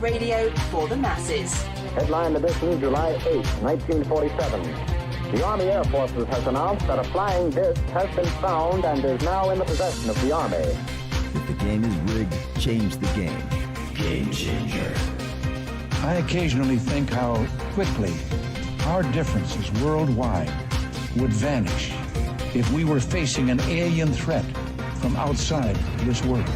radio for the masses. Headline edition, July 8, 1947. The Army Air Forces has announced that a flying disc has been found and is now in the possession of the Army. If the game is rigged, change the game. Game changer. I occasionally think how quickly our differences worldwide would vanish if we were facing an alien threat from outside this world.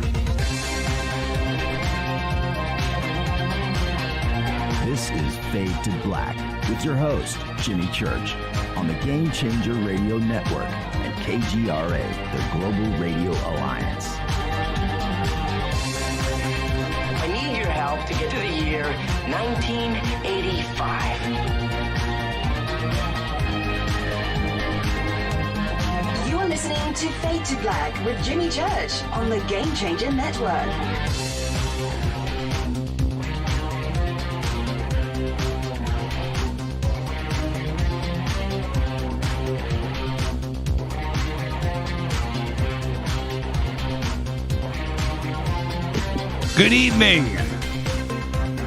This is Fade to Black with your host, Jimmy Church, on the Game Changer Radio Network and KGRA, the Global Radio Alliance. I need your help to get to the year 1985. You're listening to Fade to Black with Jimmy Church on the Game Changer Network. Good evening.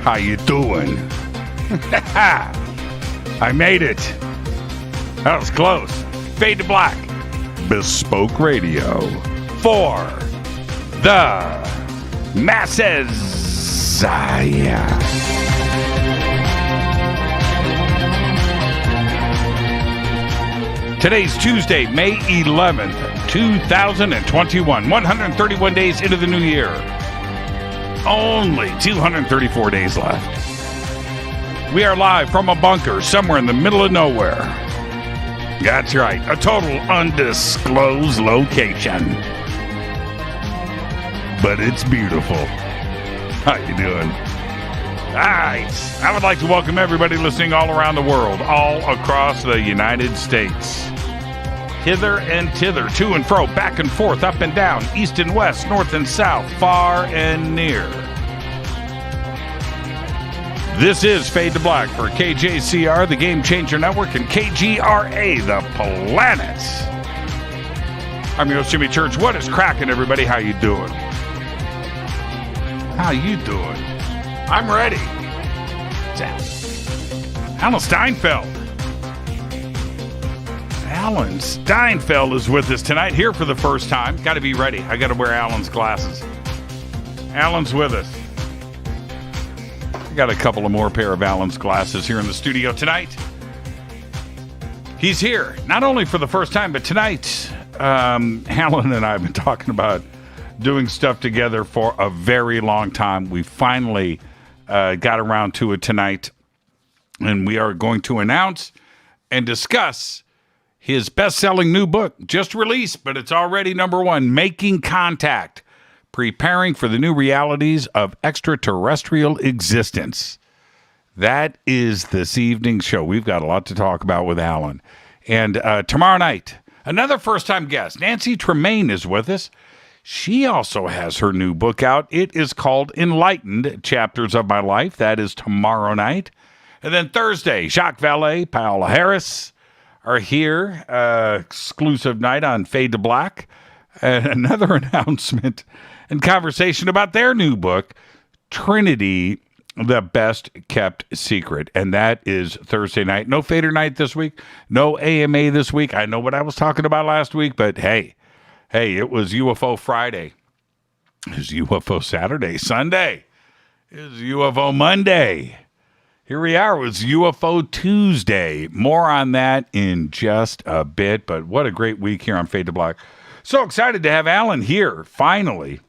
How you doing? I made it. That was close. Fade to Black. Bespoke radio for the masses. Yeah. Today's Tuesday, May 11th, 2021. 131 days into the new year. Only 234 days left. We are live from a bunker somewhere in the middle of nowhere. That's right, a total undisclosed location. But it's beautiful. How you doing? All right, I would like to welcome everybody listening all around the world, all across the United States. Hither and thither, to and fro, back and forth, up and down, east and west, north and south, far and near. This is Fade to Black for KJCR, the Game Changer Network, and KGRA, the planet. I'm your host, Jimmy Church. What is cracking, everybody? How you doing? How you doing? I'm ready. Alan Steinfeld. Alan Steinfeld is with us tonight, here for the first time. Got to be ready. I got to wear Alan's glasses. Alan's with us. I got a couple of more pair of Alan's glasses here in the studio tonight. He's here, not only for the first time, but tonight, Alan and I have been talking about doing stuff together for a very long time. We finally got around to it tonight, and we are going to announce and discuss his best-selling new book, just released, but it's already number one, Making Contact, Preparing for the New Realities of Extraterrestrial Existence. That is this evening's show. We've got a lot to talk about with Alan. And tomorrow night, another first-time guest, Nancy Tremaine, is with us. She also has her new book out. It is called Enlightened Chapters of My Life. That is tomorrow night. And then Thursday, Jacques Vallée, Paola Harris are here. Exclusive night on Fade to Black. And another announcement and conversation about their new book, Trinity, the Best Kept Secret. And that is Thursday night. No Fader night this week. No AMA this week. I know what I was talking about last week, but hey, it was UFO Friday. It was UFO Saturday. Sunday. It was UFO Monday. Here we are. It was UFO Tuesday. More on that in just a bit, but what a great week here on Fade to Black. So excited to have Alan here, finally.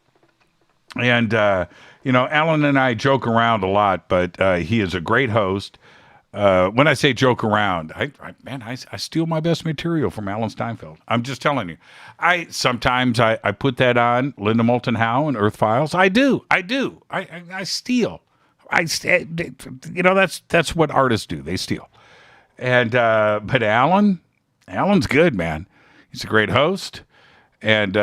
And, Alan and I joke around a lot, but he is a great host. When I say joke around, I steal my best material from Alan Steinfeld. I'm just telling you. Sometimes I put that on Linda Moulton Howe and Earth Files. I do. I steal. That's what artists do. They steal. And but Alan's good, man. He's a great host, and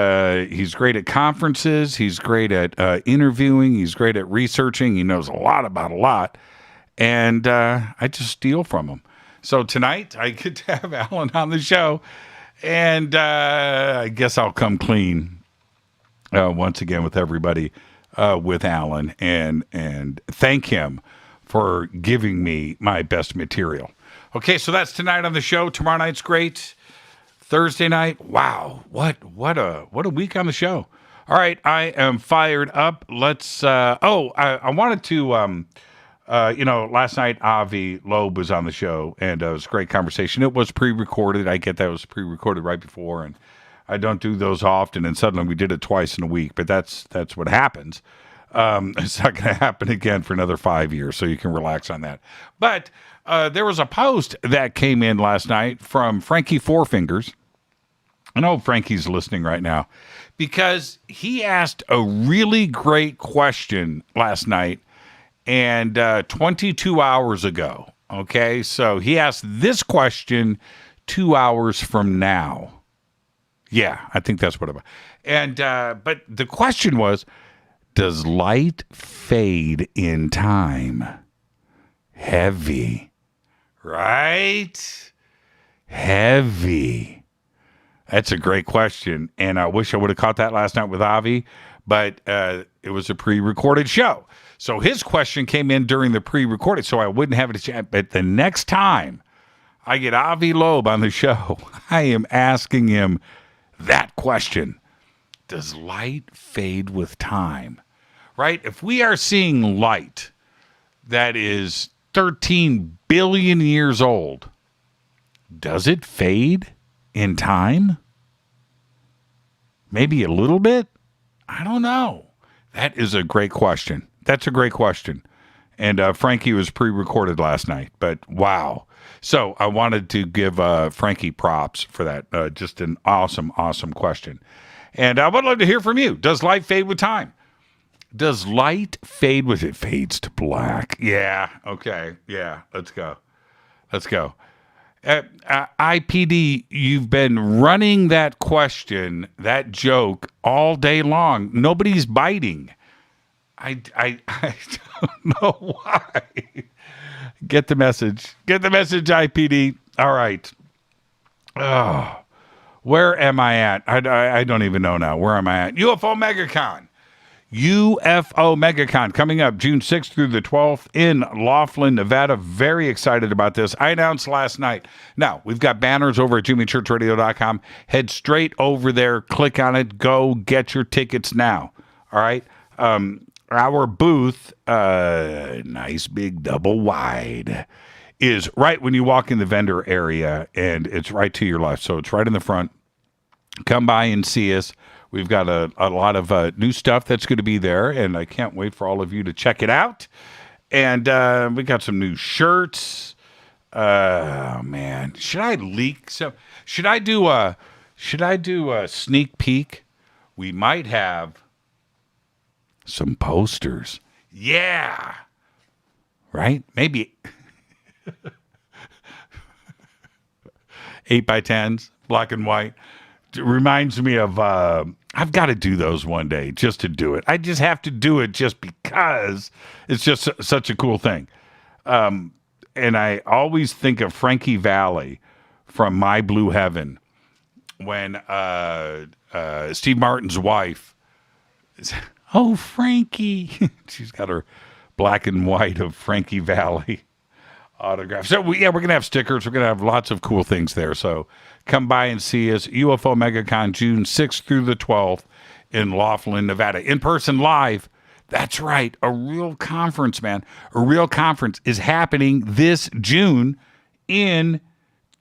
he's great at conferences. He's great at interviewing. He's great at researching. He knows a lot about a lot, and I just steal from him. So tonight I get to have Alan on the show, and I guess I'll come clean once again with everybody with Alan and thank him for giving me my best material. Okay, so that's tonight on the show. Tomorrow night's great. Thursday night, wow, what a week on the show. All right, I am fired up. Let's. I wanted to. Last night Avi Loeb was on the show, and it was a great conversation. It was pre-recorded. I get that it was pre-recorded right before, and I don't do those often. And suddenly we did it twice in a week, but that's what happens. It's not going to happen again for another 5 years, so you can relax on that. But there was a post that came in last night from Frankie Four Fingers. I know Frankie's listening right now because he asked a really great question last night and 22 hours ago. Okay, so he asked this question 2 hours from now. Yeah, I think that's what it was. And but the question was, does light fade in time? Heavy, right? Heavy. That's a great question, and I wish I would have caught that last night with Avi, but it was a pre-recorded show. So his question came in during the pre-recorded, so I wouldn't have it to chat. But the next time I get Avi Loeb on the show, I am asking him that question. Does light fade with time? Right? If we are seeing light that is 13 billion years old, does it fade in time? Maybe a little bit? I don't know. That is a great question. That's a great question. And Frankie was pre-recorded last night, but wow. So I wanted to give Frankie props for that. Just an awesome, awesome question. And I would love to hear from you. Does light fade with time? Does light fade with it? Fades to black. Yeah. Okay. Yeah. Let's go. IPD, you've been running that question, that joke all day long. Nobody's biting. I don't know why. Get the message, IPD. All right. Oh, where am I at? I don't even know now. Where am I at? UFO MegaCon coming up June 6th through the 12th in Laughlin, Nevada. Very excited about this. I announced last night. Now, we've got banners over at jimmychurchradio.com. Head straight over there. Click on it. Go get your tickets now. All right? Our booth, nice big double wide, is right when you walk in the vendor area, and it's right to your left. So it's right in the front. Come by and see us. We've got a lot of new stuff that's going to be there, and I can't wait for all of you to check it out. And we got some new shirts. Man, should I leak some? Should I do a sneak peek? We might have some posters. Yeah. Right? Maybe 8x10s, black and white. It reminds me of I've got to do those one day just to do it. I just have to do it just because it's just such a cool thing. And I always think of Frankie Valli from My Blue Heaven when Steve Martin's wife is, oh, Frankie. She's got her black and white of Frankie Valli autograph. So, we're going to have stickers. We're going to have lots of cool things there. So come by and see us. UFO MegaCon, June 6th through the 12th in Laughlin, Nevada. In person, live. That's right. A real conference, man. A real conference is happening this June in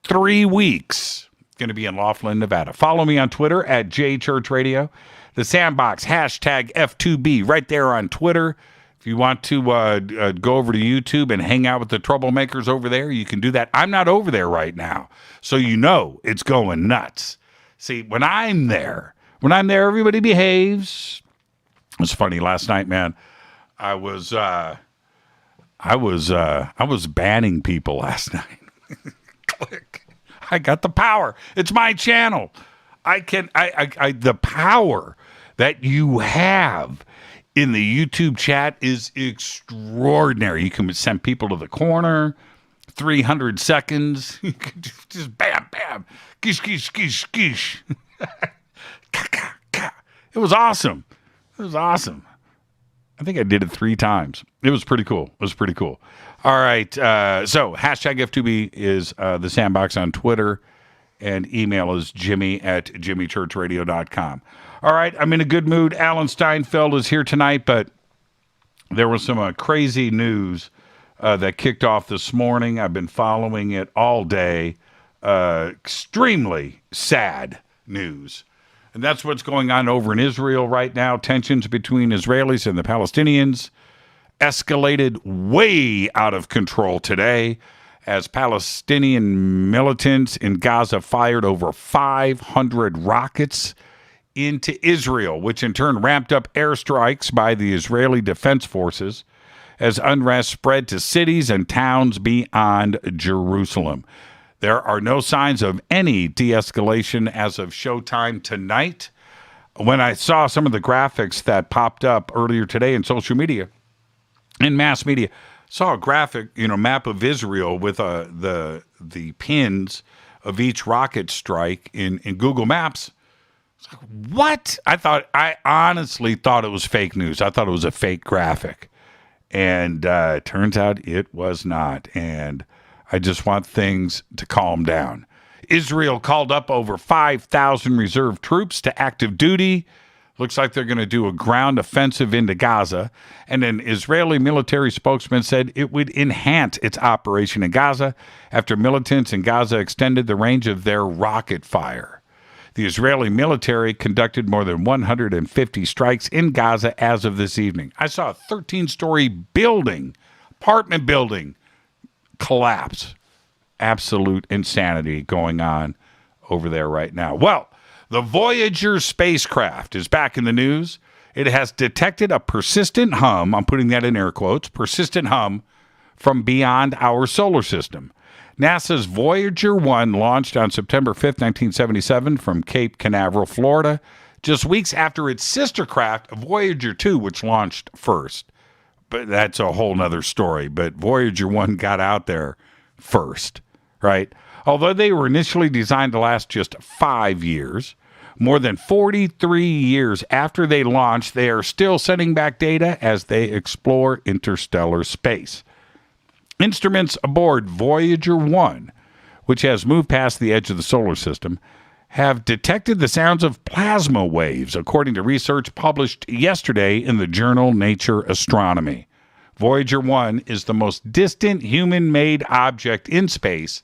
3 weeks. It's going to be in Laughlin, Nevada. Follow me on Twitter at JChurchRadio. The Sandbox, hashtag F2B, right there on Twitter. If you want to go over to YouTube and hang out with the troublemakers over there, you can do that. I'm not over there right now, so you know it's going nuts. See, when I'm there, everybody behaves. It was funny last night, man. I was banning people last night. Click. I got the power. It's my channel. The power that you have in the YouTube chat is extraordinary. You can send people to the corner, 300 seconds. You can just bam, bam, gish, gish, gish, gish. It was awesome. I think I did it 3 times. It was pretty cool. All right. So hashtag F2B is the sandbox on Twitter, and email is jimmy@jimmychurchradio.com. All right. I'm in a good mood. Alan Steinfeld is here tonight, but there was some crazy news that kicked off this morning. I've been following it all day. Extremely sad news. And that's what's going on over in Israel right now. Tensions between Israelis and the Palestinians escalated way out of control today as Palestinian militants in Gaza fired over 500 rockets into Israel, which in turn ramped up airstrikes by the Israeli Defense Forces as unrest spread to cities and towns beyond Jerusalem. There are no signs of any de-escalation as of showtime tonight. When I saw some of the graphics that popped up earlier today in social media, in mass media, saw a graphic, map of Israel with the pins of each rocket strike in Google Maps. Like, what? I honestly thought it was fake news. I thought it was a fake graphic. And turns out it was not. And I just want things to calm down. Israel called up over 5,000 reserve troops to active duty. Looks like they're going to do a ground offensive into Gaza. And an Israeli military spokesman said it would enhance its operation in Gaza after militants in Gaza extended the range of their rocket fire. The Israeli military conducted more than 150 strikes in Gaza as of this evening. I saw a 13-story apartment building, collapse. Absolute insanity going on over there right now. Well, the Voyager spacecraft is back in the news. It has detected a persistent hum, I'm putting that in air quotes, persistent hum from beyond our solar system. NASA's Voyager 1 launched on September 5th, 1977 from Cape Canaveral, Florida, just weeks after its sister craft, Voyager 2, which launched first. But that's a whole nother story. But Voyager 1 got out there first, right? Although they were initially designed to last just 5 years, more than 43 years after they launched, they are still sending back data as they explore interstellar space. Instruments aboard Voyager 1, which has moved past the edge of the solar system, have detected the sounds of plasma waves, according to research published yesterday in the journal Nature Astronomy. Voyager 1 is the most distant human-made object in space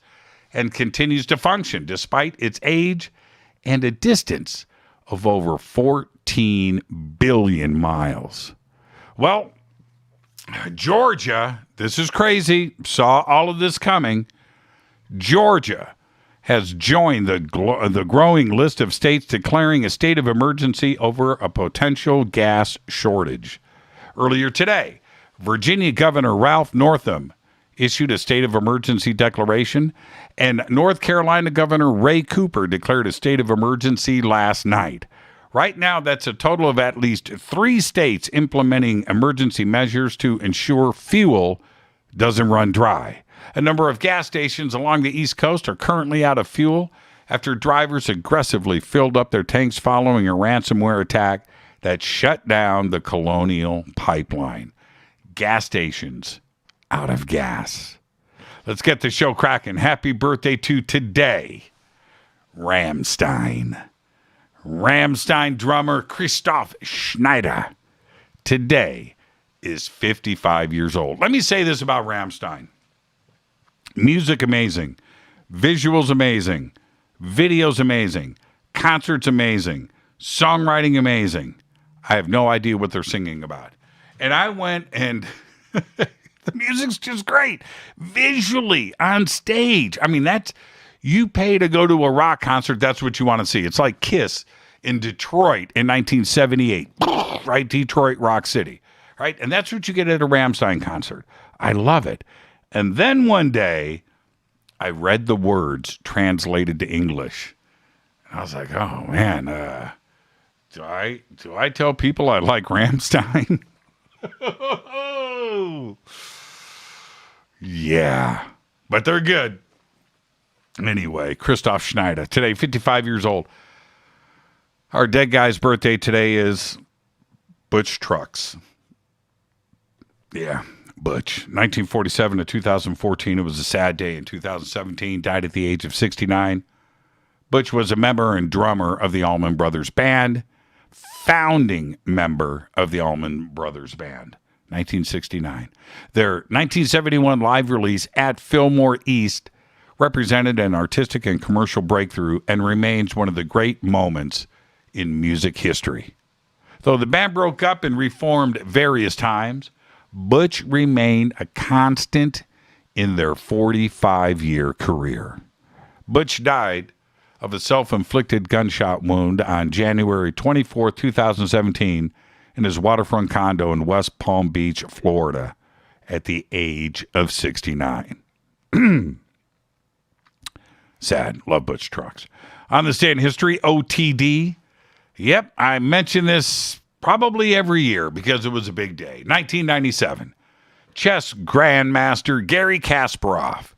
and continues to function despite its age and a distance of over 14 billion miles. Well, Georgia, this is crazy, saw all of this coming. Georgia has joined the growing list of states declaring a state of emergency over a potential gas shortage. Earlier today, Virginia Governor Ralph Northam issued a state of emergency declaration, and North Carolina Governor Ray Cooper declared a state of emergency last night. Right now, that's a total of at least 3 states implementing emergency measures to ensure fuel doesn't run dry. A number of gas stations along the East Coast are currently out of fuel after drivers aggressively filled up their tanks following a ransomware attack that shut down the Colonial Pipeline. Gas stations out of gas. Let's get the show cracking. Happy birthday to today, Rammstein. Rammstein drummer Christoph Schneider today is 55 years old. Let me say this about Rammstein. Music amazing, visuals amazing, videos amazing, concerts amazing, songwriting amazing. I have no idea what they're singing about. And I went and the music's just great. Visually on stage. I mean, you pay to go to a rock concert, that's what you want to see. It's like Kiss in Detroit in 1978, right? Detroit Rock City, right? And that's what you get at a Rammstein concert. I love it. And then one day, I read the words translated to English. I was like, oh, man, do I tell people I like Rammstein? Yeah, but they're good. Anyway, Christoph Schneider, today, 55 years old. Our dead guy's birthday today is Butch Trucks. Yeah, Butch. 1947 to 2014. It was a sad day. In 2017, died at the age of 69. Butch was a member and drummer of the Allman Brothers Band, founding member of the Allman Brothers Band, 1969. Their 1971 live release at Fillmore East represented an artistic and commercial breakthrough and remains one of the great moments in music history. Though the band broke up and reformed various times, Butch remained a constant in their 45-year career. Butch died of a self-inflicted gunshot wound on January 24, 2017, in his waterfront condo in West Palm Beach, Florida, at the age of 69. Sad. Love Butch Trucks. On this day in history, OTD. Yep, I mention this probably every year because it was a big day. 1997. Chess grandmaster Garry Kasparov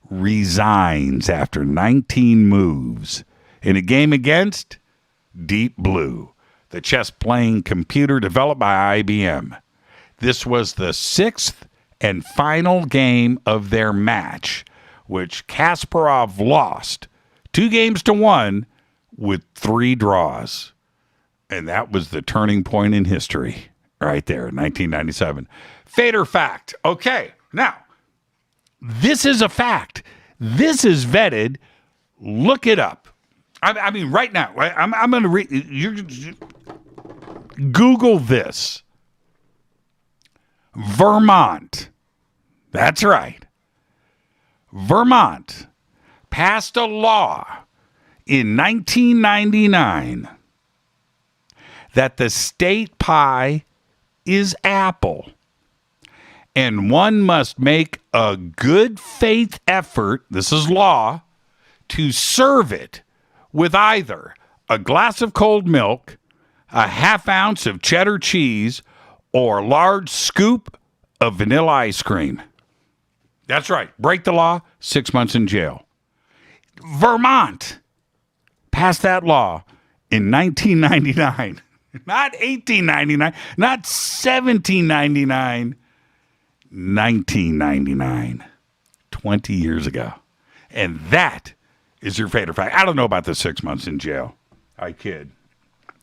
resigns after 19 moves in a game against Deep Blue, the chess-playing computer developed by IBM. This was the sixth and final game of their match, which Kasparov lost 2-1 with 3 draws. And that was the turning point in history right there, 1997. Fader fact. Okay, now, this is a fact. This is vetted. Look it up. I mean, right now, I'm going to read. Google this. Vermont. That's right. Vermont passed a law in 1999 that the state pie is apple, and one must make a good faith effort, this is law, to serve it with either a glass of cold milk, a half ounce of cheddar cheese, or a large scoop of vanilla ice cream. That's right. Break the law, 6 months in jail. Vermont passed that law in 1999. Not 1899, not 1799, 1999, 20 years ago. And that is your favorite fact. I don't know about the 6 months in jail. I kid.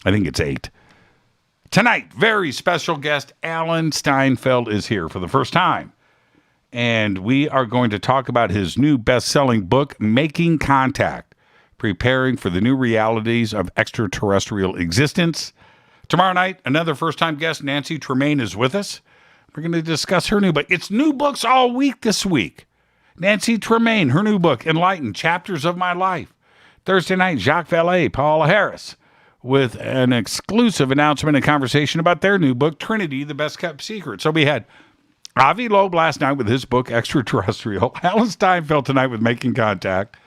I think it's 8. Tonight, very special guest Alan Steinfeld is here for the first time. And we are going to talk about his new best-selling book, Making Contact, Preparing for the New Realities of Extraterrestrial Existence. Tomorrow night, another first-time guest, Nancy Tremaine, is with us. We're going to discuss her new book. It's new books all week this week. Nancy Tremaine, her new book, Enlightened, Chapters of My Life. Thursday night, Jacques Vallée, Paula Harris, with an exclusive announcement and conversation about their new book, Trinity, the Best-Kept Secret. So we had Avi Loeb last night with his book, Extraterrestrial. Alan Steinfeld tonight with Making Contact.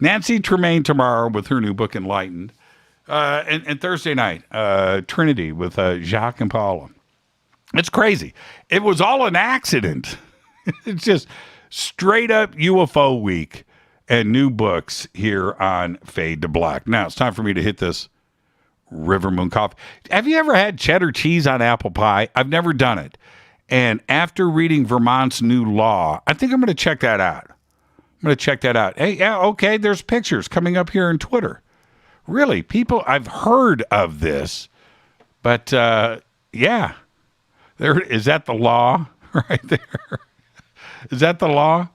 Nancy Tremaine tomorrow with her new book, Enlightened. And Thursday night, Trinity with Jacques and Paula. It's crazy. It was all an accident. It's just straight up UFO week and new books here on Fade to Black. Now it's time for me to hit this River Moon coffee. Have you ever had cheddar cheese on apple pie? I've never done it. And after reading Vermont's new law, I think I'm going to check that out. Hey, yeah, okay, there's pictures coming up here on Twitter. Really, people, I've heard of this, but yeah, there is that the law right there. Is that the law?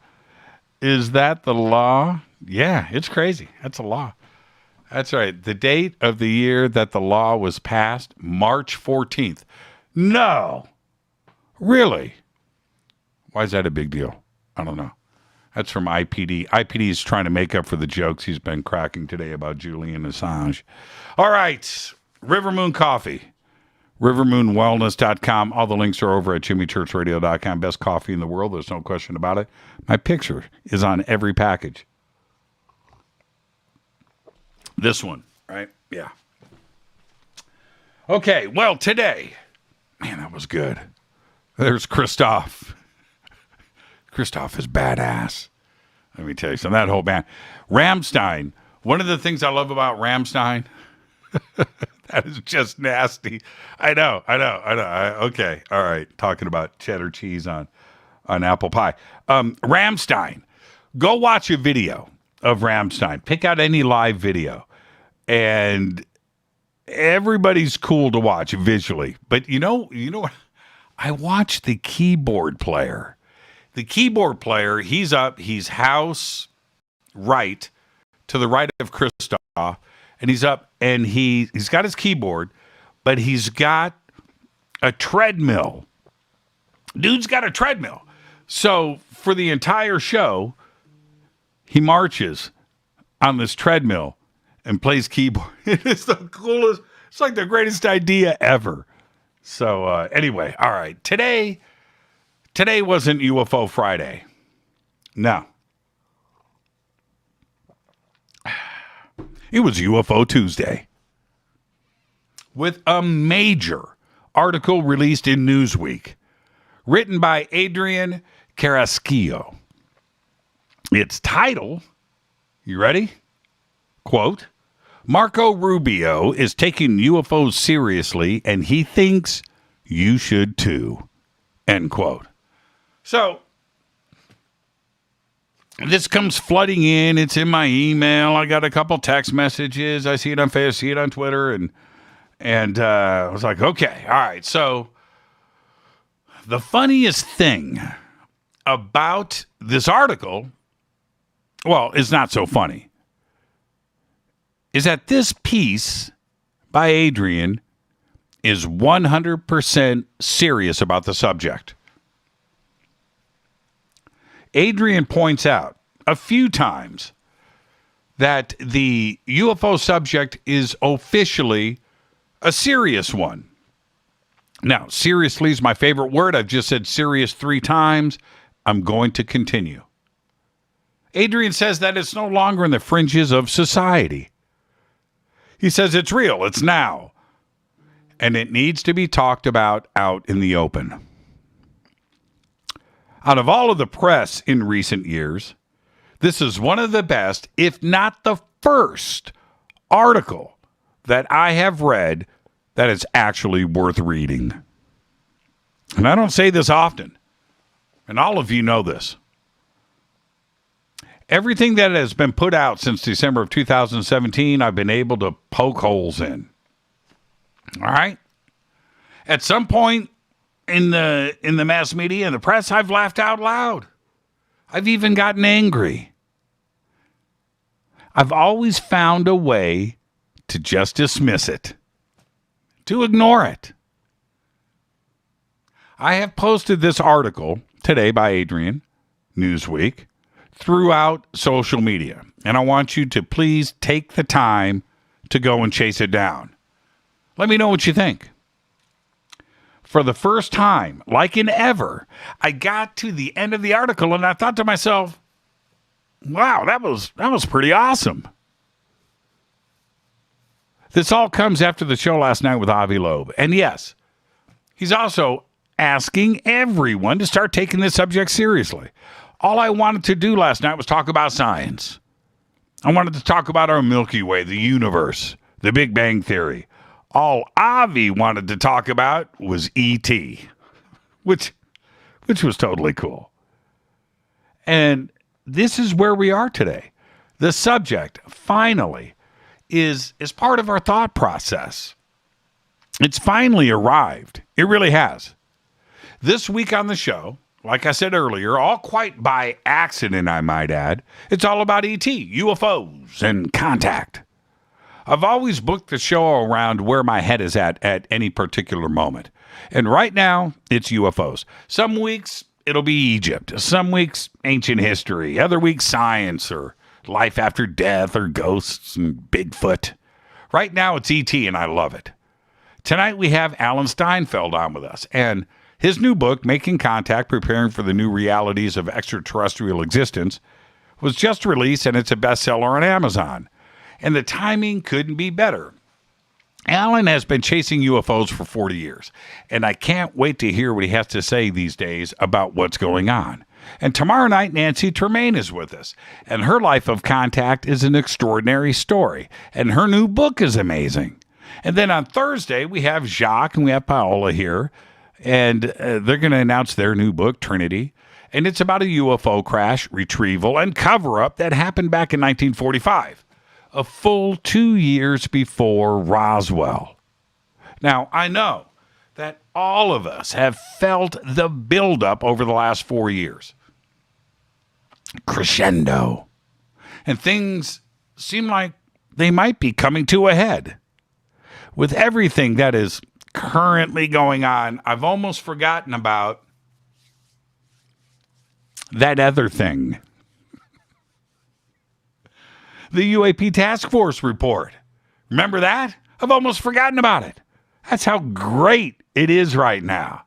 Yeah, it's crazy. That's a law. That's right. The date of the year that the law was passed, March 14th. No, really? Why is that a big deal? I don't know. That's from IPD. IPD is trying to make up for the jokes he's been cracking today about Julian Assange. All right. River Moon Coffee. RiverMoonWellness.com. All the links are over at JimmyChurchRadio.com. Best coffee in the world. There's no question about it. My picture is on every package. This one, right? Yeah. Okay. Well, today, man, that was good. There's Christoph. Christoph is badass. Let me tell you something. That whole band. Rammstein. One of the things I love about Rammstein, That is just nasty. I know. Okay. All right. Talking about cheddar cheese on apple pie. Ramstein. Go watch a video of Ramstein. Pick out any live video. And everybody's cool to watch visually. But you know what? I watched the keyboard player. The keyboard player, he's up. He's house right to the right of Christoph. And he's up and he's got his keyboard, but he's got a treadmill. Dude's got a treadmill. So for the entire show, he marches on this treadmill and plays keyboard. It is the coolest. It's like the greatest idea ever. So anyway, all right. Today wasn't UFO Friday. No. It was UFO Tuesday with a major article released in Newsweek, written by Adrian Carrasquillo. Its title, you ready? Quote, Marco Rubio is taking UFOs seriously and he thinks you should too. End quote. So, this comes flooding in. It's in my email. I got a couple text messages. I see it on Facebook, see it on Twitter, and I was like, okay, all right. So the funniest thing about this article, well, it's not so funny, is that this piece by Adrian is 100% serious about the subject. Adrian points out a few times that the UFO subject is officially a serious one. Now, seriously is my favorite word. I've just said serious 3 times. I'm going to continue. Adrian says that it's no longer in the fringes of society. He says it's real, it's now, and it needs to be talked about out in the open. Out of all of the press in recent years, this is one of the best, if not the first, article that I have read that is actually worth reading. And I don't say this often, and all of you know this. Everything that has been put out since December of 2017, I've been able to poke holes in. All right? At some point, in the mass media and the press, I've laughed out loud. I've even gotten angry. I've always found a way to just dismiss it, to ignore it. I have posted this article today by Adrian, Newsweek, throughout social media, and I want you to please take the time to go and chase it down. Let me know what you think. For the first time, like in ever, I got to the end of the article and I thought to myself, wow, that was pretty awesome. This all comes after the show last night with Avi Loeb. And yes, he's also asking everyone to start taking this subject seriously. All I wanted to do last night was talk about science. I wanted to talk about our Milky Way, the universe, the Big Bang Theory. All Avi wanted to talk about was E.T., which was totally cool. And this is where we are today. The subject, finally, is part of our thought process. It's finally arrived. It really has. This week on the show, like I said earlier, all quite by accident, I might add, it's all about E.T., UFOs, and contact. I've always booked the show around where my head is at any particular moment. And right now, it's UFOs. Some weeks, it'll be Egypt. Some weeks, ancient history. Other weeks, science or life after death or ghosts and Bigfoot. Right now, it's E.T., and I love it. Tonight, we have Alan Steinfeld on with us. And his new book, Making Contact, Preparing for the New Realities of Extraterrestrial Existence, was just released, and it's a bestseller on Amazon. And the timing couldn't be better. Alan has been chasing UFOs for 40 years, and I can't wait to hear what he has to say these days about what's going on. And tomorrow night, Nancy Tremaine is with us, and her life of contact is an extraordinary story, and her new book is amazing. And then on Thursday, we have Jacques and we have Paola here, and they're going to announce their new book, Trinity. And it's about a UFO crash, retrieval, and cover-up that happened back in 1945, a full 2 years before Roswell. Now, I know that all of us have felt the buildup over the last 4 years. Crescendo. And things seem like they might be coming to a head. With everything that is currently going on, I've almost forgotten about that other thing. The UAP Task Force report. Remember that? I've almost forgotten about it. That's how great it is right now.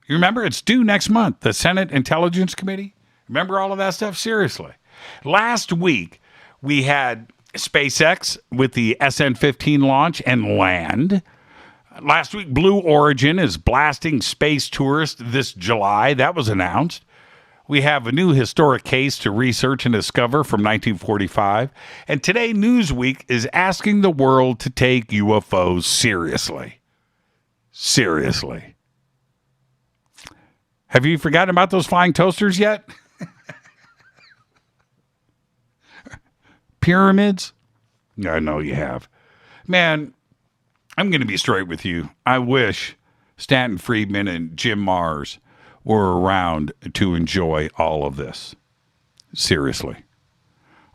You remember? It's due next month. The Senate Intelligence Committee. Remember all of that stuff? Seriously. Last week, we had SpaceX with the SN-15 launch and land. Last week, Blue Origin is blasting space tourists this July. That was announced. We have a new historic case to research and discover from 1945. And today, Newsweek is asking the world to take UFOs seriously. Seriously. Have you forgotten about those flying toasters yet? Pyramids? I know you have. Man, I'm going to be straight with you. I wish Stanton Friedman and Jim Mars were around to enjoy all of this. Seriously.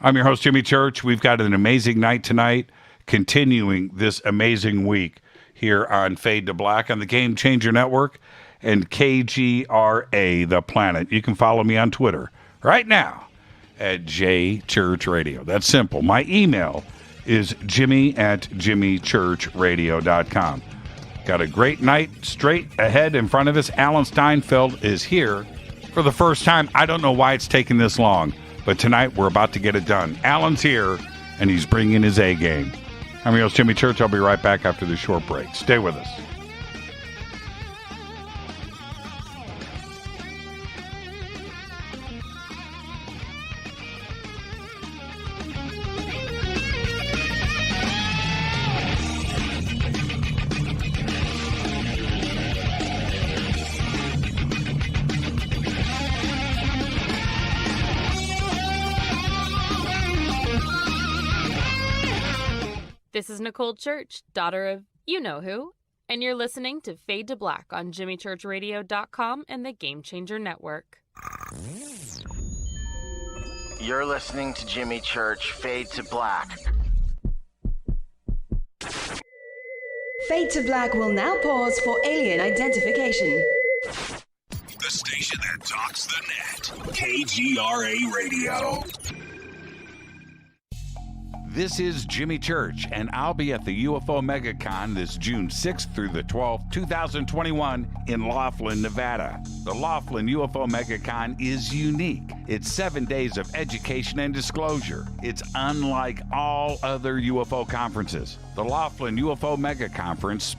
I'm your host, Jimmy Church. We've got an amazing night tonight, continuing this amazing week here on Fade to Black on the Game Changer Network and KGRA, The Planet. You can follow me on Twitter right now at JChurchRadio. That's simple. My email is jimmy@jimmychurchradio.com. Got a great night straight ahead in front of us. Alan Steinfeld is here for the first time. I don't know why it's taking this long, but tonight we're about to get it done. Alan's here, and he's bringing his A game. I'm your host, Jimmy Church. I'll be right back after this short break. Stay with us. This is Nicole Church, daughter of you-know-who, and you're listening to Fade to Black on JimmyChurchRadio.com and the Game Changer Network. You're listening to Jimmy Church, Fade to Black. Fade to Black will now pause for alien identification. The station that talks the net. KGRA Radio. This is Jimmy Church, and I'll be at the UFO MegaCon this June 6th through the 12th, 2021 in Laughlin, Nevada. The Laughlin UFO MegaCon is unique. It's 7 days of education and disclosure. It's unlike all other UFO conferences. The Laughlin UFO Mega Conference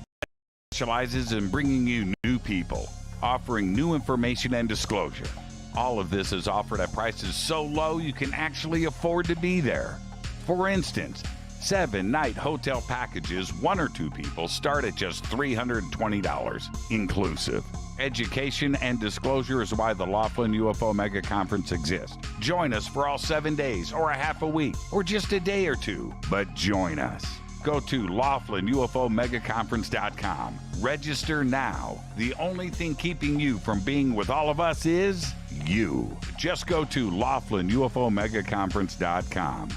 specializes in bringing you new people, offering new information and disclosure. All of this is offered at prices so low you can actually afford to be there. For instance, 7-night hotel packages, 1 or 2 people, start at just $320 inclusive. Education and disclosure is why the Laughlin UFO Mega Conference exists. Join us for all 7 days, or a half a week, or just a day or two, but join us. Go to LaughlinUFOMegaConference.com. Register now. The only thing keeping you from being with all of us is you. Just go to LaughlinUFOMegaConference.com.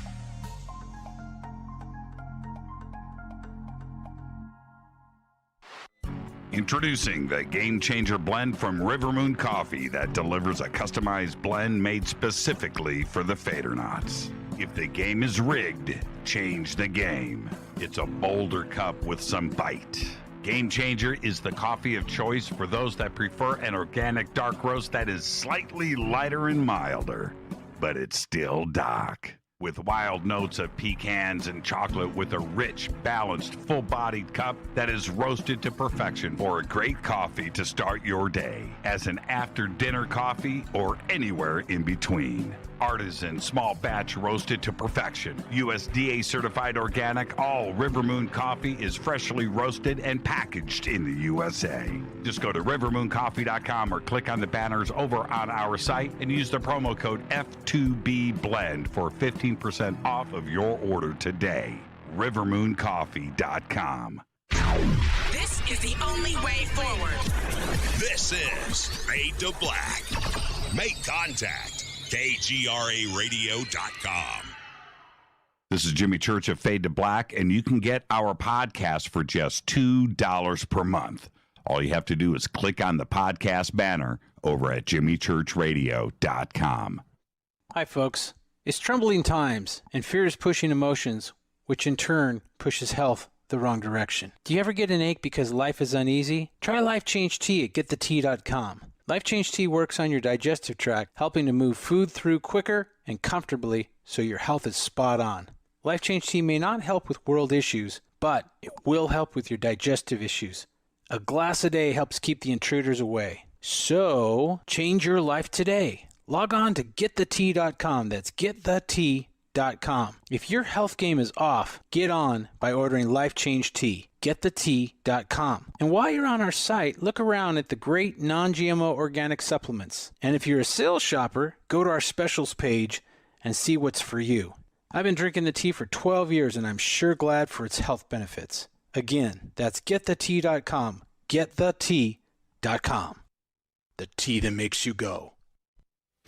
Introducing the Game Changer blend from River Moon Coffee that delivers a customized blend made specifically for the Fadernauts. If the game is rigged, change the game. It's a bolder cup with some bite. Game Changer is the coffee of choice for those that prefer an organic dark roast that is slightly lighter and milder, but it's still dark. With wild notes of pecans and chocolate with a rich, balanced, full-bodied cup that is roasted to perfection for a great coffee to start your day, as an after-dinner coffee or anywhere in between. Artisan, small batch roasted to perfection. USDA certified organic, all River Moon coffee is freshly roasted and packaged in the USA. Just go to rivermooncoffee.com or click on the banners over on our site and use the promo code F2BBLEND for 15% off of your order today. rivermooncoffee.com. This is the only way forward. This is Fade to Black. Make contact. KGRAradio.com. This is Jimmy Church of Fade to Black, and you can get our podcast for just $2 per month. All you have to do is click on the podcast banner over at jimmychurchradio.com. Hi, folks. It's troubling times, and fear is pushing emotions, which in turn pushes health the wrong direction. Do you ever get an ache because life is uneasy? Try Life Change Tea at getthetea.com. Life Change Tea works on your digestive tract, helping to move food through quicker and comfortably so your health is spot on. Life Change Tea may not help with world issues, but it will help with your digestive issues. A glass a day helps keep the intruders away. So, change your life today. Log on to getthetea.com. That's getthetea.com. If your health game is off, get on by ordering Life Change Tea. Getthetea.com. And while you're on our site, look around at the great non-GMO organic supplements. And if you're a sales shopper, go to our specials page and see what's for you. I've been drinking the tea for 12 years and I'm sure glad for its health benefits. Again, that's getthetea.com. Getthetea.com. The tea that makes you go.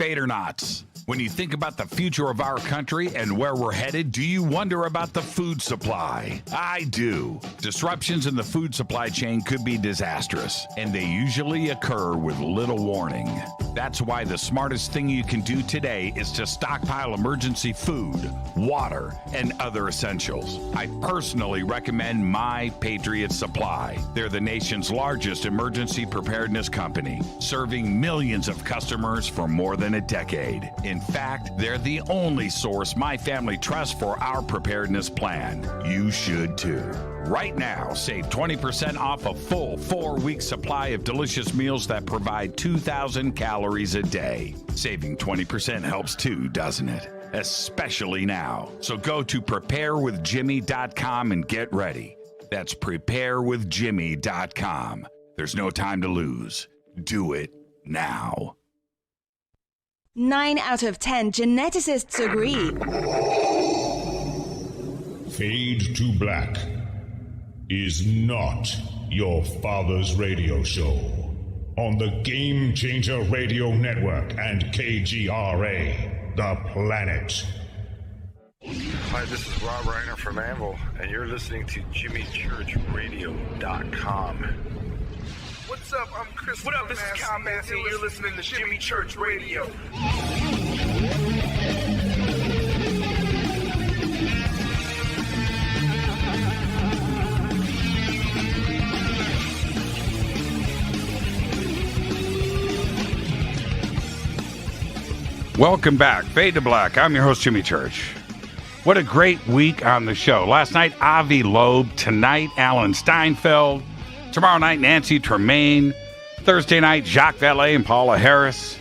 Fadernauts, when you think about the future of our country and where we're headed, do you wonder about the food supply? I do. Disruptions in the food supply chain could be disastrous, and they usually occur with little warning. That's why the smartest thing you can do today is to stockpile emergency food, water, and other essentials. I personally recommend My Patriot Supply. They're the nation's largest emergency preparedness company, serving millions of customers for more than a decade. In fact, they're the only source my family trusts for our preparedness plan. You should too. Right now, save 20% off a full 4-week supply of delicious meals that provide 2,000 calories a day. Saving 20% helps too, doesn't it? Especially now. So go to preparewithjimmy.com and get ready. That's preparewithjimmy.com. There's no time to lose. Do it now. 9 out of 10 geneticists agree. Fade to Black is not your father's radio show on the Game Changer Radio Network and KGRA, the planet. Hi, this is Rob Reiner from Anvil, and you're listening to JimmyChurchRadio.com. What's up? I'm Chris. What up? This is Kyle Massey, and you're listening to Jimmy Church Radio. Welcome back. Fade to Black. I'm your host, Jimmy Church. What a great week on the show. Last night, Avi Loeb. Tonight, Alan Steinfeld. Tomorrow night, Nancy Tremaine. Thursday night, Jacques Vallée and Paula Harris.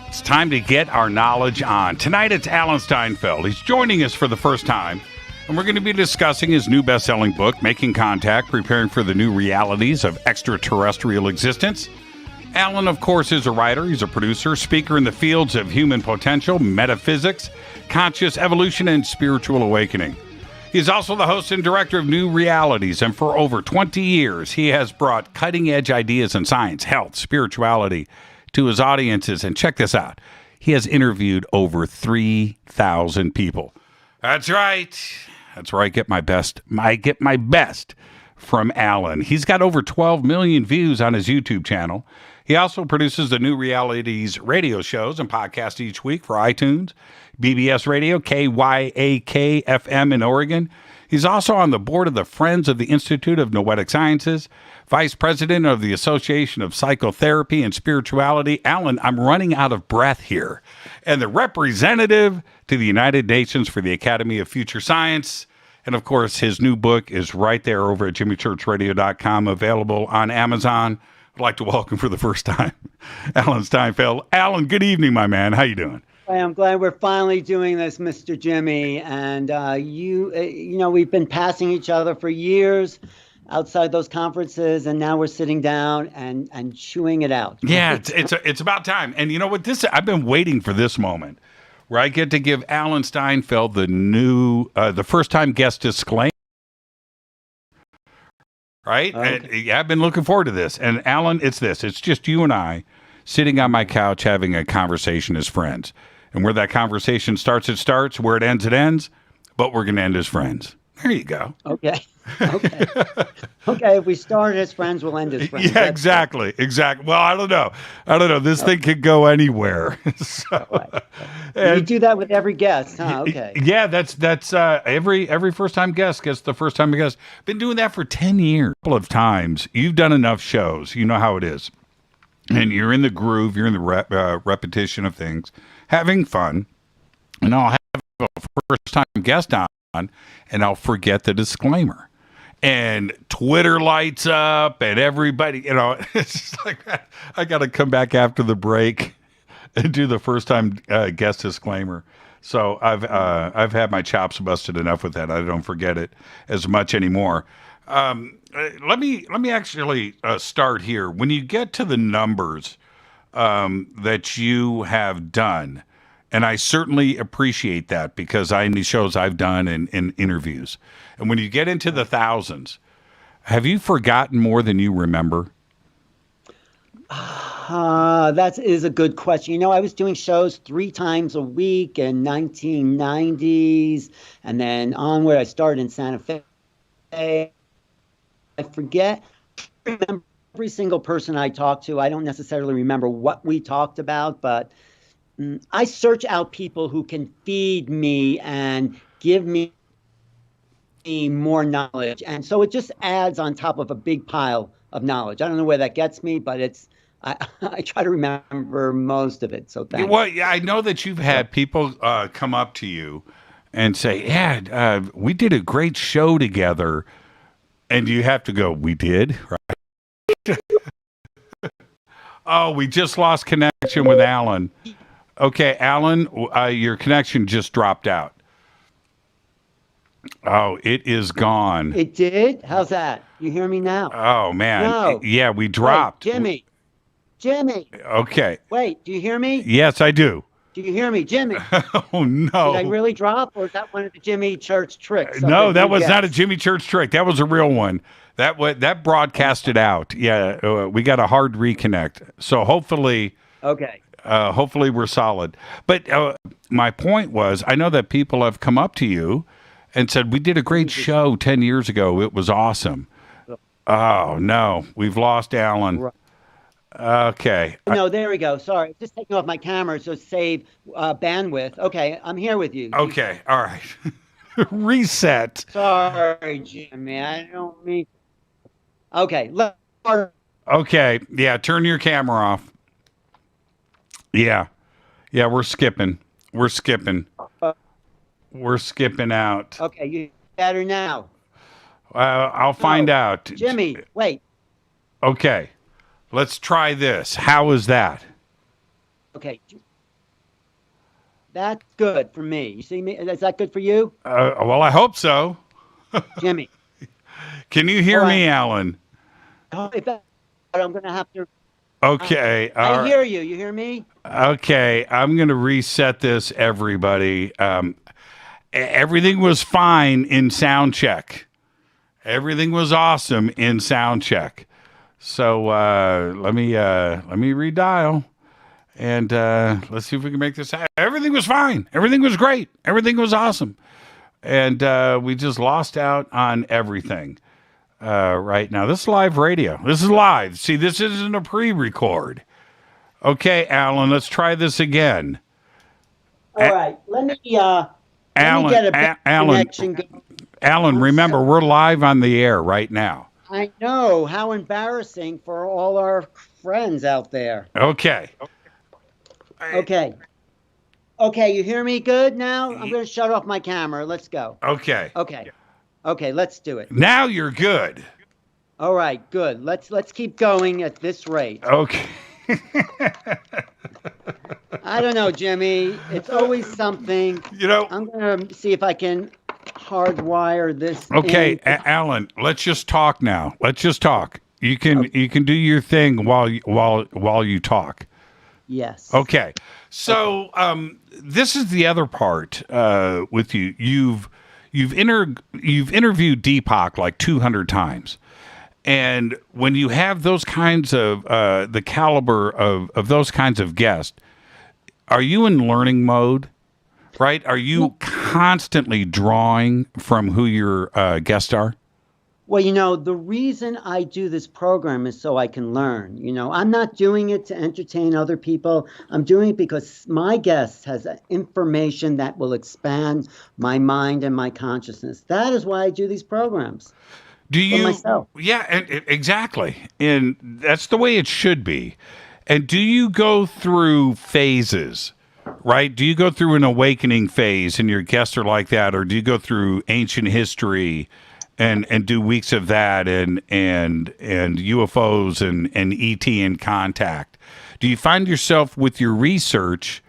It's time to get our knowledge on. Tonight, it's Alan Steinfeld. He's joining us for the first time, and we're going to be discussing his new best-selling book, Making Contact, Preparing for the New Realities of Extraterrestrial Existence. Alan, of course, is a writer. He's a producer, speaker in the fields of human potential, metaphysics, conscious evolution, and spiritual awakening. He's also the host and director of New Realities, and for over 20 years, he has brought cutting-edge ideas in science, health, spirituality to his audiences. And check this out. He has interviewed over 3,000 people. That's right. That's where I get my best. I get my best from Alan. He's got over 12 million views on his YouTube channel. He also produces the New Realities radio shows and podcasts each week for iTunes, BBS Radio, KYAK-FM in Oregon. He's also on the board of the Friends of the Institute of Noetic Sciences, vice president of the Association of Psychotherapy and Spirituality. Alan, I'm running out of breath here. And the representative to the United Nations for the Academy of Future Science. And of course, his new book is right there over at jimmychurchradio.com, available on Amazon. I'd like to welcome for the first time Alan Steinfeld. Alan, good evening, my man. How you doing? I'm glad we're finally doing this, Mr. Jimmy. And you know, we've been passing each other for years outside those conferences, and now we're sitting down and chewing it out. Yeah, it's about time. And you know what? I've been waiting for this moment where I get to give Alan Steinfeld the first time guest disclaimer. Right? Okay. And, yeah, I've been looking forward to this. And Alan, it's this. It's just you and I sitting on my couch having a conversation as friends. And where that conversation starts, it starts. Where it ends. But we're going to end as friends. There you go. Okay. Okay. If we start as friends, we'll end as friends. Yeah, exactly. Well, I don't know. This thing could go anywhere. You do that with every guest, huh? Okay. Yeah, that's every first time guest gets the first time guest. Been doing that for 10 years. A couple of times. You've done enough shows. You know how it is. And you're in the groove. You're in the repetition of things, having fun. And I'll have a first time guest on, and I'll forget the disclaimer. And Twitter lights up, and everybody, it's just like I got to come back after the break and do the first time guest disclaimer. So I've had my chops busted enough with that. I don't forget it as much anymore. Let me actually start here. When you get to the numbers that you have done, and I certainly appreciate that because I know shows I've done in interviews. And when you get into the thousands, have you forgotten more than you remember? That is a good question. I was doing shows 3 times a week in 1990s, and then onward I started in Santa Fe. I forget every single person I talked to. I don't necessarily remember what we talked about, but I search out people who can feed me and give me more knowledge. And so it just adds on top of a big pile of knowledge. I don't know where that gets me, but I try to remember most of it. So thanks. Well, yeah, I know that you've had people come up to you and say, yeah, we did a great show together. And you have to go, we did? Right? Oh, we just lost connection with Alan. Okay, Alan, your connection just dropped out. Oh, it is gone. It did? How's that? You hear me now? Oh, man. No. Yeah, we dropped. Hey, Jimmy. Okay. Wait, do you hear me? Yes, I do. Do you hear me, Jimmy? Oh, no. Did I really drop, or is that one of the Jimmy Church tricks? No, that was not a Jimmy Church trick. That was a real one. That broadcasted out. Yeah, we got a hard reconnect. So hopefully... Okay. Hopefully we're solid. But my point was, I know that people have come up to you and said, we did a great show 10 years ago. It was awesome. Oh, no. We've lost Alan. Okay. No, there we go. Sorry. Just taking off my camera to save bandwidth. Okay, I'm here with you. Okay. All right. Reset. Sorry, Jimmy. I don't mean... Okay. Okay. Yeah, turn your camera off. Yeah, we're skipping. We're skipping out. Okay, you better now. I'll find out. Jimmy, wait. Okay, let's try this. How is that? Okay. That's good for me. You see me? Is that good for you? Well, I hope so. Jimmy. Can you hear me, Alan? I'm going to have to... Okay. I hear you. You hear me? Okay. I'm going to reset this, everybody. Everything was fine in sound check. Everything was awesome in sound check. So let me redial, and let's see if we can make this happen. Everything was fine. Everything was great. Everything was awesome. And we just lost out on everything. Right now. This is live radio. This is live. See, this isn't a pre-record. Okay, Alan, let's try this again. All right. Let me get a connection going. Alan, remember, we're live on the air right now. I know. How embarrassing for all our friends out there. Okay. Okay, you hear me good now? I'm going to shut off my camera. Let's go. Okay. Okay, let's do it. Now you're good. All right, good. Let's keep going at this rate. Okay. I don't know, Jimmy. It's always something. You know, I'm going to see if I can hardwire this. Okay, Alan, let's just talk now. Let's just talk. You can do your thing while you talk. Yes. Okay. So this is the other part with you. You've interviewed Deepak like 200 times. And when you have those kinds of the caliber of those kinds of guests, are you in learning mode? Right? Are you constantly drawing from who your guests are? Well, the reason I do this program is so I can learn. I'm not doing it to entertain other people. I'm doing it because my guest has information that will expand my mind and my consciousness. That is why I do these programs. Do you? For myself. Yeah, exactly. And that's the way it should be. And do you go through phases? Right? Do you go through an awakening phase and your guests are like that? Or do you go through ancient history and do weeks of that and UFOs and ET and contact? Do you find yourself with your research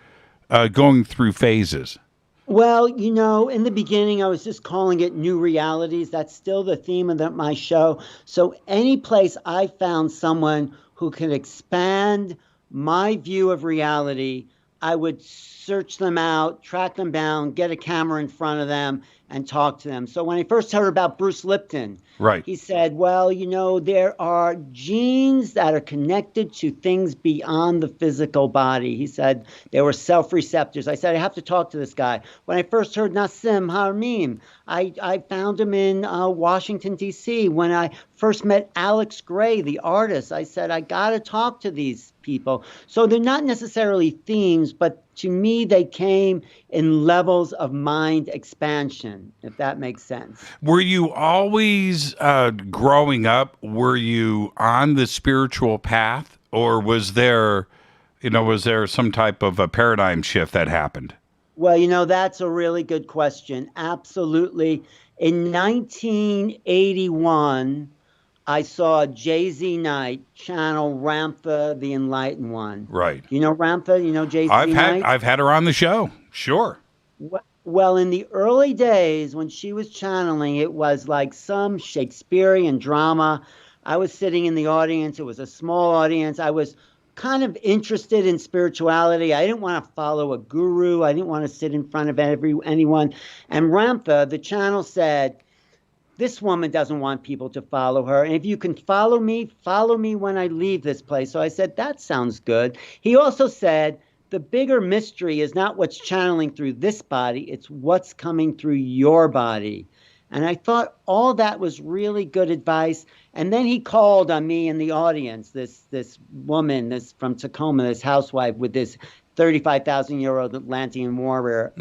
going through phases? Well, in the beginning, I was just calling it New Realities. That's still the theme of my show. So any place I found someone who can expand my view of reality, I would search them out, track them down, get a camera in front of them, and talk to them. So when I first heard about Bruce Lipton, he said, well, there are genes that are connected to things beyond the physical body. He said there were self-receptors. I said, I have to talk to this guy. When I first heard Nassim Harameem, I found him in Washington, D.C. When I first met Alex Gray, the artist, I said, I got to talk to these people. So they're not necessarily themes, but to me, they came in levels of mind expansion, if that makes sense. Were you always, growing up, were you on the spiritual path, or was there some type of a paradigm shift that happened? Well, that's a really good question. Absolutely. In 1981, I saw Jay-Z Knight channel Ramtha, the Enlightened One. Right. You know Ramtha? You know Jay-Z Knight? I've had her on the show. Sure. Well, in the early days when she was channeling, it was like some Shakespearean drama. I was sitting in the audience. It was a small audience. I was kind of interested in spirituality. I didn't want to follow a guru. I didn't want to sit in front of anyone. And Ramtha, the channel, said, this woman doesn't want people to follow her. And if you can follow me when I leave this place. So I said, that sounds good. He also said, the bigger mystery is not what's channeling through this body. It's what's coming through your body. And I thought all that was really good advice. And then he called on me in the audience, this woman, this from Tacoma, this housewife with this 35,000-year-old Atlantean warrior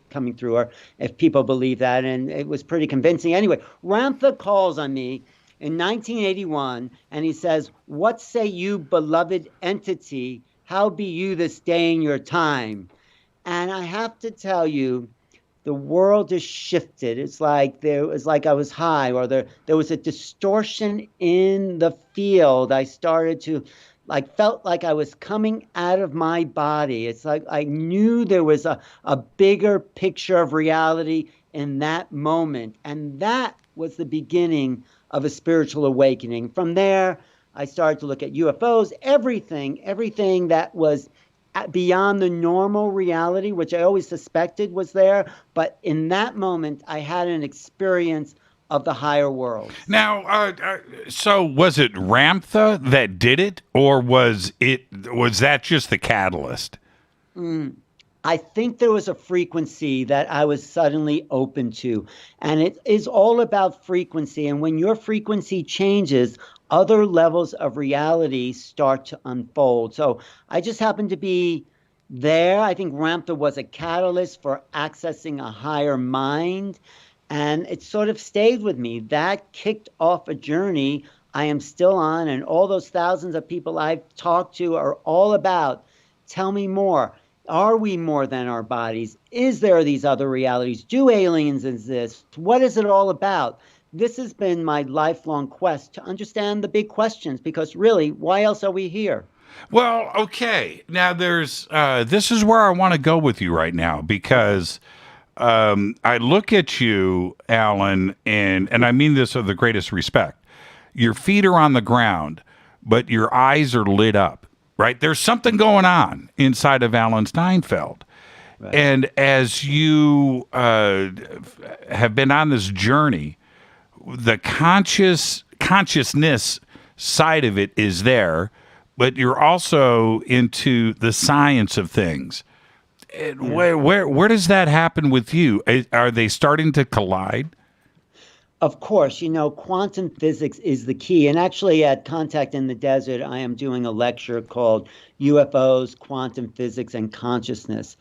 coming through her, if people believe that. And it was pretty convincing. Anyway, Ramtha calls on me in 1981, and he says, what say you, beloved entity? How be you this day in your time? And I have to tell you, the world has shifted. It's like I was high, or there was a distortion in the field. I started to felt like I was coming out of my body. It's like I knew there was a bigger picture of reality in that moment. And that was the beginning of a spiritual awakening. From there, I started to look at UFOs, everything that was beyond the normal reality, which I always suspected was there. But in that moment, I had an experience of the higher world. Now, so was it Ramtha that did it, or was that just the catalyst? I think there was a frequency that I was suddenly open to, and it is all about frequency. And when your frequency changes, other levels of reality start to unfold. So I just happened to be there. I think Ramtha was a catalyst for accessing a higher mind. And it sort of stayed with me. That kicked off a journey I am still on. And all those thousands of people I've talked to are all about, tell me more. Are we more than our bodies? Is there these other realities? Do aliens exist? What is it all about? This has been my lifelong quest to understand the big questions, because really, why else are we here? Well, okay. Now there's this is where I want to go with you right now, because I look at you, Alan, and I mean this with the greatest respect. Your feet are on the ground, but your eyes are lit up, right? There's something going on inside of Alan Steinfeld. Right. And as you have been on this journey, the consciousness side of it is there, but you're also into the science of things. Where does that happen with you? Are they starting to collide? Of course, quantum physics is the key. And actually at Contact in the Desert, I am doing a lecture called UFOs, Quantum Physics, and Consciousness.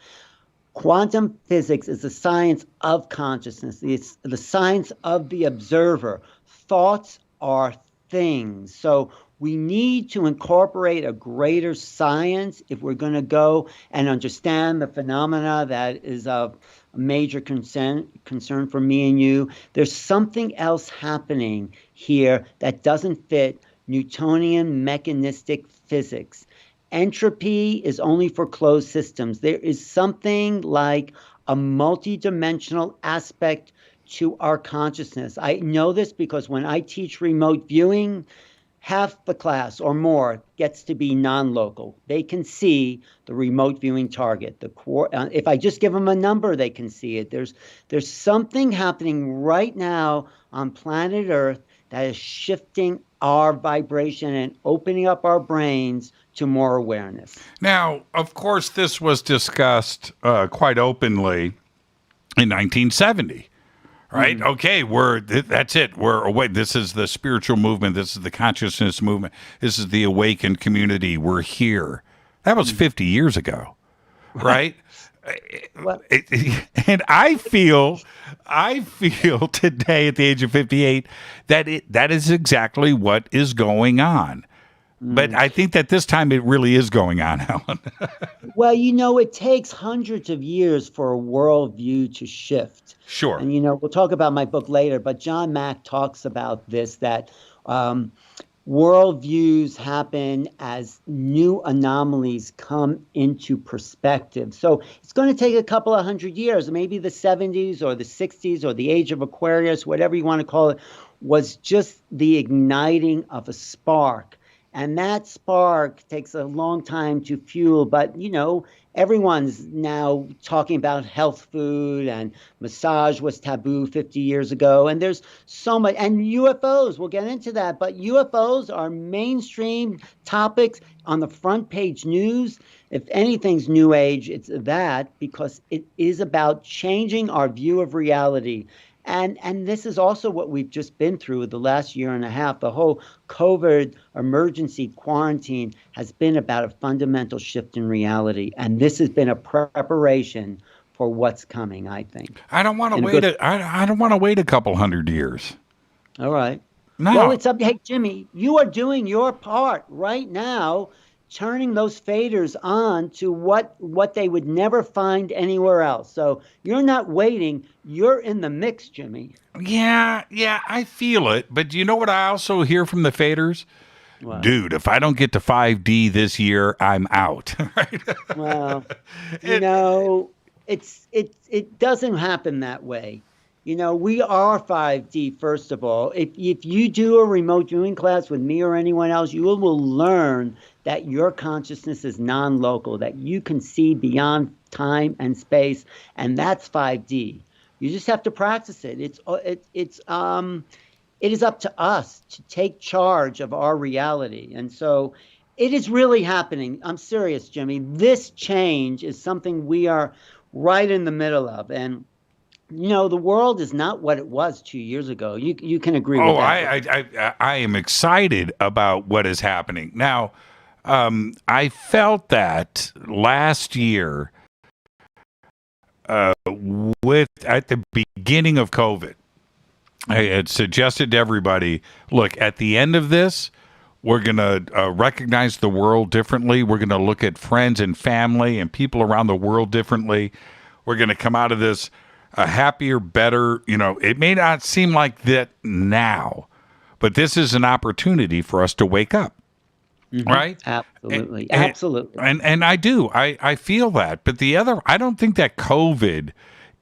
Quantum physics is the science of consciousness. It's the science of the observer. Thoughts are things. So we need to incorporate a greater science if we're going to go and understand the phenomena that is of major concern for me and you. There's something else happening here that doesn't fit Newtonian mechanistic physics. Entropy is only for closed systems. There is something like a multidimensional aspect to our consciousness. I know this because when I teach remote viewing, half the class or more gets to be non-local. They can see the remote viewing target. If I just give them a number, they can see it. There's something happening right now on planet Earth that is shifting our vibration and opening up our brains to more awareness. Now, of course, this was discussed quite openly in 1970. Right? Mm-hmm. Okay, that's it. We're awake. This is the spiritual movement. This is the consciousness movement. This is the awakened community. We're here. That was 50 years ago, right? And I feel today at the age of 58 that is exactly what is going on. But I think that this time it really is going on, Alan. Well, it takes hundreds of years for a worldview to shift. Sure. And, we'll talk about my book later, but John Mack talks about this, that worldviews happen as new anomalies come into perspective. So it's going to take a couple of hundred years, maybe the 70s or the 60s or the age of Aquarius, whatever you want to call it, was just the igniting of a spark. And that spark takes a long time to fuel. But, everyone's now talking about health food, and massage was taboo 50 years ago. And there's so much. And UFOs, we'll get into that. But UFOs are mainstream topics on the front page news. If anything's new age, it's that, because it is about changing our view of reality. And this is also what we've just been through the last year and a half. The whole COVID emergency quarantine has been about a fundamental shift in reality. And this has been a preparation for what's coming, I think. I don't want to wait. I don't want to wait a couple hundred years. All right. No. Well, it's up. Hey, Jimmy, you are doing your part right now, turning those faders on to what they would never find anywhere else. So you're not waiting. You're in the mix, Jimmy. Yeah, I feel it. But do you know what I also hear from the faders? What? Dude, if I don't get to 5D this year, I'm out. Right? Well, it doesn't happen that way. We are 5D, first of all. If you do a remote viewing class with me or anyone else, you will learn that your consciousness is non-local, that you can see beyond time and space, and that's 5D. You just have to practice it. It is up to us to take charge of our reality. And so it is really happening. I'm serious, Jimmy. This change is something we are right in the middle of. And the world is not what it was 2 years ago. You can agree with that. I am excited about what is happening. Now, I felt that last year at the beginning of COVID. I had suggested to everybody, look, at the end of this, we're going to recognize the world differently. We're going to look at friends and family and people around the world differently. We're going to come out of this a happier, better, it may not seem like that now, but this is an opportunity for us to wake up. right? Absolutely. Absolutely. And I do. I feel that. But I don't think that COVID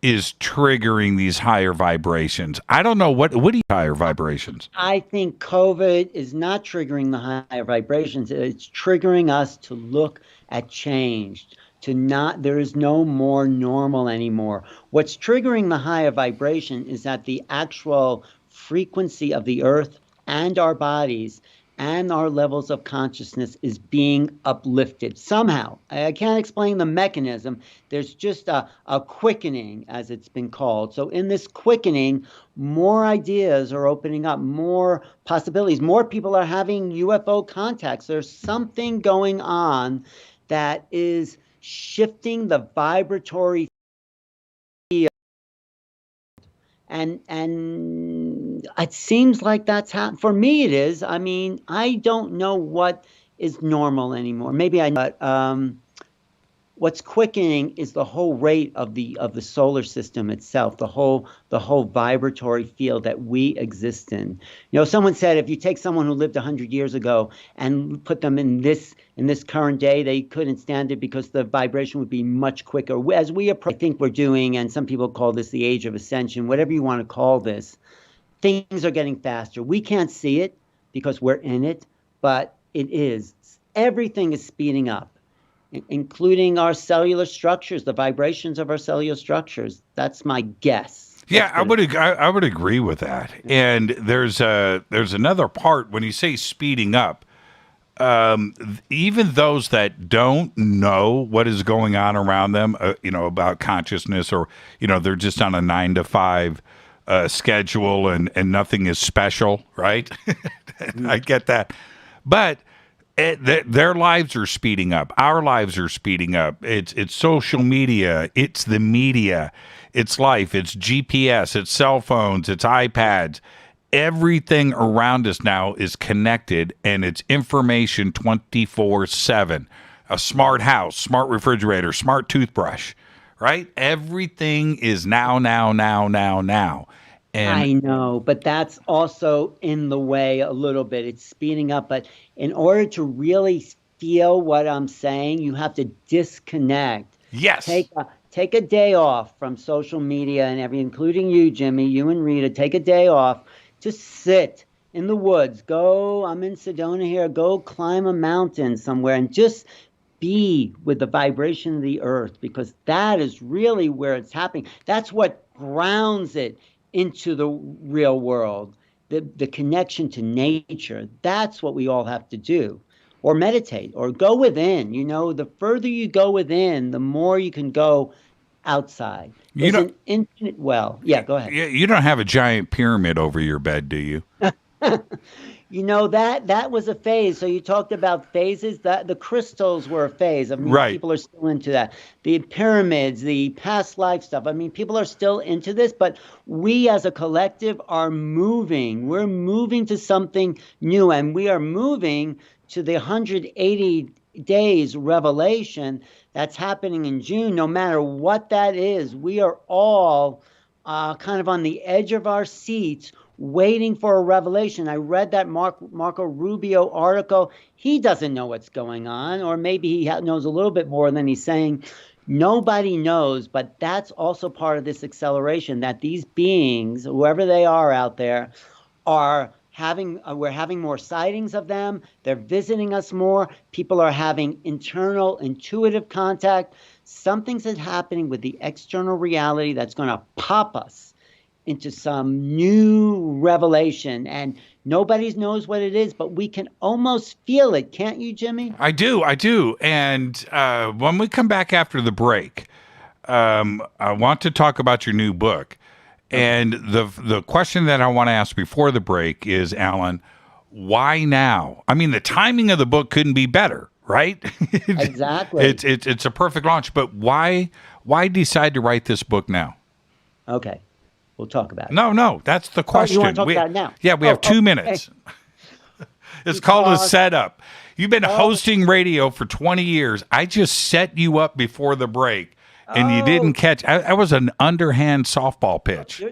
is triggering these higher vibrations. I don't know what do you higher vibrations? I think COVID is not triggering the higher vibrations. It's triggering us to look at change, there is no more normal anymore. What's triggering the higher vibration is that the actual frequency of the earth and our bodies and our levels of consciousness is being uplifted somehow. I can't explain the mechanism. There's just a quickening, as it's been called. So in this quickening, more ideas are opening up, more possibilities. More people are having UFO contacts. There's something going on that is shifting the vibratory field. And it seems like that's happening. For me, it is. I mean, I don't know what is normal anymore. Maybe but what's quickening is the whole rate of the solar system itself, the whole vibratory field that we exist in. You know, someone said if you take someone who lived 100 years ago and put them in this current day, they couldn't stand it because the vibration would be much quicker. As we approach, I think we're doing, and some people call this the age of ascension, whatever you want to call this, things are getting faster. We can't see it because we're in it, but it is. Everything is speeding up, including our cellular structures, the vibrations of our cellular structures. That's my guess. Yeah, I would agree with that. And there's another part when you say speeding up. Even those that don't know what is going on around them, about consciousness, or they're just on a 9 to 5 schedule and nothing is special, right? I get that, but their lives are speeding up. Our lives are speeding up. It's social media. It's the media. It's life. It's GPS. It's cell phones. It's iPads. Everything around us now is connected, and it's information 24/7. A smart house, smart refrigerator, smart toothbrush, right? Everything is now. And I know, but that's also in the way a little bit. It's speeding up, but in order to really feel what I'm saying, you have to disconnect. Yes. Take a day off from social media and everything, including you, Jimmy, you and Rita. Take a day off. Just sit in the woods. I'm in Sedona here. Go climb a mountain somewhere and just be with the vibration of the earth, because that is really where it's happening. That's what grounds it into the real world, the connection to nature. That's what we all have to do. Or meditate, or go within. The further you go within, the more you can go outside. There's an infinite well. Yeah, go ahead. You don't have a giant pyramid over your bed, do you? That was a phase. So you talked about phases. The crystals were a phase. I mean, right. People are still into that. The pyramids, the past life stuff. I mean, people are still into this, but we as a collective are moving. We're moving to something new, and we are moving to the 180 days revelation that's happening in June. No matter what that is, we are all kind of on the edge of our seats waiting for a revelation. I read that Marco Rubio article. He doesn't know what's going on, or maybe he knows a little bit more than he's saying. Nobody knows, but that's also part of this acceleration, that these beings, whoever they are out there, we're having more sightings of them. They're visiting us more. People are having internal intuitive contact. Something's happening with the external reality that's going to pop us into some new revelation, and nobody knows what it is, but we can almost feel it. Can't you, Jimmy? I do. And when we come back after the break, I want to talk about your new book. And the question that I want to ask before the break is, Alan, why now? I mean, the timing of the book couldn't be better, right? Exactly. It's a perfect launch. But why decide to write this book now? Okay, we'll talk about it. No, that's the question. You want to talk about it now? Yeah, we have 2 minutes. It's called a setup. You've been hosting radio for 20 years. I just set you up before the break. And you didn't catch. I was an underhand softball pitch.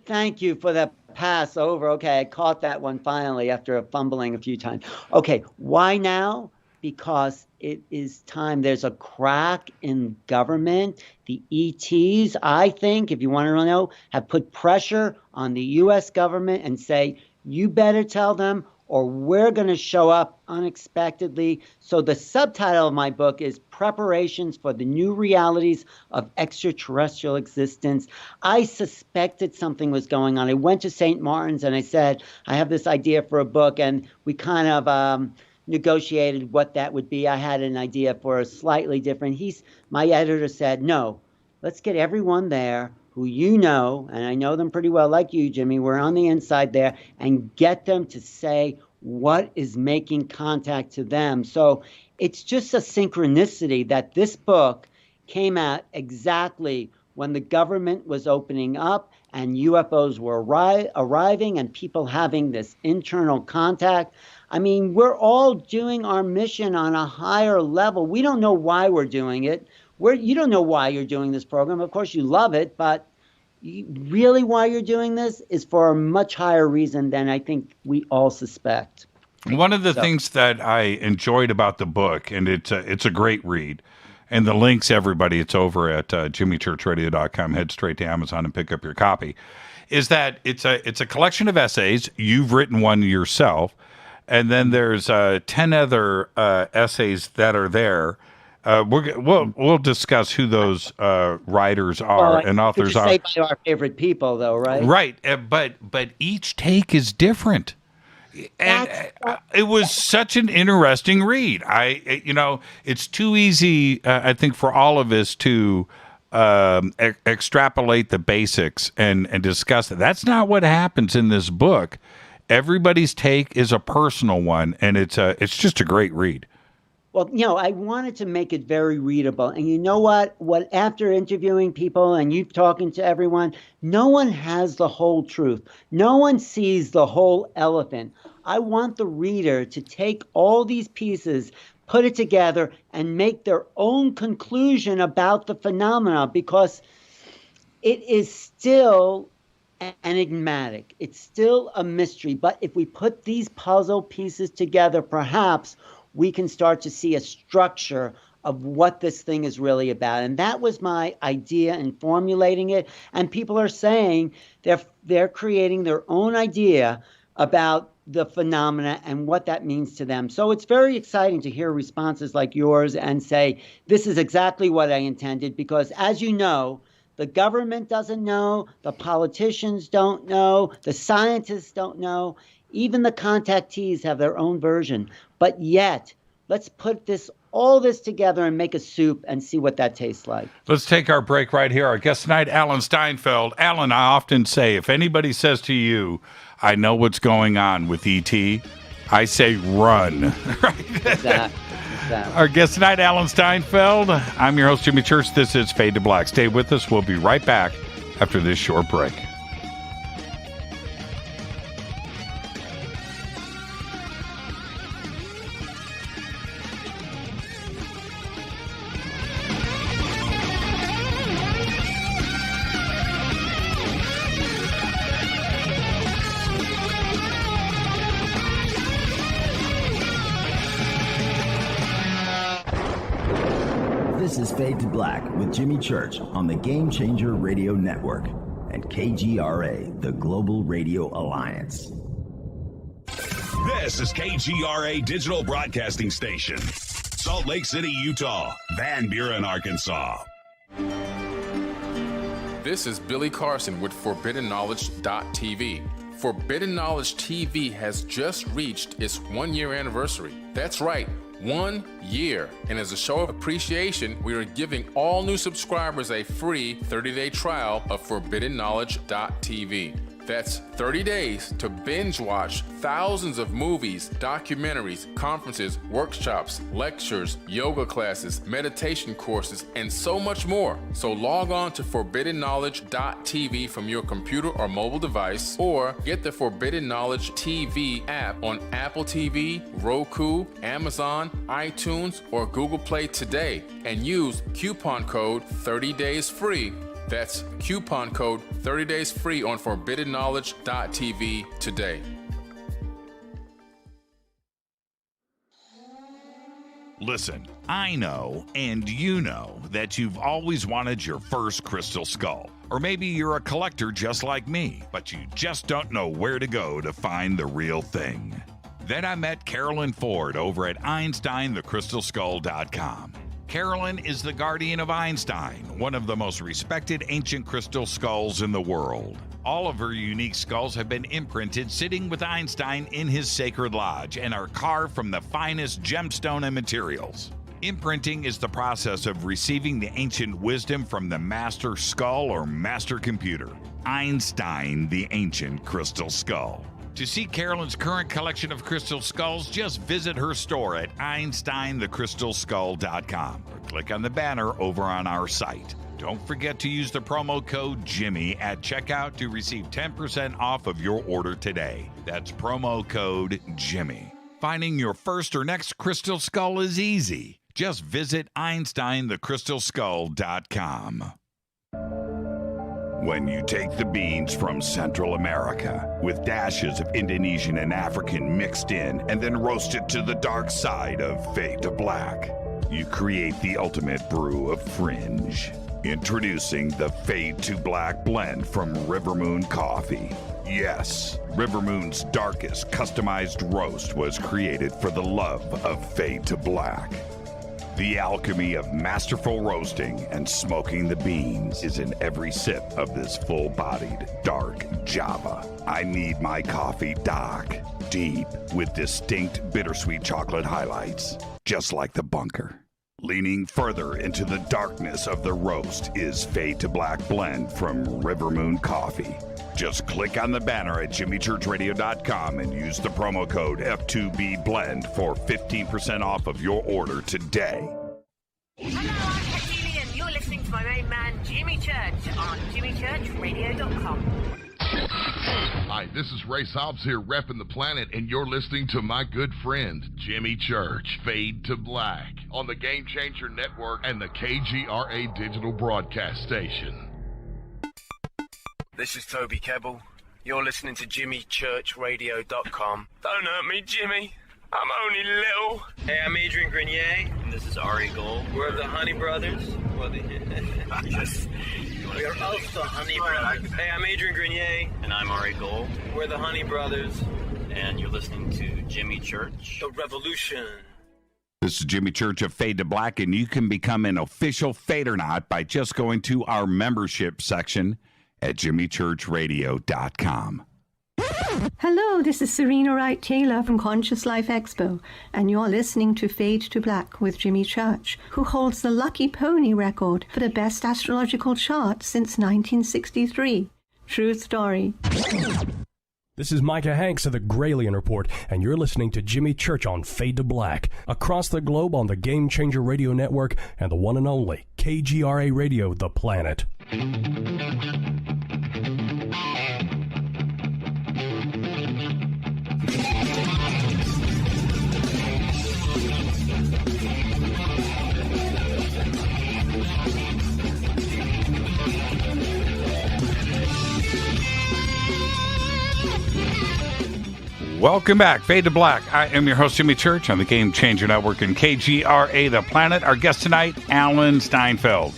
Thank you for that pass over. Okay, I caught that one finally after fumbling a few times. Okay, why now? Because it is time. There's a crack in government. The ETs, I think, if you want to know, have put pressure on the U.S. government and say, you better tell them or we're going to show up unexpectedly. So the subtitle of my book is Preparations for the New Realities of Extraterrestrial Existence. I suspected something was going on. I went to St. Martin's and I said, I have this idea for a book, and we kind of negotiated what that would be. I had an idea for a slightly different. My editor said, no, let's get everyone there who you know, and I know them pretty well, like you, Jimmy, we're on the inside there, and get them to say what is making contact to them. So it's just a synchronicity that this book came out exactly when the government was opening up and UFOs were arriving and people having this internal contact. I mean, we're all doing our mission on a higher level. We don't know why we're doing it. You don't know why you're doing this program. Of course, you love it, but really why you're doing this is for a much higher reason than I think we all suspect. One of the things that I enjoyed about the book, and it's a great read, and the links, everybody, it's over at jimmychurchradio.com. Head straight to Amazon and pick up your copy, is that it's a collection of essays. You've written one yourself, and then there's 10 other essays that are there. We'll discuss who those writers are and authors are. Say by our favorite people, though, right? Right, but each take is different, and it was such an interesting read. It's too easy, I think, for all of us to extrapolate the basics and discuss it. That's not what happens in this book. Everybody's take is a personal one, and it's just a great read. Well, I wanted to make it very readable. And you know what? After interviewing people and you talking to everyone, no one has the whole truth. No one sees the whole elephant. I want the reader to take all these pieces, put it together, and make their own conclusion about the phenomena, because it is still enigmatic. It's still a mystery. But if we put these puzzle pieces together, perhaps we can start to see a structure of what this thing is really about. And that was my idea in formulating it. And people are saying they're creating their own idea about the phenomena and what that means to them. So it's very exciting to hear responses like yours and say, this is exactly what I intended, because as you know, the government doesn't know, the politicians don't know, the scientists don't know, even the contactees have their own version. But yet, let's put all this together and make a soup and see what that tastes like. Let's take our break right here. Our guest tonight, Alan Steinfeld. Alan, I often say, if anybody says to you, I know what's going on with ET, I say run. Right? Exactly. Our guest tonight, Alan Steinfeld. I'm your host, Jimmy Church. This is Fade to Black. Stay with us. We'll be right back after this short break. This is Fade to Black with Jimmy Church on the Game Changer Radio Network and KGRA, the Global Radio Alliance. This is KGRA Digital Broadcasting Station, Salt Lake City, Utah, Van Buren, Arkansas. This is Billy Carson with ForbiddenKnowledge.tv. Forbidden Knowledge TV has just reached its 1-year anniversary. That's right, 1 year. And as a show of appreciation, we are giving all new subscribers a free 30-day trial of ForbiddenKnowledge.tv. That's 30 days to binge watch thousands of movies, documentaries, conferences, workshops, lectures, yoga classes, meditation courses, and so much more. So log on to ForbiddenKnowledge.tv from your computer or mobile device, or get the Forbidden Knowledge TV app on Apple TV, Roku, Amazon, iTunes, or Google Play today, and use coupon code 30days free That's coupon code 30 days free on forbiddenknowledge.tv today. Listen, I know, and you know, that you've always wanted your first crystal skull. Or maybe you're a collector just like me, but you just don't know where to go to find the real thing. Then I met Carolyn Ford over at EinsteinTheCrystalSkull.com. Carolyn is the guardian of Einstein, one of the most respected ancient crystal skulls in the world. All of her unique skulls have been imprinted sitting with Einstein in his sacred lodge and are carved from the finest gemstone and materials. Imprinting is the process of receiving the ancient wisdom from the master skull or master computer, Einstein, the ancient crystal skull. To see Carolyn's current collection of crystal skulls, just visit her store at EinsteinTheCrystalSkull.com or click on the banner over on our site. Don't forget to use the promo code Jimmy at checkout to receive 10% off of your order today. That's promo code Jimmy. Finding your first or next crystal skull is easy. Just visit EinsteinTheCrystalSkull.com. When you take the beans from Central America with dashes of Indonesian and African mixed in and then roasted to the dark side of fade to black, you create the ultimate brew of fringe. Introducing the Fade to Black blend from Rivermoon Coffee. Yes, Rivermoon's darkest customized roast was created for the love of Fade to Black. The alchemy of masterful roasting and smoking the beans is in every sip of this full-bodied, dark Java. I need my coffee dark, deep, with distinct bittersweet chocolate highlights, just like the bunker. Leaning further into the darkness of the roast is Fade to Black blend from Rivermoon Coffee. Just click on the banner at jimmychurchradio.com and use the promo code F2BBLEND for 15% off of your order today. Hello, I'm Katie, and you're listening to my main man, Jimmy Church, on jimmychurchradio.com. Hi, this is Ray Hobbs here, repping the planet, and you're listening to my good friend, Jimmy Church, Fade to Black, on the Game Changer Network and the KGRA Digital Broadcast Station. This is Toby Kebbell. You're listening to JimmyChurchRadio.com. Don't hurt me, Jimmy. I'm only little. Hey, I'm Adrian Grenier. And this is Ari Gold. We're the Honey Brothers. We are of the Honey Brothers. Hey, I'm Adrian Grenier. And I'm Ari Gold. We're the Honey Brothers. And you're listening to Jimmy Church. The Revolution. This is Jimmy Church of Fade to Black, and you can become an official Fadernaut by just going to our membership section at jimmychurchradio.com. Hello, this is Serena Wright Taylor from Conscious Life Expo, and you're listening to Fade to Black with Jimmy Church, who holds the Lucky Pony record for the best astrological chart since 1963. True story. This is Micah Hanks of the Gralien Report, and you're listening to Jimmy Church on Fade to Black, across the globe on the Game Changer Radio Network and the one and only KGRA Radio, The Planet. Welcome back, Fade to Black. I am your host, Jimmy Church, on the Game Changer Network and KGRA, The Planet. Our guest tonight, Alan Steinfeld.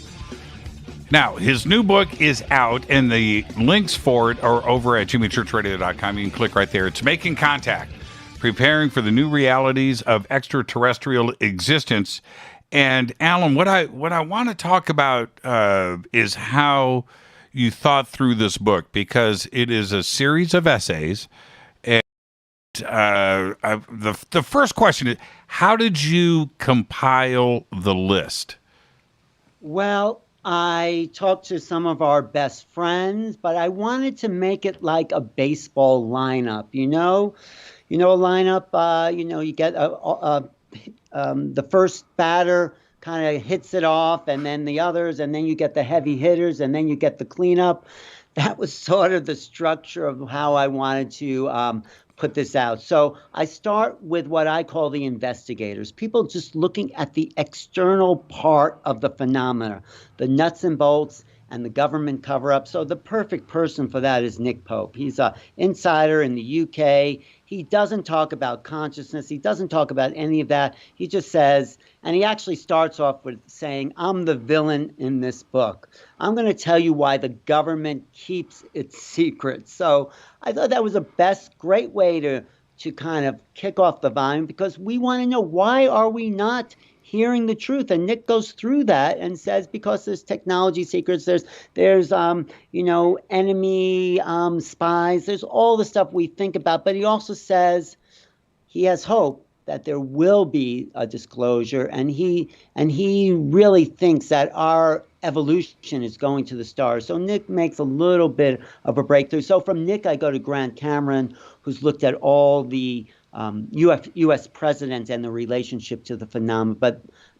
Now, his new book is out, and the links for it are over at jimmychurchradio.com. You can click right there. It's Making Contact, Preparing for the New Realities of Extraterrestrial Existence. And, Alan, what I want to talk about is how you thought through this book, because it is a series of essays. The first question is, how did you compile the list? Well, I talked to some of our best friends, but I wanted to make it like a baseball lineup. You know, a lineup. You get the first batter kind of hits it off, and then the others, and then you get the heavy hitters, and then you get the cleanup. That was sort of the structure of how I wanted to put this out. So I start with what I call the investigators, people just looking at the external part of the phenomena, the nuts and bolts, and the government cover-up. So the perfect person for that is Nick Pope. He's an insider in the UK. He doesn't talk about consciousness. He doesn't talk about any of that. He just says, and he actually starts off with saying, I'm the villain in this book. I'm going to tell you why the government keeps its secrets. So I thought that was the great way to kind of kick off the volume, because we want to know, why are we not hearing the truth? And Nick goes through that and says, because there's technology secrets, there's enemy spies, there's all the stuff we think about. But he also says he has hope that there will be a disclosure, and he really thinks that our evolution is going to the stars. So Nick makes a little bit of a breakthrough. So from Nick, I go to Grant Cameron, who's looked at all the U.S. presidents and the relationship to the phenomenon.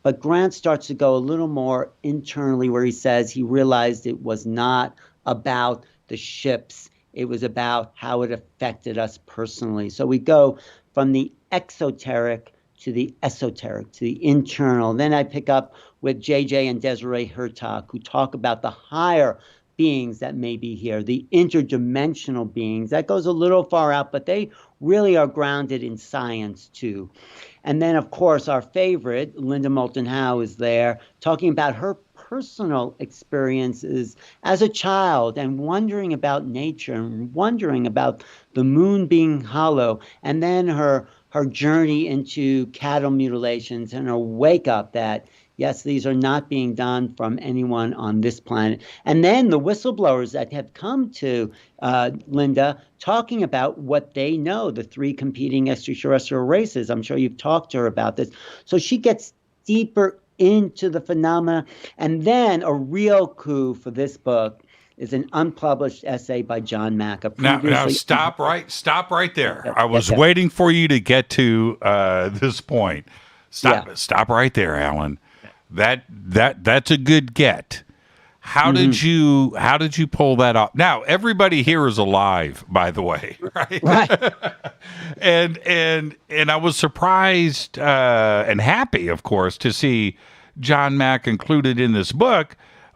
But Grant starts to go a little more internally, where he says he realized it was not about the ships. It was about how it affected us personally. So we go from the exoteric to the esoteric, to the internal. Then I pick up with JJ and Desiree Hurtak, who talk about the higher beings that may be here, the interdimensional beings. That goes a little far out, but they really are grounded in science too. And then, of course, our favorite, Linda Moulton Howe, is there talking about her personal experiences as a child and wondering about nature and wondering about the moon being hollow, and then her journey into cattle mutilations and her wake up that, yes, these are not being done from anyone on this planet. And then the whistleblowers that have come to Linda talking about what they know, the 3 competing extraterrestrial races. I'm sure you've talked to her about this. So she gets deeper into the phenomena. And then a real coup for this book is an unpublished essay by John Mack. Now stop right there. I was waiting for you to get to this point. Stop right there, Alan. That's a good get. How did you pull that off? Now everybody here is alive, by the way, right? Right. and I was surprised and happy, of course, to see John Mack included in this book.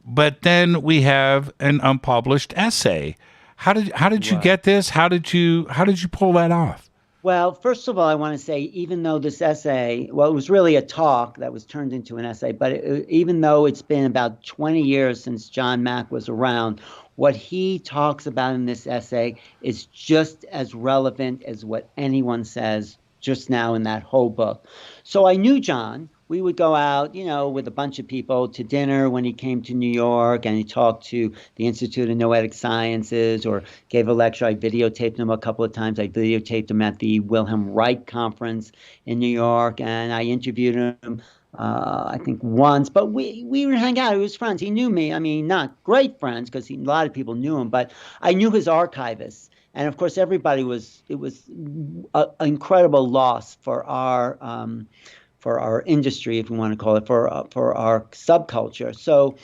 But then we have an unpublished essay. How did you get this? How did you pull that off? Well, first of all, I want to say, even though this essay, it was really a talk that was turned into an essay, but even though it's been about 20 years since John Mack was around, what he talks about in this essay is just as relevant as what anyone says just now in that whole book. So I knew John. We would go out, with a bunch of people to dinner when he came to New York, and he talked to the Institute of Noetic Sciences or gave a lecture. I videotaped him a couple of times. I videotaped him at the Wilhelm Reich conference in New York, and I interviewed him, I think once. But we would hang out. He was friends. He knew me. I mean, not great friends, because a lot of people knew him, but I knew his archivists. And, of course, it was an incredible loss for our industry, if we want to call it, for our subculture. So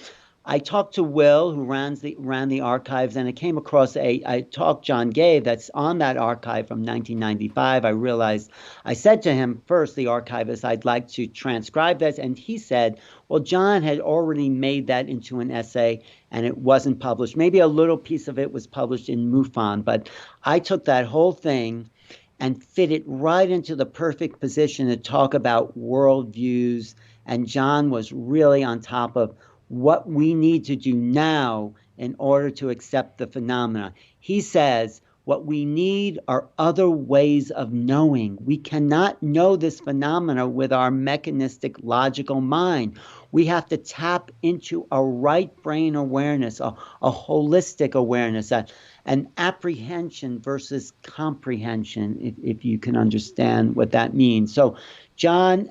I talked to Will, who ran the archives, and I came across I talked John gave that's on that archive from 1995. I said to him first, the archivist, I'd like to transcribe this, and he said, well, John had already made that into an essay, and it wasn't published. Maybe a little piece of it was published in MUFON, but I took that whole thing and fit it right into the perfect position to talk about worldviews. And John was really on top of what we need to do now in order to accept the phenomena. He says, what we need are other ways of knowing. We cannot know this phenomena with our mechanistic, logical mind. We have to tap into a right brain awareness, a holistic awareness, an apprehension versus comprehension, if you can understand what that means. So John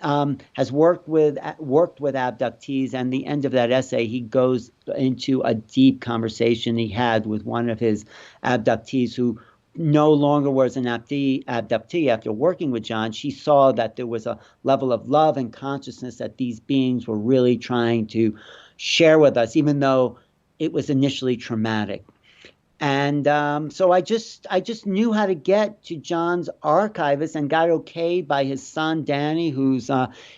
has worked with abductees, and the end of that essay, he goes into a deep conversation he had with one of his abductees who no longer was an abductee. After working with John, she saw that there was a level of love and consciousness that these beings were really trying to share with us, even though it was initially traumatic. And so I just knew how to get to John's archivist and got okay by his son, Danny, who's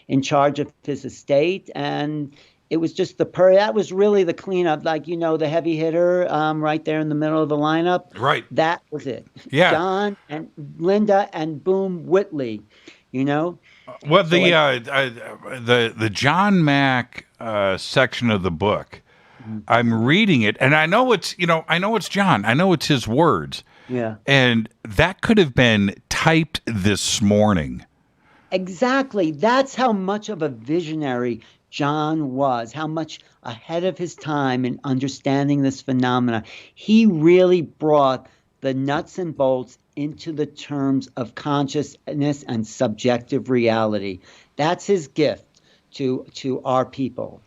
in charge of his estate. And it was just that was really the cleanup, like, the heavy hitter right there in the middle of the lineup. Right. That was it. Yeah. John and Linda and boom, Whitley, Well, the John Mack section of the book, I'm reading it, and I know it's John. I know it's his words. Yeah. And that could have been typed this morning. Exactly. That's how much of a visionary John was, how much ahead of his time in understanding this phenomena. He really brought the nuts and bolts into the terms of consciousness and subjective reality. That's his gift to our people.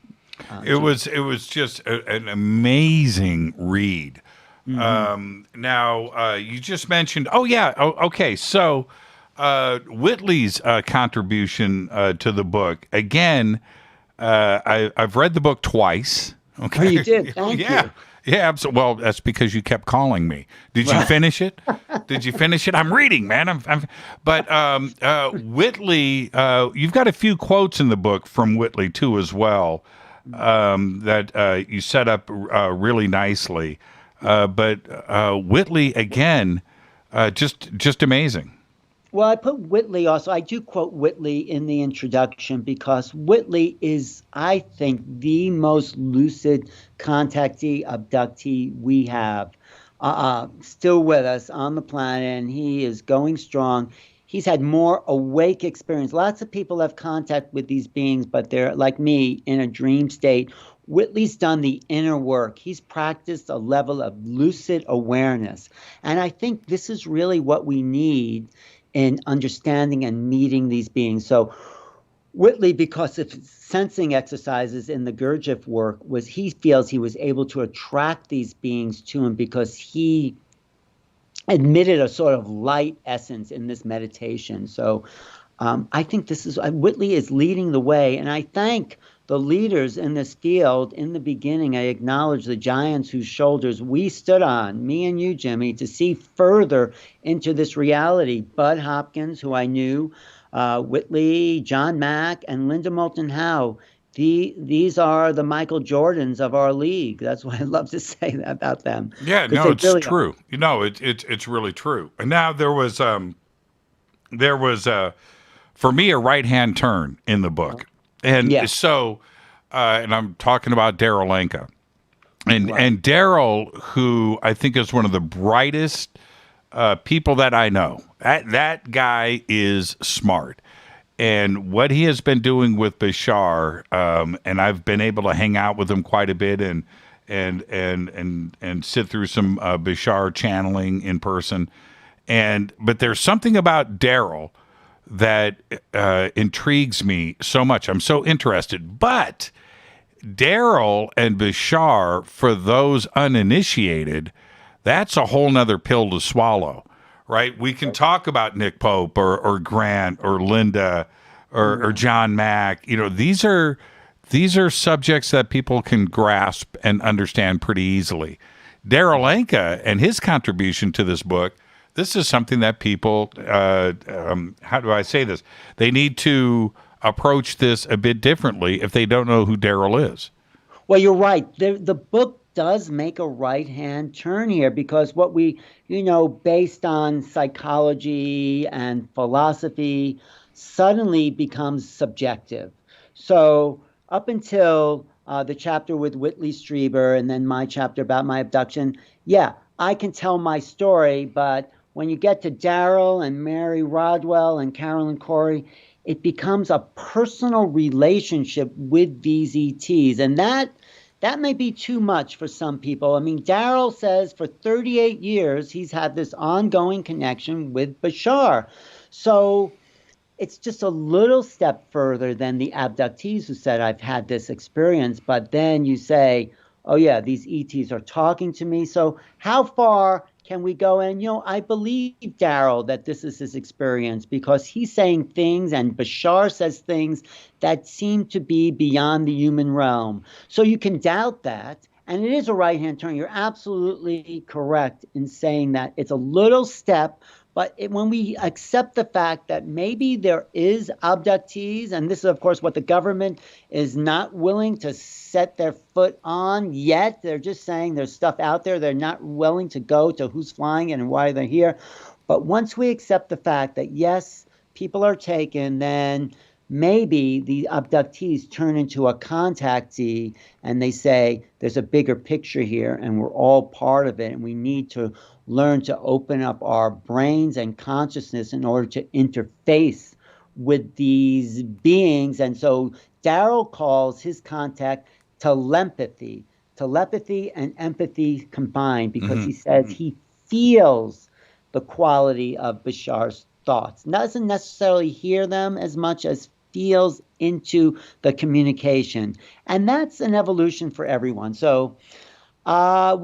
It was just an amazing read. Mm-hmm. Now, you just mentioned, okay. So Whitley's contribution to the book, again, I've read the book twice. Okay. Oh, you did? Thank you. Yeah, absolutely. Well, that's because you kept calling me. Did you finish it? Did you finish it? I'm reading, man. But Whitley, you've got a few quotes in the book from Whitley too, as well, that you set up really nicely. But Whitley again, just amazing. Well, I put Whitley also. I do quote Whitley in the introduction because Whitley is, I think, the most lucid contactee, abductee we have still with us on the planet, and he is going strong. He's had more awake experience. Lots of people have contact with these beings, but they're, like me, in a dream state. Whitley's done the inner work. He's practiced a level of lucid awareness. And I think this is really what we need in understanding and meeting these beings. So Whitley, because of sensing exercises in the Gurdjieff work, he feels he was able to attract these beings to him because he admitted a sort of light essence in this meditation. So I think Whitley is leading the way, and I thank the leaders in this field. In the beginning, I acknowledge the giants whose shoulders we stood on, me and you, Jimmy, to see further into this reality. Bud Hopkins, who I knew, Whitley, John Mack, and Linda Moulton Howe. These are the Michael Jordans of our league. That's why I love to say that about them. Yeah, no, it's really true. It's really true. And now there was for me a right-hand turn in the book. And so, and I'm talking about Daryl Anka. And Daryl, who I think is one of the brightest people that I know. That guy is smart. And what he has been doing with Bashar, and I've been able to hang out with him quite a bit and sit through some Bashar channeling in person. But there's something about Daryl that intrigues me so much. I'm so interested. But Daryl and Bashar, for those uninitiated, that's a whole nother pill to swallow, right? We can talk about Nick Pope or Grant or Linda or John Mack. These are subjects that people can grasp and understand pretty easily. Daryl Anka and his contribution to this book, this is something that people, how do I say this? They need to approach this a bit differently if they don't know who Daryl is. Well, you're right. The book does make a right-hand turn here because what we, based on psychology and philosophy, suddenly becomes subjective. So up until the chapter with Whitley Strieber and then my chapter about my abduction, I can tell my story, but when you get to Daryl and Mary Rodwell and Carolyn Corey, it becomes a personal relationship with these ETs. And that may be too much for some people. I mean, Daryl says for 38 years, he's had this ongoing connection with Bashar. So it's just a little step further than the abductees who said, I've had this experience. But then you say, oh, yeah, these ETs are talking to me. So how far can we go? And, I believe Daryl that this is his experience because he's saying things and Bashar says things that seem to be beyond the human realm. So you can doubt that. And it is a right-hand turn. You're absolutely correct in saying that it's a little step, But when we accept the fact that maybe there is abductees, and this is, of course, what the government is not willing to set their foot on yet. They're just saying there's stuff out there. They're not willing to go to who's flying and why they're here. But once we accept the fact that, yes, people are taken, then maybe the abductees turn into a contactee and they say there's a bigger picture here and we're all part of it, and we need to learn to open up our brains and consciousness in order to interface with these beings. And so Daryl calls his contact telepathy and empathy combined, because he says he feels the quality of Bashar's thoughts. Doesn't necessarily hear them as much as feels into the communication. And that's an evolution for everyone. So I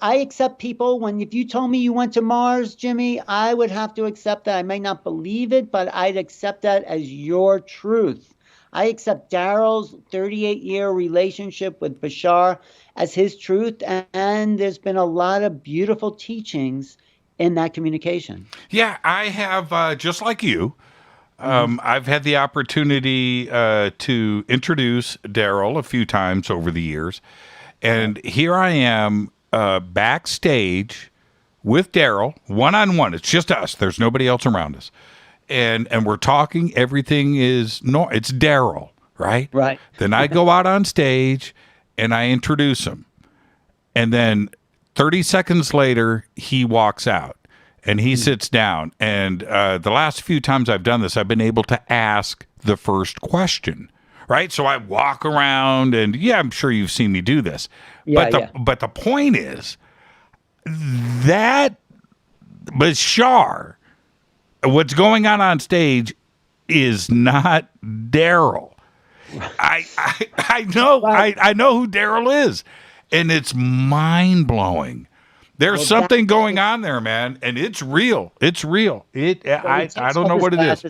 accept people. If you told me you went to Mars, Jimmy, I would have to accept that. I may not believe it, but I'd accept that as your truth. I accept Daryl's 38-year relationship with Bashar as his truth. And there's been a lot of beautiful teachings in that communication. Yeah, I have, just like you, I've had the opportunity to introduce Daryl a few times over the years. And here I am backstage with Daryl, one-on-one. It's just us. There's nobody else around us. And we're talking. Everything is it's Daryl, right? Right. Then I go out on stage and I introduce him. And then 30 seconds later, he walks out and he sits down. And the last few times I've done this, I've been able to ask the first question. Right, so I walk around, and I'm sure you've seen me do this. But the point is that Bashar, what's going on stage, is not Daryl. I know who Daryl is, and it's mind blowing. There's something going on there, man, and it's real. It's real. I don't know what it is.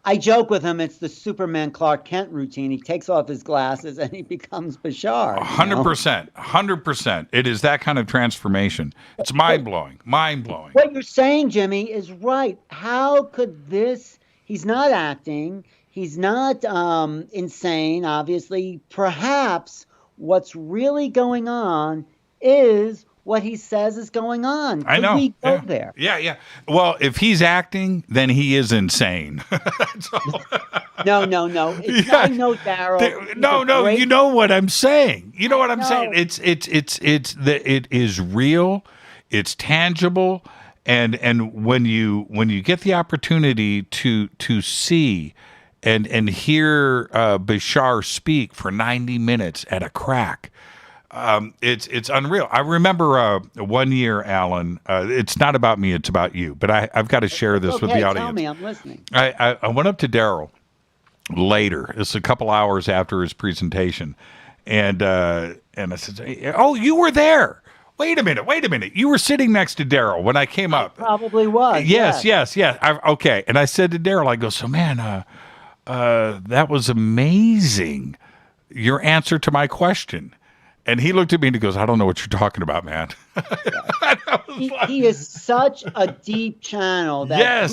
I joke with him, it's the Superman Clark Kent routine. He takes off his glasses and he becomes Bashar. 100%. 100%. It is that kind of transformation. It's mind-blowing. Mind-blowing. What you're saying, Jimmy, is right. How could this... He's not acting. He's not insane, obviously. Perhaps what's really going on is what he says is going on. I know. We go there. Yeah. Well, if he's acting, then he is insane. No. I know Daryl. No. You know what I'm saying. You know what I'm saying. It is real. It's tangible. And when you get the opportunity to see and hear Bashar speak for 90 minutes at a crack. It's unreal. I remember 1 year, Alan. It's not about me; it's about you. But I've got to share this with the audience. Tell me, I'm listening. I went up to Daryl later. It's a couple hours after his presentation, and I said, "Oh, you were there. Wait a minute. You were sitting next to Daryl when I came up." Probably was. Yes. Okay. And I said to Daryl, I go, "So, man, that was amazing. Your answer to my question." And he looked at me and he goes, "I don't know what you're talking about, man." He is such a deep channel that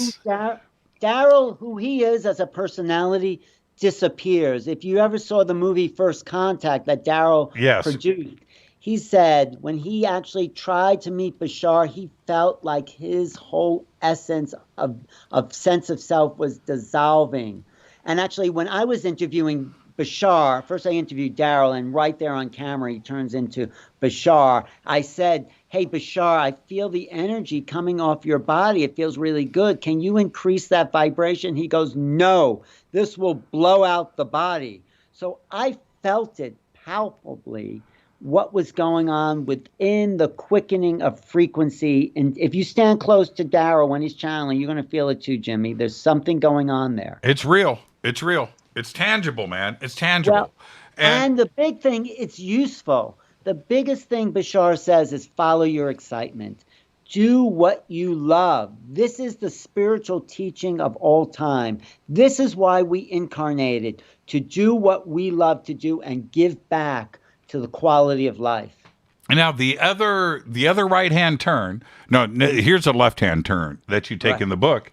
Daryl, who he is as a personality, disappears. If you ever saw the movie First Contact that Daryl produced, he said when he actually tried to meet Bashar, he felt like his whole essence of sense of self was dissolving. And actually, when I was interviewing Bashar, first I interviewed Daryl, and right there on camera he turns into Bashar. I said, "Hey Bashar, I feel the energy coming off your body. It feels really good. Can you increase that vibration?" He goes, "No, this will blow out the body." So I felt it palpably, what was going on within the quickening of frequency. And if you stand close to Daryl when he's channeling, you're going to feel it too, Jimmy. There's something going on there. It's real. It's tangible, man. It's tangible. Well, and the big thing, it's useful. The biggest thing Bashar says is follow your excitement. Do what you love. This is the spiritual teaching of all time. This is why we incarnated, to do what we love to do and give back to the quality of life. Now the other right-hand turn. No, here's a left-hand turn that you take in the book,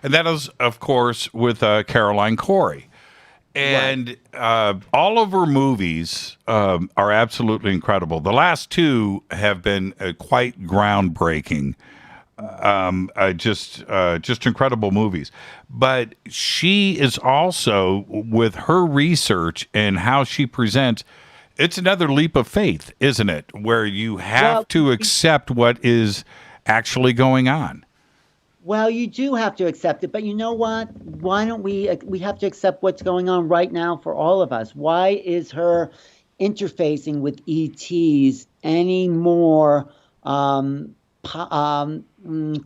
and that is, of course, with Caroline Corey. And all of her movies are absolutely incredible. The last two have been quite groundbreaking. Just incredible movies. But she is also, with her research and how she presents, it's another leap of faith, isn't it? Where you have to accept what is actually going on. Well, you do have to accept it, but you know what? Why don't we have to accept what's going on right now for all of us? Why is her interfacing with ETs any more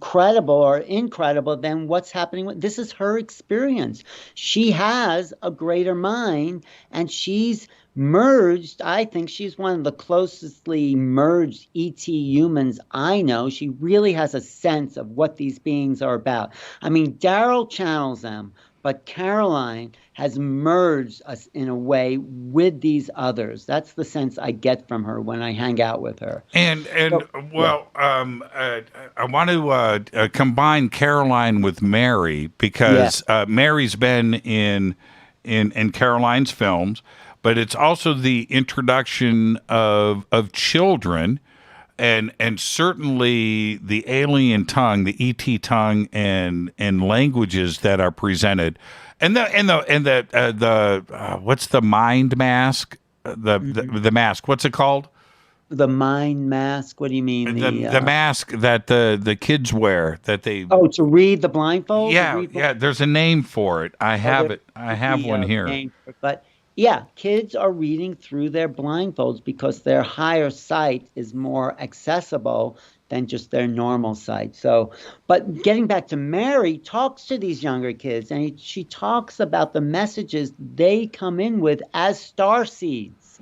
credible or incredible than what's happening with this? Is her experience. She has a greater mind, and she's merged. I think she's one of the closestly merged ET humans I know. She really has a sense of what these beings are about. I mean, Daryl channels them, but Caroline has merged us in a way with these others. That's the sense I get from her when I hang out with her. I want to combine Caroline with Mary, because Mary's been in Caroline's films, but it's also the introduction of children, and certainly the alien tongue, the ET tongue, and languages that are presented, and the what's the mind mask? The mask. What's it called? The mind mask. What do you mean? The mask that the kids wear, that they to read the blindfold. Yeah. There's a name for it. I have it. I have one here. But yeah, kids are reading through their blindfolds because their higher sight is more accessible than just their normal sight. So, but getting back to Mary, talks to these younger kids, and she talks about the messages they come in with as starseeds,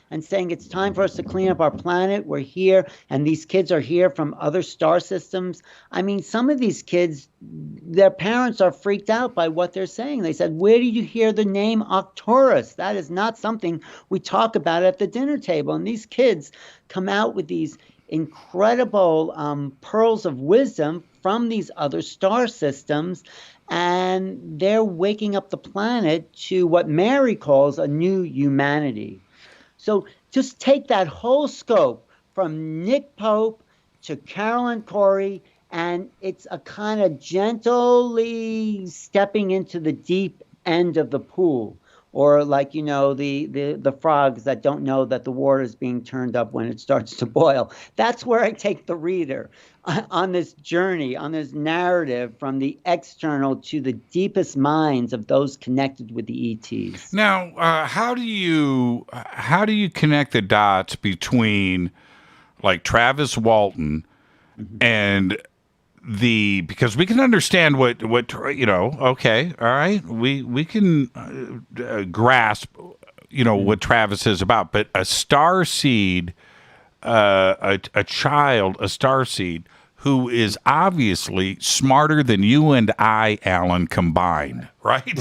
and saying it's time for us to clean up our planet. We're here, and these kids are here from other star systems. I mean, some of these kids, their parents are freaked out by what they're saying. They said, where did you hear the name Arcturus? That is not something we talk about at the dinner table. And these kids come out with these incredible pearls of wisdom from these other star systems, and they're waking up the planet to what Mary calls a new humanity. So just take that whole scope from Nick Pope to Caroline Corey, and it's a kind of gently stepping into the deep end of the pool. Or like, you know, the frogs that don't know that the water is being turned up when it starts to boil. That's where I take the reader on this journey, on this narrative from the external to the deepest minds of those connected with the ETs. Now, how do you connect the dots between like Travis Walton and because we can understand what you know, okay, all right, we can grasp, you know, what Travis is about, but a starseed, a starseed who is obviously smarter than you and I, Alan, combined, right?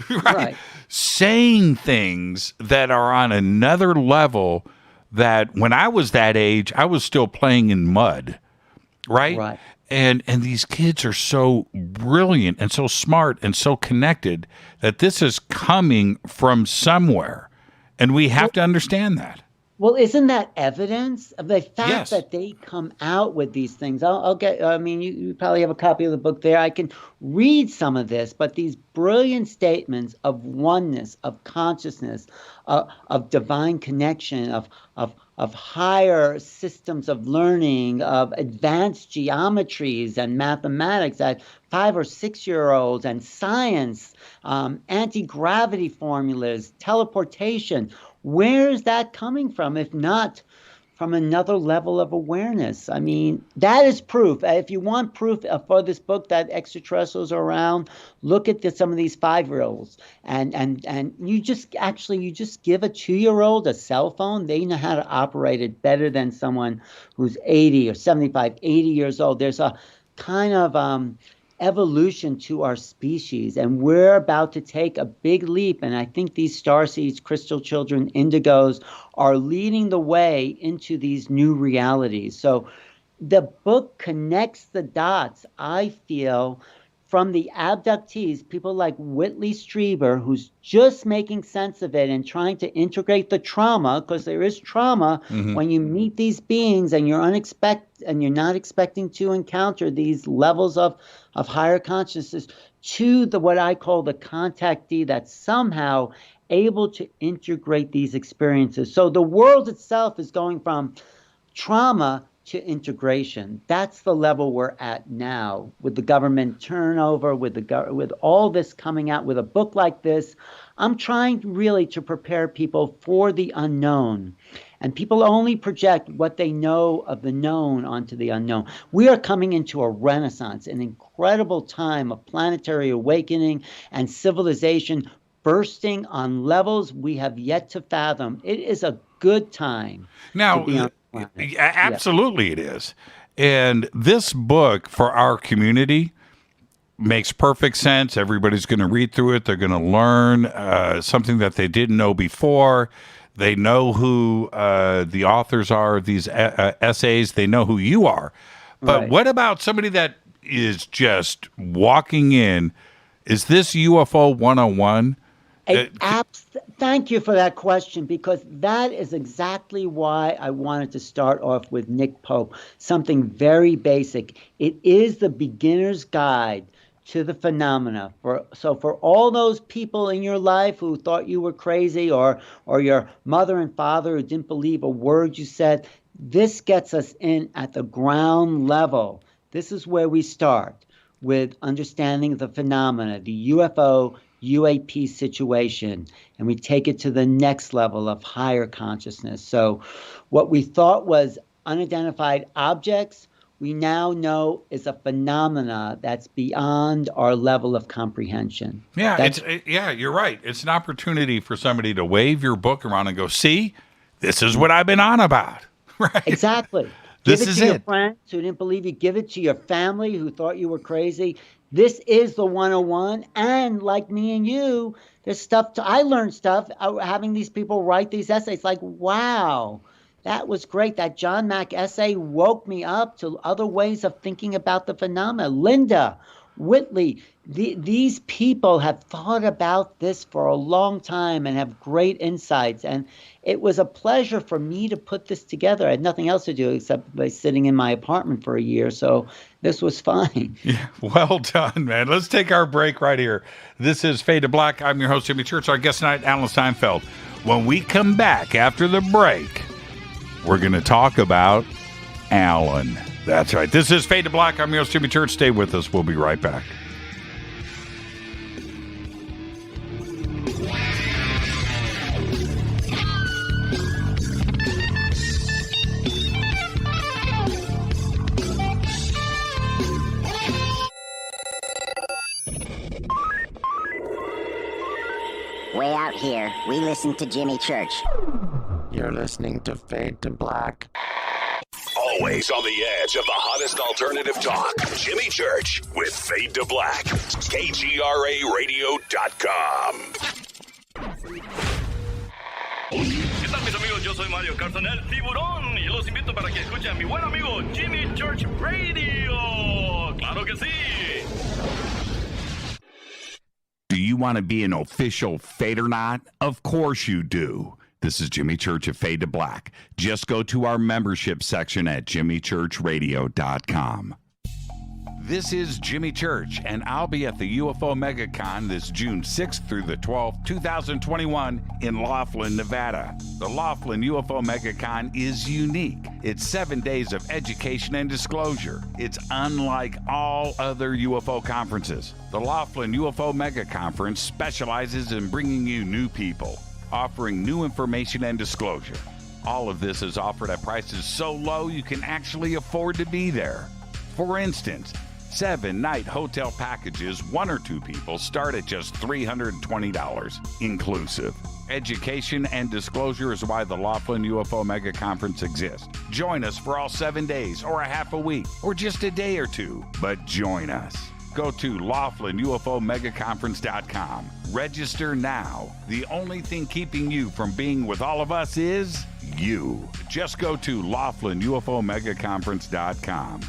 Right. Saying things that are on another level that when I was that age, I was still playing in mud, right? And these kids are so brilliant and so smart and so connected that this is coming from somewhere. And we have to understand that. Well, isn't that evidence of the fact that they come out with these things? I mean, you probably have a copy of the book there. I can read some of this, but these brilliant statements of oneness, of consciousness, of divine connection, of higher systems of learning, of advanced geometries and mathematics that 5 or 6 year olds, and science, anti-gravity formulas, teleportation. Where is that coming from, if not from another level of awareness? I mean, that is proof. If you want proof for this book that extraterrestrials are around, look at some of these 5-year-olds. And you just give a 2-year-old a cell phone. They know how to operate it better than someone who's 80 or 75, 80 years old. There's a kind of evolution to our species, and we're about to take a big leap. And I think these starseeds, crystal children, indigos are leading the way into these new realities. So the book connects the dots, I feel, from the abductees, people like Whitley Strieber, who's just making sense of it and trying to integrate the trauma, because there is trauma when you meet these beings and you're not expecting to encounter these levels of higher consciousness, to the what I call the contactee that's somehow able to integrate these experiences. So the world itself is going from trauma to integration. That's the level we're at now, with the government turnover, with all this coming out. With a book like this, I'm trying really to prepare people for the unknown. And people only project what they know of the known onto the unknown. We are coming into a renaissance, an incredible time of planetary awakening and civilization bursting on levels we have yet to fathom. It is a good time to be on. Absolutely it is. And this book for our community makes perfect sense. Everybody's going to read through it. They're going to learn something that they didn't know before. They know who the authors are of these essays. They know who you are. But what about somebody that is just walking in? Is this UFO 101? Thank you for that question, because that is exactly why I wanted to start off with Nick Pope, something very basic. It is the beginner's guide to the phenomena. So for all those people in your life who thought you were crazy, or your mother and father who didn't believe a word you said, this gets us in at the ground level. This is where we start with understanding the phenomena, the UFO UAP situation, and we take it to the next level of higher consciousness. So what we thought was unidentified objects, we now know is a phenomena that's beyond our level of comprehension. Yeah, you're right. It's an opportunity for somebody to wave your book around and go, see, this is what I've been on about. Right? Exactly. Give it to your friends who didn't believe you. Give it to your family who thought you were crazy. This is the 101. And like me and you, there's stuff I learned stuff having these people write these essays. Like, wow, that was great. That John Mack essay woke me up to other ways of thinking about the phenomena. Linda, Whitley, these people have thought about this for a long time and have great insights. And it was a pleasure for me to put this together. I had nothing else to do except by sitting in my apartment for a year. So this was fine. Yeah, well done, man. Let's take our break right here. This is Fade to Black. I'm your host, Jimmy Church. Our guest tonight, Alan Steinfeld. When we come back after the break, we're going to talk about Alan. That's right. This is Fade to Black. I'm your host, Jimmy Church. Stay with us. We'll be right back. Way out here, we listen to Jimmy Church. You're listening to Fade to Black. Always on the edge of the hottest alternative talk. Jimmy Church with Fade to Black. KGRARadio.com. ¿Qué tal, mis amigos? Yo soy Mario Carson, el tiburón, y los invito para que escuchen a mi buen amigo Jimmy Church Radio. ¡Claro que sí! Do you want to be an official Fadernaut? Of course you do. This is Jimmy Church of Fade to Black. Just go to our membership section at jimmychurchradio.com. This is Jimmy Church, and I'll be at the UFO MegaCon this June 6th through the 12th, 2021 in Laughlin, Nevada. The Laughlin UFO MegaCon is unique. It's 7 days of education and disclosure. It's unlike all other UFO conferences. The Laughlin UFO Mega Conference specializes in bringing you new people, offering new information and disclosure. All of this is offered at prices so low you can actually afford to be there. For instance, 7-night hotel packages, 1 or 2 people, start at just $320 inclusive. Education and disclosure is why the Laughlin UFO Mega Conference exists. Join us for all 7 days, or a half a week, or just a day or two, but join us. Go to LaughlinUFOMegaConference.com. Register now. The only thing keeping you from being with all of us is you. Just go to LaughlinUFOMegaConference.com.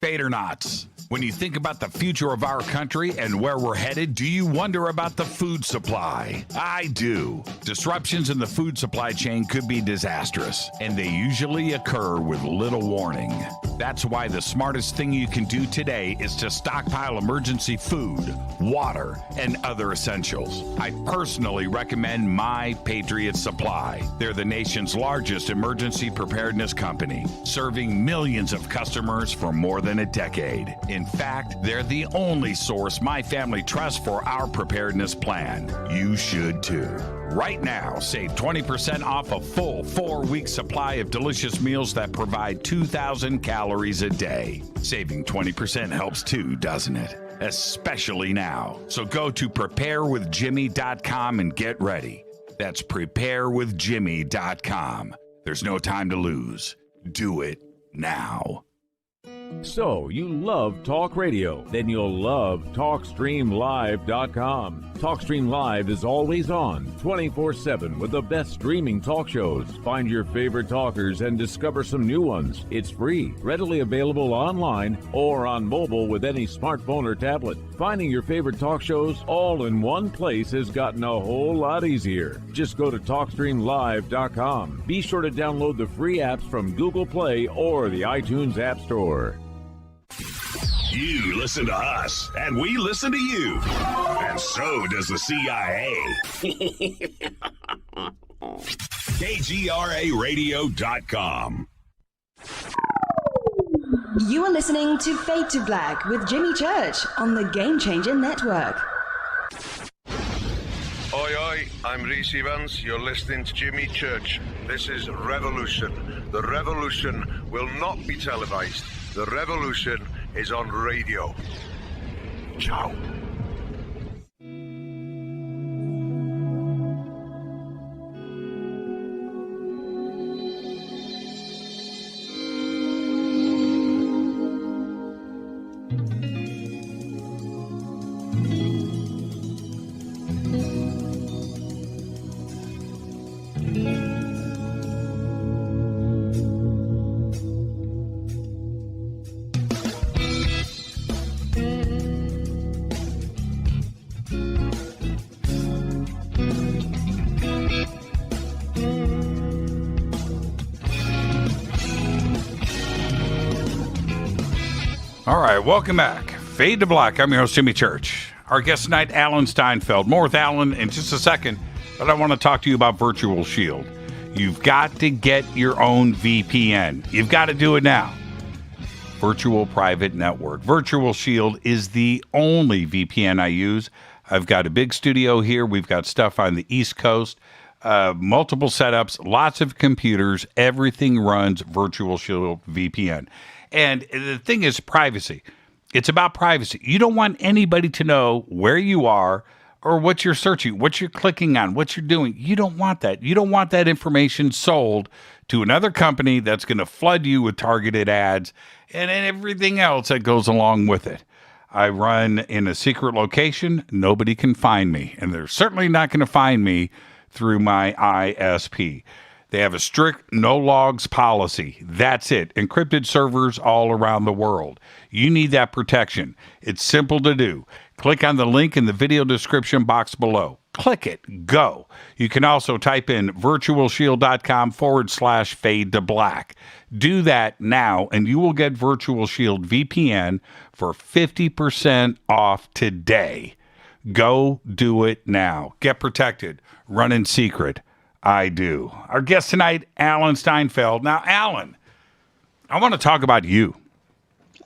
Fadernauts. When you think about the future of our country and where we're headed, do you wonder about the food supply? I do. Disruptions in the food supply chain could be disastrous, and they usually occur with little warning. That's why the smartest thing you can do today is to stockpile emergency food, water, and other essentials. I personally recommend My Patriot Supply. They're the nation's largest emergency preparedness company, serving millions of customers for more than a decade. In fact, they're the only source my family trusts for our preparedness plan. You should too. Right now, save 20% off a full 4-week supply of delicious meals that provide 2,000 calories a day. Saving 20% helps too, doesn't it? Especially now. So go to preparewithjimmy.com and get ready. That's preparewithjimmy.com. There's no time to lose. Do it now. So, you love talk radio? Then you'll love TalkStreamLive.com. TalkStream Live is always on, 24/7 with the best streaming talk shows. Find your favorite talkers and discover some new ones. It's free, readily available online or on mobile with any smartphone or tablet. Finding your favorite talk shows all in one place has gotten a whole lot easier. Just go to TalkStreamLive.com. Be sure to download the free apps from Google Play or the iTunes App Store. You listen to us, and we listen to you. And so does the CIA. KGRARadio.com. You are listening to Fade to Black with Jimmy Church on the Game Changer Network. Oi, oi, I'm Reese Evans. You're listening to Jimmy Church. This is Revolution. The revolution will not be televised. The revolution is on radio. Ciao. All right, welcome back. Fade to Black. I'm your host, Jimmy Church. Our guest tonight, Alan Steinfeld. More with Alan in just a second, but I want to talk to you about Virtual Shield. You've got to get your own VPN. You've got to do it now. Virtual Private Network. Virtual Shield is the only VPN I use. I've got a big studio here. We've got stuff on the East Coast, multiple setups, lots of computers. Everything runs Virtual Shield VPN. And the thing is privacy. It's about privacy. You don't want anybody to know where you are or what you're searching, what you're clicking on, what you're doing. You don't want that. You don't want that information sold to another company that's going to flood you with targeted ads and everything else that goes along with it. I run in a secret location. Nobody can find me. And they're certainly not going to find me through my ISP. They have a strict no logs policy. That's it. Encrypted servers all around the world. You need that protection. It's simple to do. Click on the link in the video description box below. Click it. Go. You can also type in virtualshield.com/fade to black. Do that now, and you will get Virtual Shield VPN for 50% off today. Go do it now. Get protected. Run in secret. I do. Our guest tonight, Alan Steinfeld. Now, Alan, I want to talk about you.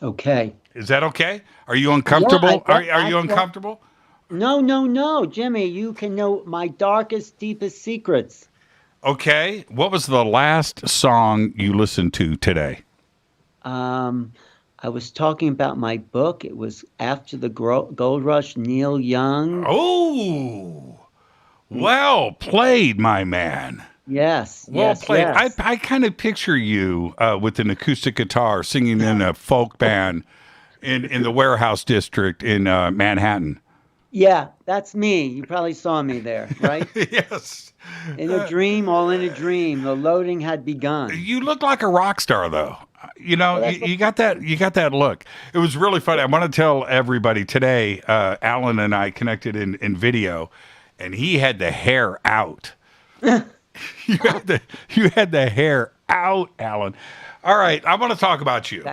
Okay. Is that okay? Are you uncomfortable? Yeah, are you uncomfortable? No, Jimmy. You can know my darkest, deepest secrets. Okay. What was the last song you listened to today? I was talking about my book. It was After the Gold Rush, Neil Young. Oh, well played, my man. Yes. Well played. Yes. I kind of picture you with an acoustic guitar singing in a folk band in the warehouse district in Manhattan. Yeah, that's me. You probably saw me there, right? Yes. In a dream, all in a dream. The loading had begun. You look like a rock star, though. You know, well, you got that. You got that look. It was really funny. I want to tell everybody today. Alan and I connected in video, and he had the hair out. You had the hair out, Alan. All right, I want to talk about you.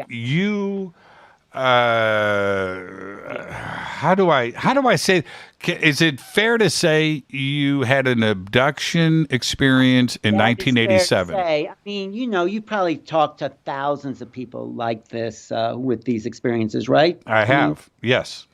You. How do I say? Is it fair to say you had an abduction experience in 1987? I mean, you know, you probably talked to thousands of people like this with these experiences, right? I have, yes.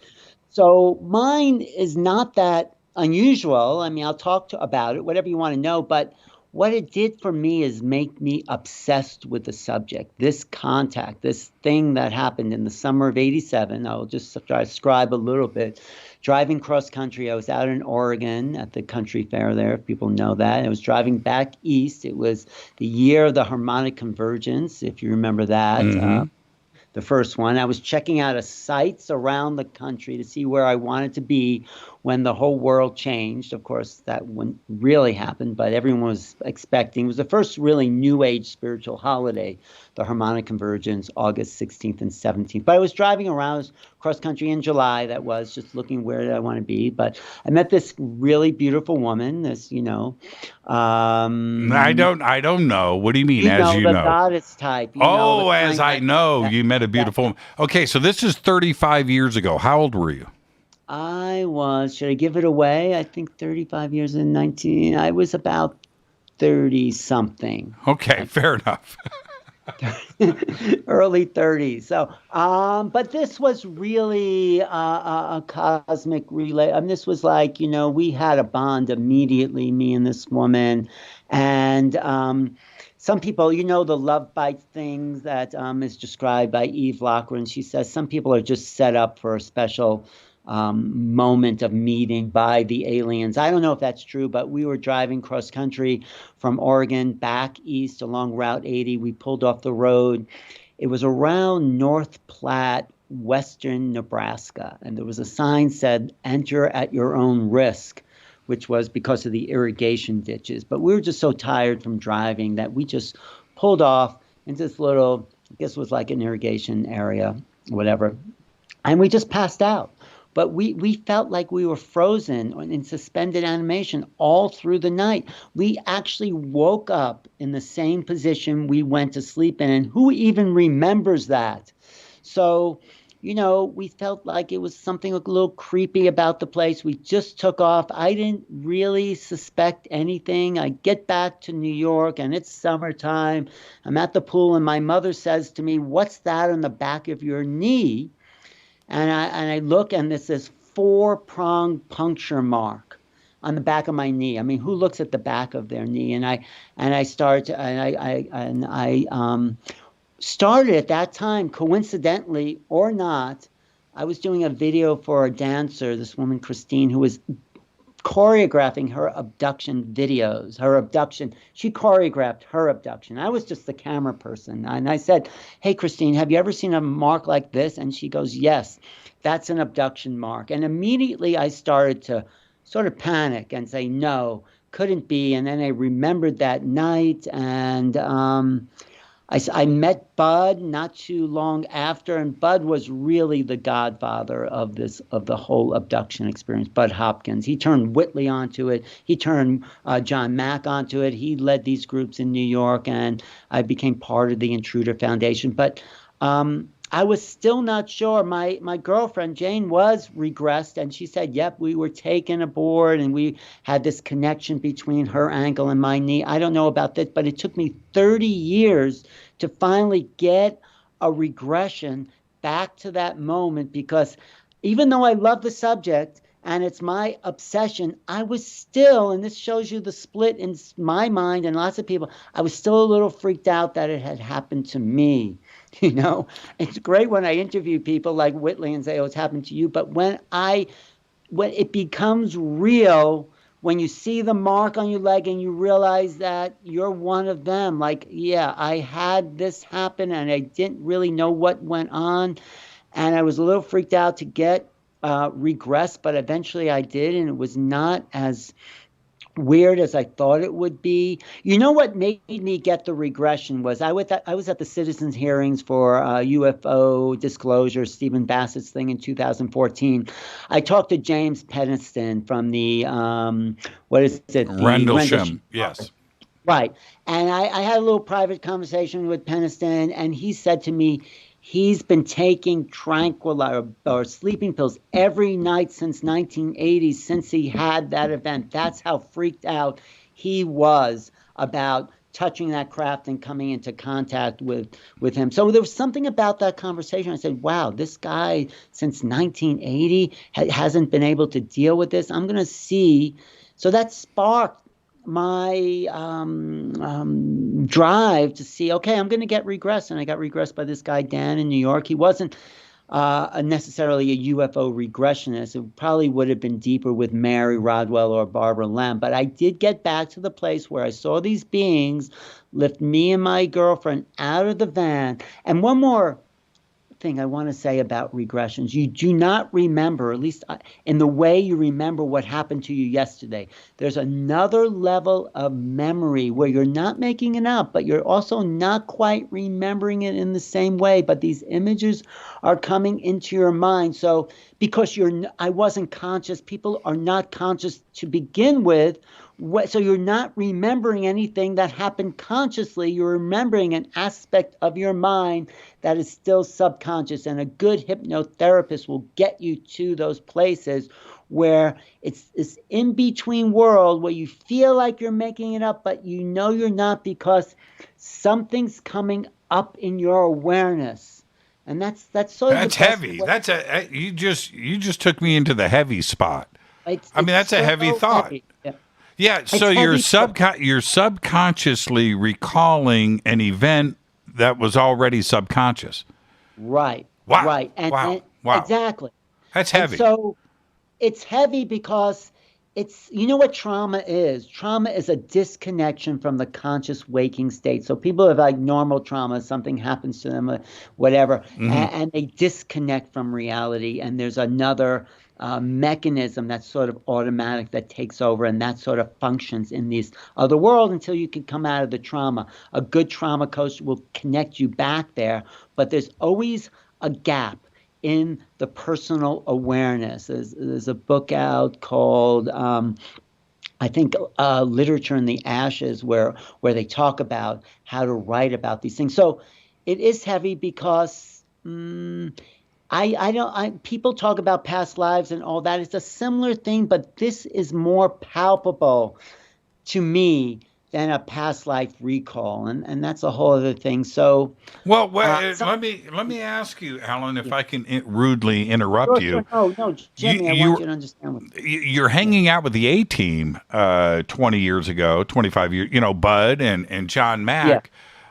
So mine is not that unusual. I mean, I'll talk about it, whatever you want to know, but what it did for me is make me obsessed with the subject, this contact, this thing that happened in the summer of 87. I'll just try to describe a little bit. Driving cross country, I was out in Oregon at the country fair there, if people know that. I was driving back east. It was the year of the harmonic convergence, if you remember that. Mm-hmm. The first one. I was checking out sites around the country to see where I wanted to be when the whole world changed. Of course, that wouldn't really happen, but everyone was expecting. It was the first really new age spiritual holiday, the harmonic convergence, August 16th and 17th. But I was driving around cross country in July. That was just looking where did I want to be. But I met this really beautiful woman. This, you know, I don't know. What do you mean? As you the know, goddess type. As I know, you met a beautiful woman. Okay, so this is 35 years ago. How old were you? I was, should I give it away? I think 35 years in 19, I was about 30 something. Okay, fair enough. Early 30s. So, but this was really a cosmic relay. I mean, this was like, you know, we had a bond immediately, me and this woman. And some people, you know, the love bite things that is described by Eve Lochran. She says some people are just set up for a special moment of meeting by the aliens. I don't know if that's true, but we were driving cross country from Oregon back east along Route 80. We pulled off the road. It was around North Platte, western Nebraska, and there was a sign said, "Enter at your own risk," which was because of the irrigation ditches. But we were just so tired from driving that we just pulled off into this little, I guess it was like an irrigation area, whatever, and we just passed out. But we felt like we were frozen in suspended animation all through the night. We actually woke up in the same position we went to sleep in. And who even remembers that? So, you know, we felt like it was something a little creepy about the place. We just took off. I didn't really suspect anything. I get back to New York and it's summertime. I'm at the pool and my mother says to me, "What's that on the back of your knee?" And I look, and there's this 4-pronged puncture mark on the back of my knee. I mean, who looks at the back of their knee? And I started at that time, coincidentally or not, I was doing a video for a dancer, this woman Christine, who was choreographing her abduction videos, she choreographed her abduction. I was just the camera person. And I said, "Hey, Christine, have you ever seen a mark like this?" And she goes, "Yes, that's an abduction mark." And immediately I started to sort of panic and say, no, couldn't be. And then I remembered that night, and I met Bud not too long after, and Bud was really the godfather of the whole abduction experience. Bud Hopkins. He turned Whitley onto it. He turned John Mack onto it. He led these groups in New York, and I became part of the Intruder Foundation. But I was still not sure. My girlfriend, Jane, was regressed, and she said, yep, we were taken aboard, and we had this connection between her ankle and my knee. I don't know about this, but it took me 30 years to finally get a regression back to that moment, because even though I love the subject and it's my obsession, I was still, and this shows you the split in my mind and lots of people, I was still a little freaked out that it had happened to me. You know, it's great when I interview people like Whitley and say, "Oh, it's happened to you." But when it becomes real, when you see the mark on your leg and you realize that you're one of them, like, yeah, I had this happen and I didn't really know what went on. And I was a little freaked out to get regressed, but eventually I did. And it was not as weird as I thought it would be. You know what made me get the regression was I was at the citizens hearings for UFO disclosure, Stephen Bassett's thing in 2014. I talked to James Peniston from the what is it? Rendlesham. Yes. Right. And I had a little private conversation with Peniston, and he said to me, he's been taking tranquilizer or sleeping pills every night since 1980, since he had that event. That's how freaked out he was about touching that craft and coming into contact with him. So there was something about that conversation. I said, wow, this guy since 1980 hasn't been able to deal with this. I'm going to see. So that sparked my drive to see, okay, I'm going to get regressed. And I got regressed by this guy, Dan, in New York. He wasn't necessarily a UFO regressionist. It probably would have been deeper with Mary Rodwell or Barbara Lamb. But I did get back to the place where I saw these beings lift me and my girlfriend out of the van. And one more thing I want to say about regressions. You do not remember, at least in the way you remember what happened to you yesterday. There's another level of memory where you're not making it up, but you're also not quite remembering it in the same way. But these images are coming into your mind. So because I wasn't conscious, people are not conscious to begin with. So you're not remembering anything that happened consciously. You're remembering an aspect of your mind that is still subconscious. And a good hypnotherapist will get you to those places where it's this in-between world where you feel like you're making it up, but you know you're not, because something's coming up in your awareness. And that's sort of heavy. You just took me into the heavy spot. That's a heavy thought. Heavy. Yeah. Yeah, so you're subconsciously recalling an event that was already subconscious. Right. Wow. Right. Wow. Exactly. That's heavy. And so it's heavy because you know what trauma is? Trauma is a disconnection from the conscious waking state. So people have like normal trauma, something happens to them, whatever, and they disconnect from reality. And there's another mechanism that's sort of automatic that takes over, and that sort of functions in this other world until you can come out of the trauma. A good trauma coach will connect you back there, but there's always a gap in the personal awareness. There's a book out called I think Literature in the Ashes, where they talk about how to write about these things. So it is heavy because people talk about past lives and all that. It's a similar thing, but this is more palpable to me than a past life recall, and that's a whole other thing. So, let me ask you, Alan, if I can rudely interrupt you. Sure. No, Jimmy, I want you to understand. You're hanging out with the A-Team 20 years ago, 25 years. Bud and John Mack. Yeah.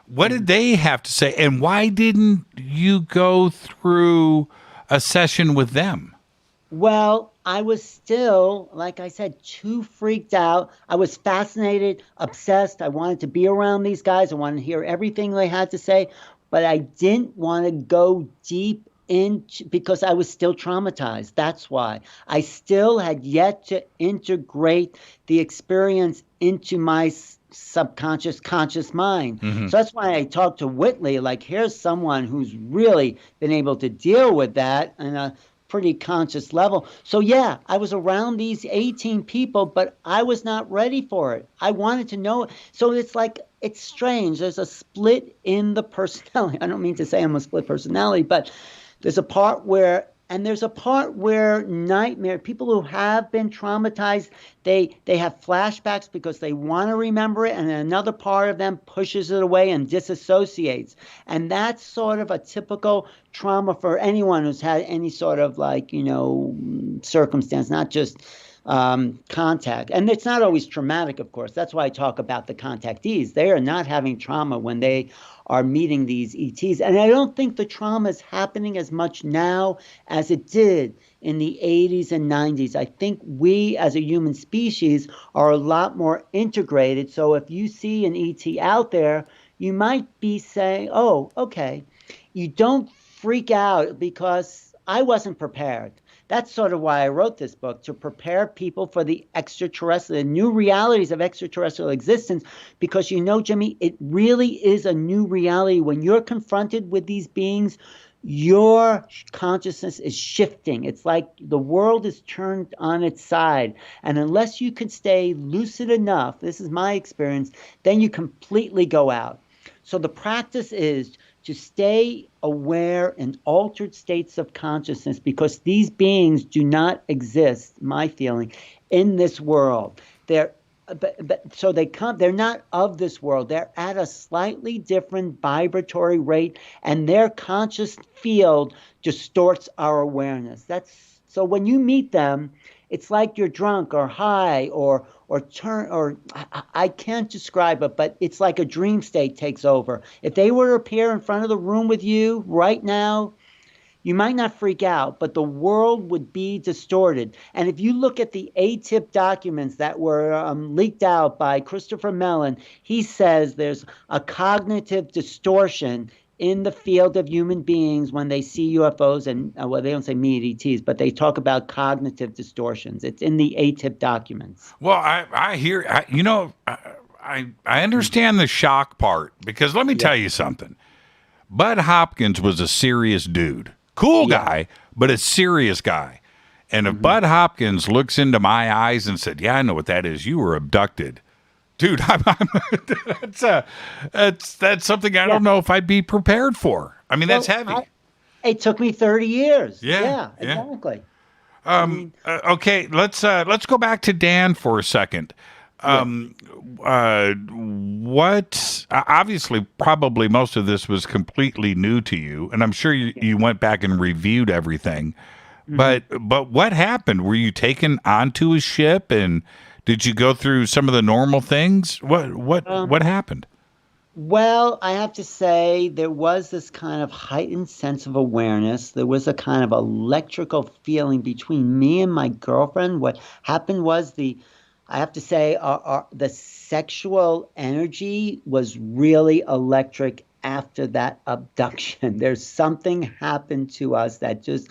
What did they have to say, and why didn't you go through a session with them? Well, I was still, like I said, too freaked out. I was fascinated, obsessed. I wanted to be around these guys. I wanted to hear everything they had to say, but I didn't want to go deep into, because I was still traumatized. That's why. I still had yet to integrate the experience into my subconscious, conscious mind. So that's why I talked to Whitley, like, here's someone who's really been able to deal with that on a pretty conscious level. So yeah, I was around these 18 people, but I was not ready for it. I wanted to know. So it's like, it's strange. There's a split in the personality. I don't mean to say I'm a split personality, but there's a part where nightmare, people who have been traumatized, they have flashbacks because they want to remember it, and another part of them pushes it away and disassociates. And that's sort of a typical trauma for anyone who's had any sort of circumstance, not just contact. And it's not always traumatic, of course. That's why I talk about the contactees. They are not having trauma when they are meeting these ETs. And I don't think the trauma is happening as much now as it did in the 80s and 90s. I think we as a human species are a lot more integrated. So if you see an ET out there, you might be saying, oh, okay. You don't freak out because I wasn't prepared. That's sort of why I wrote this book, to prepare people for the extraterrestrial, the new realities of extraterrestrial existence, because Jimmy, it really is a new reality. When you're confronted with these beings, your consciousness is shifting. It's like the world is turned on its side. And unless you can stay lucid enough, this is my experience, then you completely go out. So the practice is to stay aware in altered states of consciousness, because these beings do not exist, my feeling, in this world. They're not of this world. They're at a slightly different vibratory rate, and their conscious field distorts our awareness. So when you meet them, it's like you're drunk or high or I can't describe it, but it's like a dream state takes over. If they were to appear in front of the room with you right now, you might not freak out, but the world would be distorted. And if you look at the ATIP documents that were leaked out by Christopher Mellon, he says there's a cognitive distortion in the field of human beings when they see UFOs, and well, they don't say meet ETs, but they talk about cognitive distortions. It's in the ATIP documents. Well, I hear, I understand the shock part, because let me tell you something. Bud Hopkins was a serious dude. Cool guy, but a serious guy. And if Bud Hopkins looks into my eyes and said, yeah, I know what that is. You were abducted. Dude, that's something I don't know if I'd be prepared for. I mean, that's heavy. It took me 30 years. Yeah, exactly. Okay, let's go back to Dan for a second. What? Obviously, probably most of this was completely new to you, and I'm sure you went back and reviewed everything. But what happened? Were you taken onto a ship, and did you go through some of the normal things? What happened? Well, I have to say there was this kind of heightened sense of awareness. There was a kind of electrical feeling between me and my girlfriend. What happened was I have to say the sexual energy was really electric after that abduction. There's something happened to us that just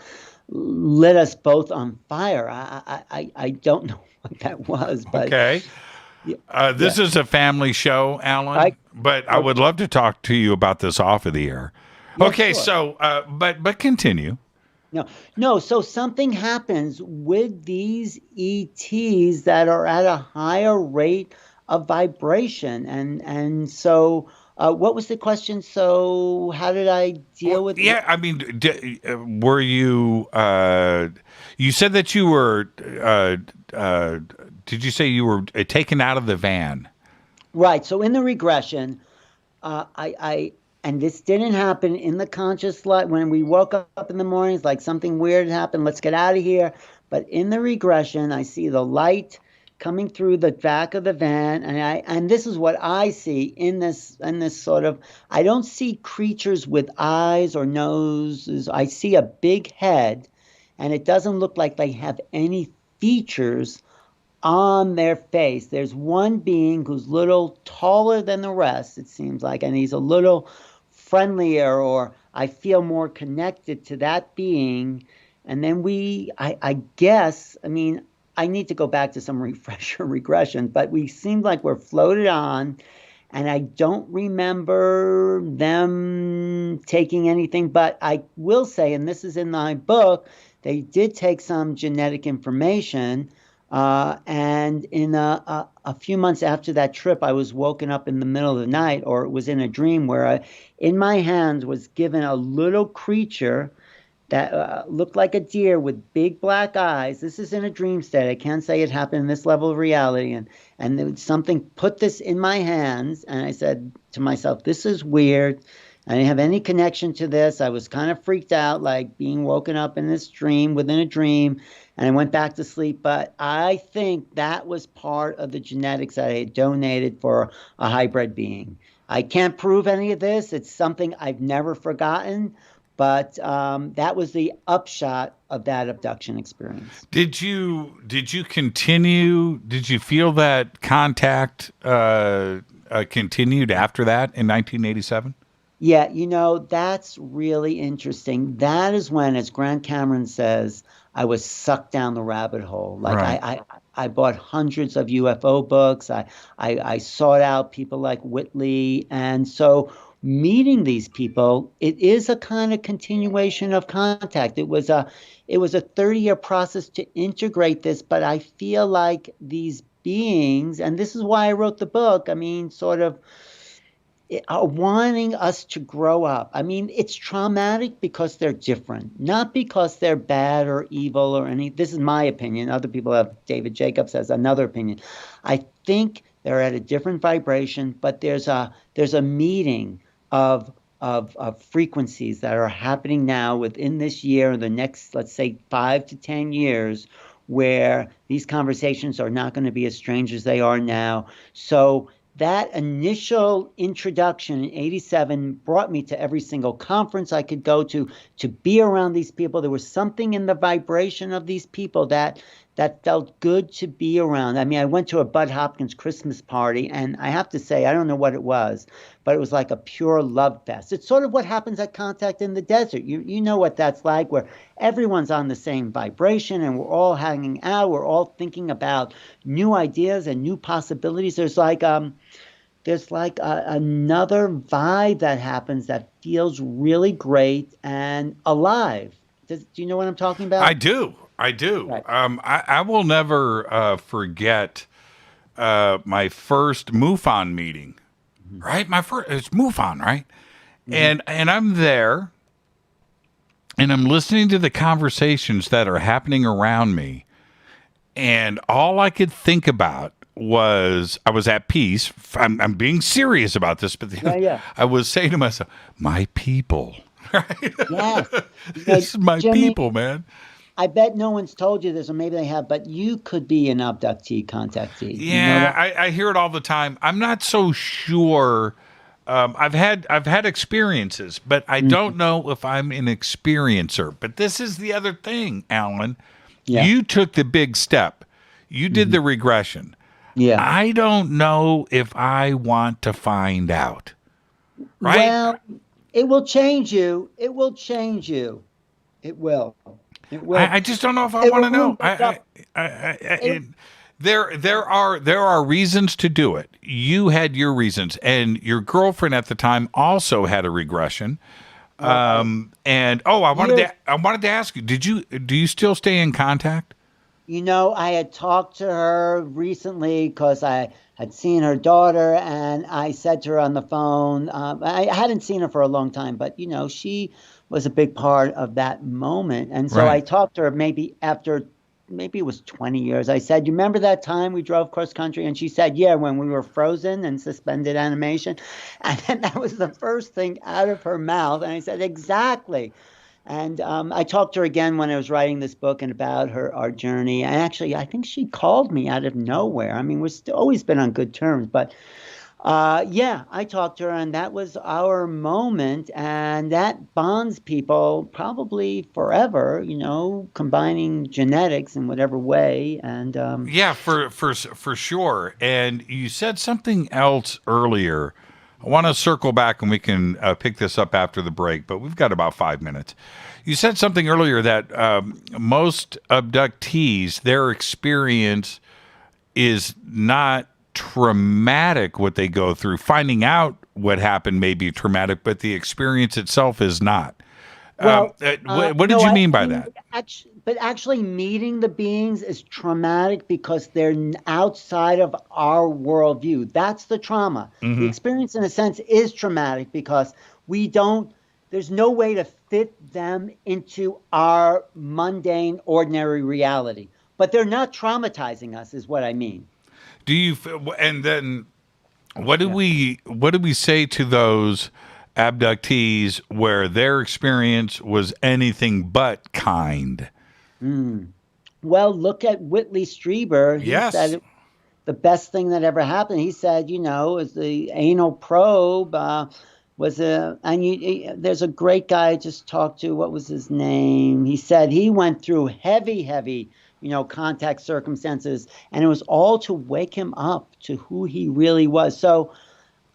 lit us both on fire. I don't know what that was, but okay. This is a family show, Alan, but I would love to talk to you about this off of the air. Okay, sure. So but continue. No. So something happens with these ETs that are at a higher rate of vibration, and so. What was the question? So how did I deal with it? Yeah, I mean, were you, you said that you were, did you say you were taken out of the van? Right. So in the regression, and this didn't happen in the conscious light. When we woke up in the mornings, like something weird happened, let's get out of here. But in the regression, I see the light coming through the back of the van, and this is what I see in this sort of, I don't see creatures with eyes or noses. I see a big head, and it doesn't look like they have any features on their face. There's one being who's a little taller than the rest, it seems like, and he's a little friendlier, or I feel more connected to that being. And then I guess, I mean, I need to go back to some refresher regression, but we seemed like we're floated on, and I don't remember them taking anything. But I will say, and this is in my book, they did take some genetic information. And in a few months after that trip, I was woken up in the middle of the night, or it was in a dream where in my hands was given a little creature that looked like a deer with big black eyes. This is in a dream state. I can't say it happened in this level of reality. And something put this in my hands, and I said to myself, this is weird. I didn't have any connection to this. I was kind of freaked out, like being woken up in this dream within a dream. and I went back to sleep. But I think that was part of the genetics that I had donated for a hybrid being. I can't prove any of this. It's something I've never forgotten. But that was the upshot of that abduction experience. Did you continue? Did you feel that contact continued after that in 1987? Yeah, that's really interesting. That is when, as Grant Cameron says, I was sucked down the rabbit hole. Like right. I bought hundreds of UFO books. I sought out people like Whitley, and so meeting these people, it is a kind of continuation of contact. It was a 30-year process to integrate this, but I feel like these beings, and this is why I wrote the book, sort of are wanting us to grow up. It's traumatic because they're different, not because they're bad or evil or any. This is my opinion. Other people have, David Jacobs has another opinion. I think they're at a different vibration, but there's a meeting of frequencies that are happening now within this year and the next, let's say, 5 to 10 years, where these conversations are not going to be as strange as they are now. So that initial introduction in 87 brought me to every single conference I could go to be around these people. There was something in the vibration of these people that felt good to be around. I went to a Bud Hopkins Christmas party, and I have to say, I don't know what it was, but it was like a pure love fest. It's sort of what happens at Contact in the Desert. You know what that's like, where everyone's on the same vibration, and we're all hanging out. We're all thinking about new ideas and new possibilities. There's like another vibe that happens that feels really great and alive. Do you know what I'm talking about? I do. Right. I will never forget my first MUFON meeting. Mm-hmm. Right, it's MUFON, right? Mm-hmm. And I'm there, and I'm listening to the conversations that are happening around me, and all I could think about was I was at peace. I'm being serious about this, but I was saying to myself, "My people." Right? Yes. This is my Jimmy, people, man. I bet no one's told you this, or maybe they have, but you could be an abductee, contactee. Yeah, you know that? I hear it all the time. I'm not so sure. I've had experiences, but I don't know if I'm an experiencer. But this is the other thing, Alan. Yeah. You took the big step. You did the regression. Yeah. I don't know if I want to find out. Right? Well, it will change you. It will change you. It will. It will. I just don't know if I want to know. There are reasons to do it. You had your reasons, and your girlfriend at the time also had a regression. I wanted to ask you: do you still stay in contact? I had talked to her recently because I had seen her daughter, and I said to her on the phone, I hadn't seen her for a long time, but she was a big part of that moment. And so I talked to her maybe it was 20 years. I said, "You remember that time we drove cross country?" And she said, "Yeah, when we were frozen and suspended animation." And then that was the first thing out of her mouth. And I said, "Exactly." And I talked to her again when I was writing this book and about our journey. And actually, I think she called me out of nowhere. We've always been on good terms, but I talked to her, and that was our moment, and that bonds people probably forever, combining genetics in whatever way. And for sure. And you said something else earlier. I want to circle back, and we can pick this up after the break, but we've got about 5 minutes. You said something earlier that most abductees, their experience is not traumatic, what they go through. Finding out what happened may be traumatic, but the experience itself is not. Well, what did you mean by that? Actually, meeting the beings is traumatic because they're outside of our worldview. That's the trauma. Mm-hmm. The experience, in a sense, is traumatic because there's no way to fit them into our mundane, ordinary reality. But they're not traumatizing us, is what I mean. Do you? And then, what do we say to those abductees where their experience was anything but kind? Well, look at Whitley Strieber. He Yes. said the best thing that ever happened. He said, is the anal probe there's a great guy I just talked to. What was his name? He said he went through heavy, contact circumstances, and it was all to wake him up to who he really was. So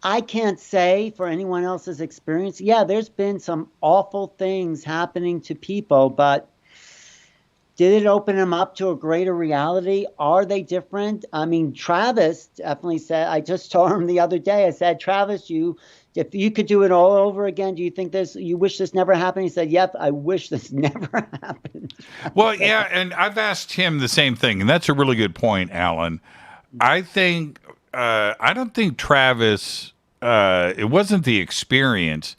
I can't say for anyone else's experience. Yeah, there's been some awful things happening to people, but did it open them up to a greater reality? Are they different? I mean, Travis definitely said, I just told him the other day, I said, Travis, if you could do it all over again, do you think you wish this never happened? He said, yep, I wish this never happened. Well, yeah, and I've asked him the same thing, and that's a really good point, Alan. I don't think Travis, it wasn't the experience,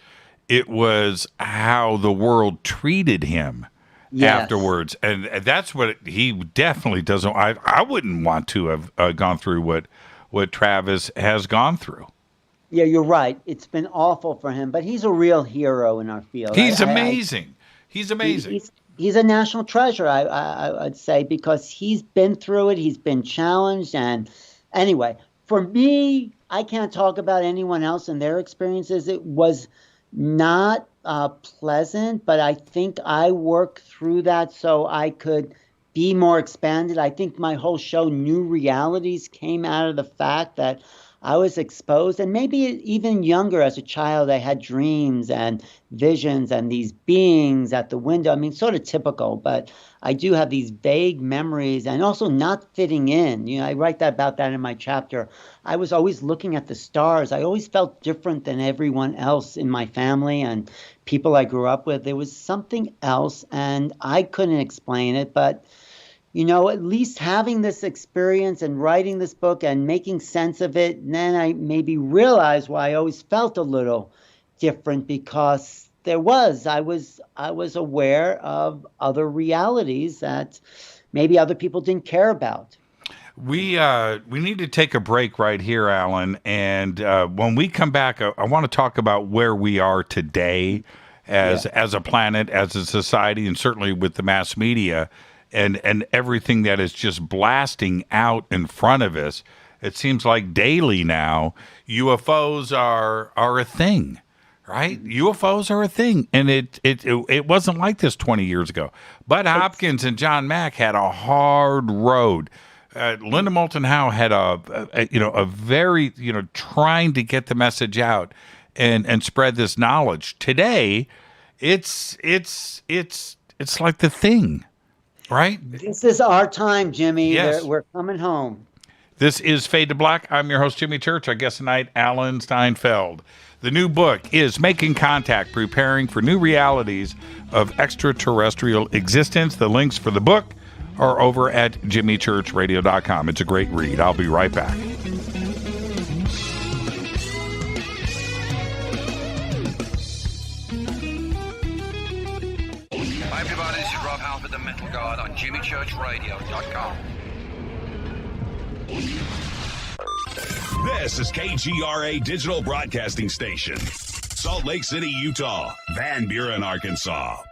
it was how the world treated him. Yes. Afterwards, and that's what he definitely doesn't. I wouldn't want to have gone through what Travis has gone through. Yeah, you're right. It's been awful for him, but he's a real hero in our field. He's amazing. He's amazing. He's a national treasure, I'd say, because he's been through it. He's been challenged, and anyway, for me, I can't talk about anyone else and their experiences. It was not pleasant, but I think I worked through that so I could be more expanded. I think my whole show, New Realities, came out of the fact that I was exposed, and maybe even younger as a child, I had dreams and visions and these beings at the window. I mean, sort of typical, but I do have these vague memories and also not fitting in. I write about that in my chapter. I was always looking at the stars. I always felt different than everyone else in my family and people I grew up with. There was something else, and I couldn't explain it, but at least having this experience and writing this book and making sense of it, and then I maybe realized why I always felt a little different, because I was aware of other realities that maybe other people didn't care about. We need to take a break right here, Alan, and when we come back, I want to talk about where we are today as a planet, as a society, and certainly with the mass media. And everything that is just blasting out in front of us. It seems like daily now, UFOs are a thing, right? UFOs are a thing, and it wasn't like this 20 years ago. Bud Hopkins and John Mack had a hard road. Linda Moulton Howe had a very trying to get the message out and spread this knowledge. Today, it's like the thing. Right? This is our time, Jimmy. Yes. We're coming home. This is Fade to Black. I'm your host, Jimmy Church. Our guest tonight, Alan Steinfeld. The new book is Making Contact, Preparing for New Realities of Extraterrestrial Existence. The links for the book are over at jimmychurchradio.com. It's a great read. I'll be right back. On jimmychurchradio.com. This is KGRA Digital Broadcasting Station, Salt Lake City, Utah, Van Buren, Arkansas.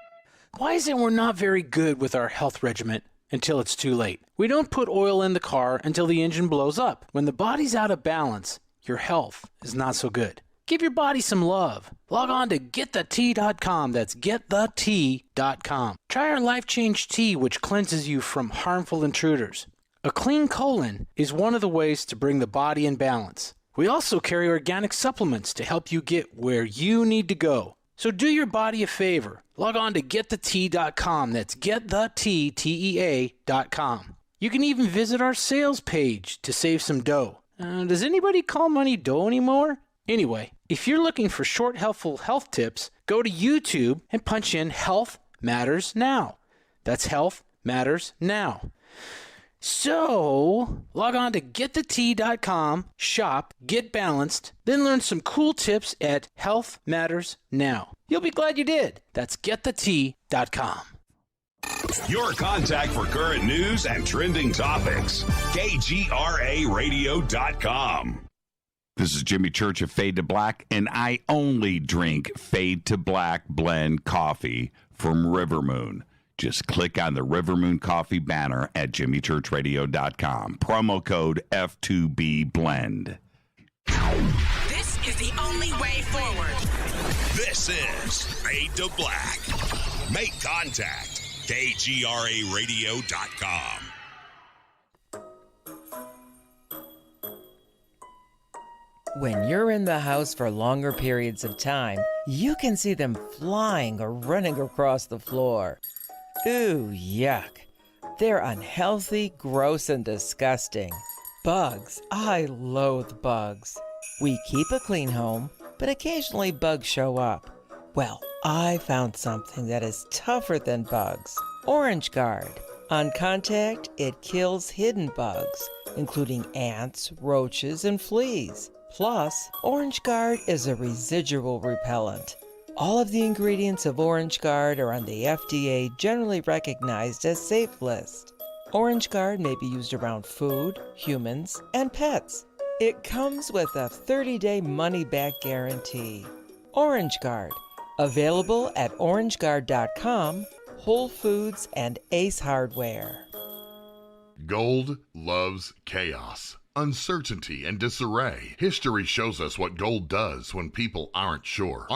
Why is it we're not very good with our health regimen until it's too late? We don't put oil in the car until the engine blows up. When the body's out of balance, your health is not so good. Give your body some love. Log on to getthetea.com. That's getthetea.com. Try our Life Change Tea, which cleanses you from harmful intruders. A clean colon is one of the ways to bring the body in balance. We also carry organic supplements to help you get where you need to go. So do your body a favor. Log on to getthetea.com. That's getthetea.com. You can even visit our sales page to save some dough. Does anybody call money dough anymore? Anyway, if you're looking for short, helpful health tips, go to YouTube and punch in Health Matters Now. That's Health Matters Now. So, log on to getthetea.com, shop, get balanced, then learn some cool tips at Health Matters Now. You'll be glad you did. That's getthetea.com. Your contact for current news and trending topics. KGRAradio.com. This is Jimmy Church of Fade to Black, and I only drink Fade to Black blend coffee from River Moon. Just click on the River Moon Coffee banner at jimmychurchradio.com. Promo code F2B This is the only way forward. This is Fade to Black. Make contact. KGRAradio.com. When you're in the house for longer periods of time, you can see them flying or running across the floor. Ooh, yuck. They're unhealthy, gross, and disgusting. Bugs. I loathe bugs. We keep a clean home, but occasionally bugs show up. Well, I found something that is tougher than bugs. Orange Guard. On contact, it kills hidden bugs, including ants, roaches, and fleas. Plus, Orange Guard is a residual repellent. All of the ingredients of Orange Guard are on the FDA generally recognized as safe list. Orange Guard may be used around food, humans, and pets. It comes with a 30-day money-back guarantee. Orange Guard, available at orangeguard.com, Whole Foods, and Ace Hardware. Gold loves chaos, uncertainty, and disarray. History shows us what gold does when people aren't sure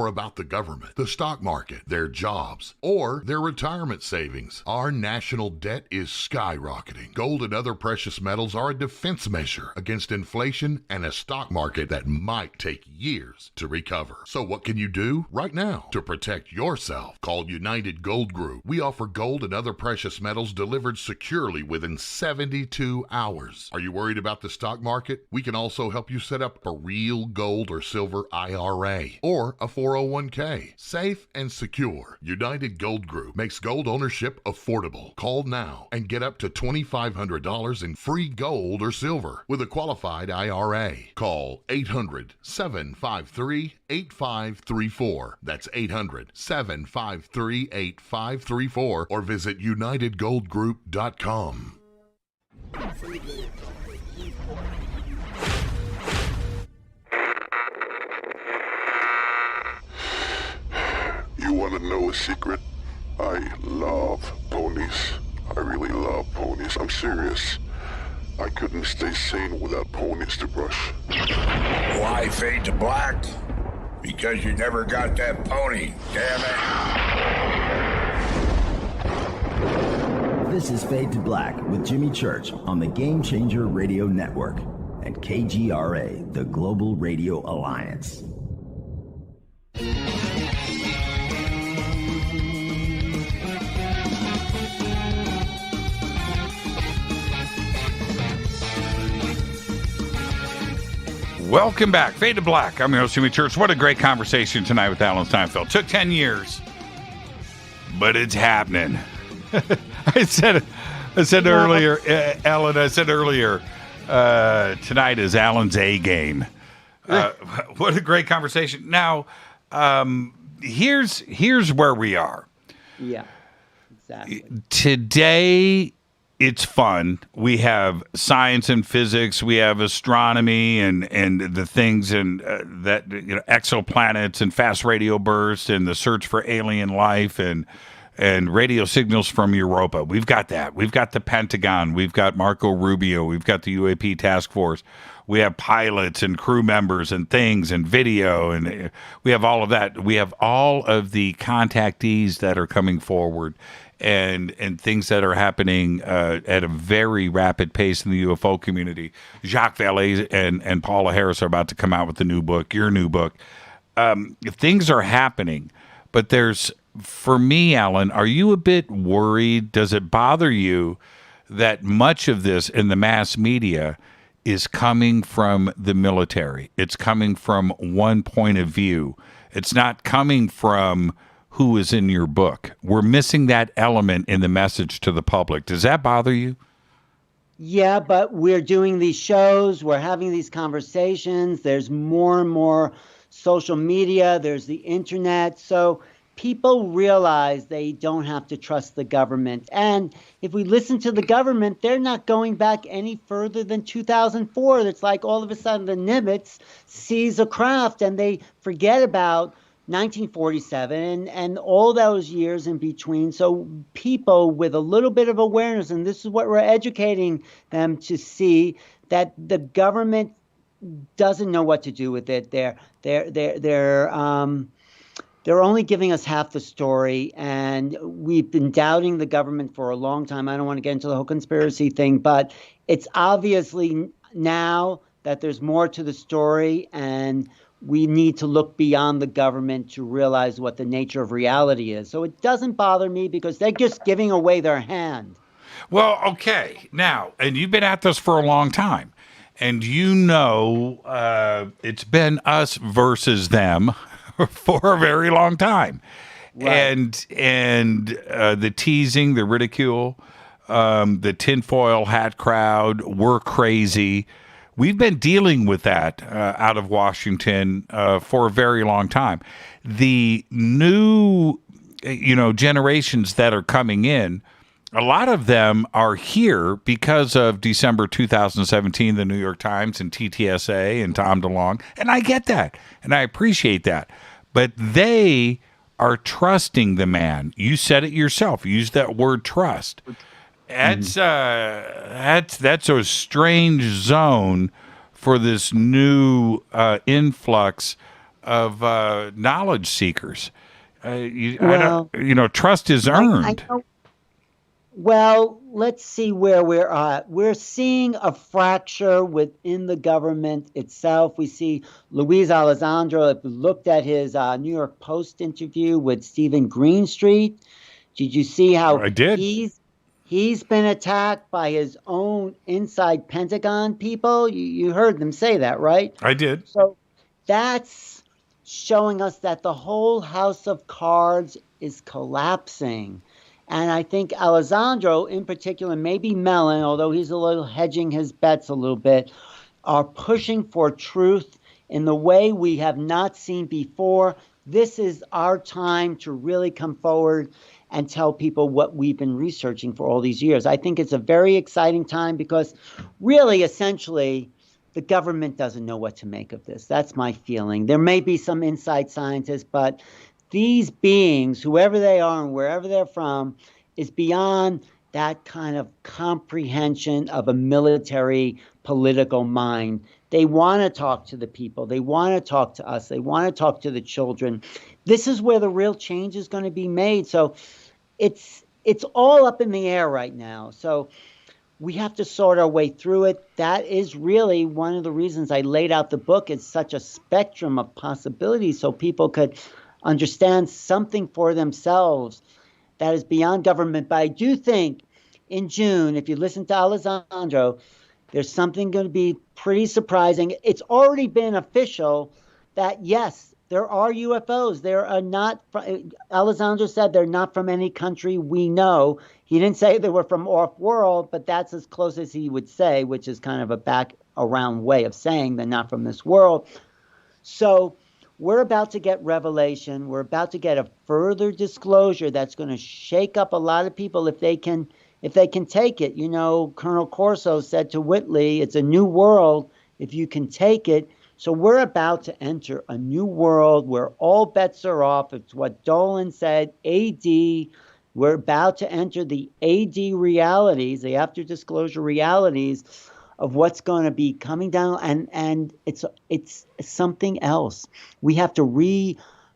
about the government, the stock market, their jobs, or their retirement savings. Our national debt is skyrocketing. Gold and other precious metals are a defense measure against inflation and a stock market that might take years to recover. So what can you do right now to protect yourself? Call United Gold Group. We offer gold and other precious metals delivered securely within 72 hours. Are you worried about the stock market? We can also help you set up a real gold or silver IRA or a 401k. Safe and secure. United Gold Group makes gold ownership affordable. Call now and get up to $2,500 in free gold or silver with a qualified IRA. Call 800-753-8534. That's 800-753-8534 or visit UnitedGoldGroup.com. You want to know a secret? I love ponies. I really love ponies. I'm serious. I couldn't stay sane without ponies to brush. Why fade to black? Because you never got that pony, damn it. This is Fade to Black with Jimmy Church on the Game Changer Radio Network and KGRA, the Global Radio Alliance. Welcome back. Fade to Black. I'm your host, Jimmy Church. What a great conversation tonight with Alan Steinfeld. Took 10 years, but it's happening. I said earlier, Alan, tonight is Alan's A game. What a great conversation. Now, here's where we are. Yeah, exactly. Today, it's fun. We have science and physics. We have astronomy and the things and that exoplanets and fast radio bursts and the search for alien life and radio signals from Europa. We've got that. We've got the Pentagon. We've got Marco Rubio. We've got the UAP task force. We have pilots and crew members and things and video, and we have all of that. We have all of the contactees that are coming forward and things that are happening at a very rapid pace in the UFO community. Jacques Vallée and Paula Harris are about to come out with a new book, your new book. Things are happening, but for me, Alan, are you a bit worried? Does it bother you that much of this in the mass media is coming from the military? It's coming from one point of view. It's not coming from who is in your book. We're missing that element in the message to the public. Does that bother you? Yeah, but we're doing these shows. We're having these conversations. There's more and more social media. There's the internet. So people realize they don't have to trust the government. And if we listen to the government, they're not going back any further than 2004. It's like all of a sudden the Nimitz sees a craft and they forget about 1947 and all those years in between. So people with a little bit of awareness, and this is what we're educating them to see, that the government doesn't know what to do with it. They're only giving us half the story, and we've been doubting the government for a long time. I don't want to get into the whole conspiracy thing, but it's obviously now that there's more to the story, and we need to look beyond the government to realize what the nature of reality is. So it doesn't bother me because they're just giving away their hand. Well, okay. Now, and you've been at this for a long time, and you know it's been us versus them for a very long time. Right. And the teasing, the ridicule, the tinfoil hat crowd, we're crazy. We've been dealing with that out of Washington for a very long time. The new, generations that are coming in, a lot of them are here because of December 2017, the New York Times and TTSA and Tom DeLonge. And I get that, and I appreciate that. But they are trusting the man. You said it yourself. You used that word trust. That's a strange zone for this new influx of knowledge seekers. Trust is earned. Well, let's see where we're at. We're seeing a fracture within the government itself. We see Luis Alessandro, if you looked at his New York Post interview with Stephen Greenstreet, did you see how I did. He's been attacked by his own inside Pentagon people? You heard them say that, right? I did. So that's showing us that the whole house of cards is collapsing. And I think Alessandro in particular, maybe Mellon, although he's a little hedging his bets a little bit, are pushing for truth in the way we have not seen before. This is our time to really come forward and tell people what we've been researching for all these years. I think it's a very exciting time because really, essentially, the government doesn't know what to make of this. That's my feeling. There may be some inside scientists, but these beings, whoever they are and wherever they're from, is beyond that kind of comprehension of a military political mind. They want to talk to the people. They want to talk to us. They want to talk to the children. This is where the real change is going to be made. So it's all up in the air right now. So we have to sort our way through it. That is really one of the reasons I laid out the book. It's such a spectrum of possibilities so people could understand something for themselves that is beyond government. But I do think in June, if you listen to Alessandro, there's something going to be pretty surprising. It's already been official that, yes, there are UFOs. They are not, Alessandro said they're not from any country we know. He didn't say they were from off-world, but that's as close as he would say, which is kind of a back-around way of saying they're not from this world. So we're about to get revelation. We're about to get a further disclosure that's going to shake up a lot of people if they can take it. Colonel Corso said to Whitley, it's a new world if you can take it. So we're about to enter a new world where all bets are off. It's what Dolan said, AD. We're about to enter the AD realities, the after disclosure realities of what's going to be coming down, and it's something else. We have to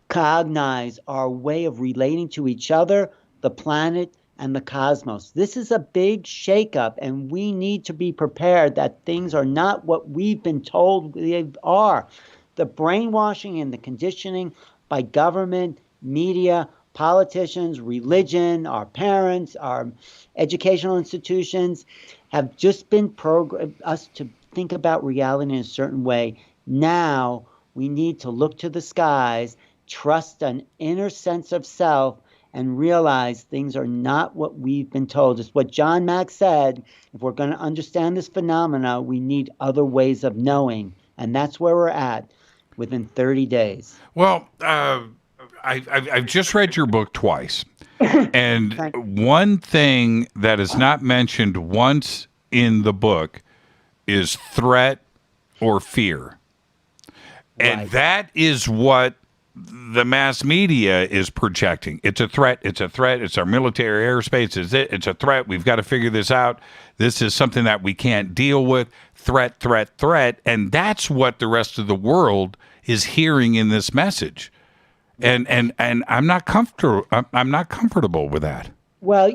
recognize our way of relating to each other, the planet, and the cosmos. This is a big shakeup, and we need to be prepared that things are not what we've been told they are. The brainwashing and the conditioning by government, media, politicians, religion, our parents, our educational institutions have just been programmed us to think about reality in a certain way. Now we need to look to the skies, trust an inner sense of self, and realize things are not what we've been told. It's what John Mack said. If we're going to understand this phenomena, we need other ways of knowing. And that's where we're at within 30 days. Well, I've just read your book twice. And one thing that is not mentioned once in the book is threat or fear. And that is what the mass media is projecting. It's a threat. It's a threat. It's our military airspace. It's a threat. We've got to figure this out. This is something that we can't deal with. Threat, threat, threat. And that's what the rest of the world is hearing in this message. And I'm not comfortable. I'm not comfortable with that. Well,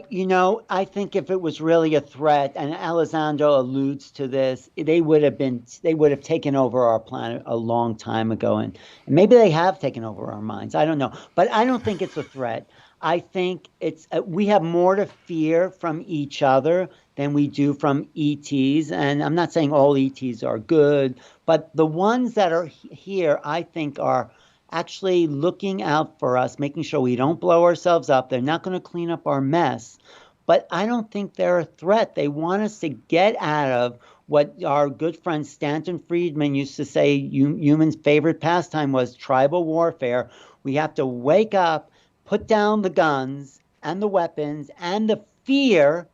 I think if it was really a threat, and Alessandro alludes to this, they would have taken over our planet a long time ago, and maybe they have taken over our minds. I don't know, but I don't think it's a threat. I think we have more to fear from each other than we do from ETs, and I'm not saying all ETs are good, but the ones that are here, I think, are actually looking out for us, making sure we don't blow ourselves up. They're not going to clean up our mess, but I don't think they're a threat. They want us to get out of what our good friend Stanton Friedman used to say humans' favorite pastime was tribal warfare. We have to wake up, put down the guns and the weapons and the fear,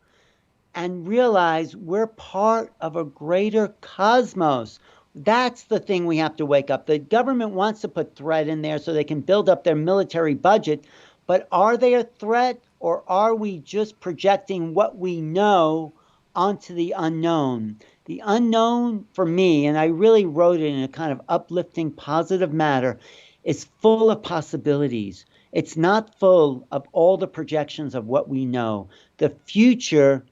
and realize we're part of a greater cosmos. That's the thing we have to wake up. The government wants to put threat in there so they can build up their military budget. But are they a threat, or are we just projecting what we know onto the unknown? The unknown, for me, and I really wrote it in a kind of uplifting, positive manner, is full of possibilities. It's not full of all the projections of what we know. The future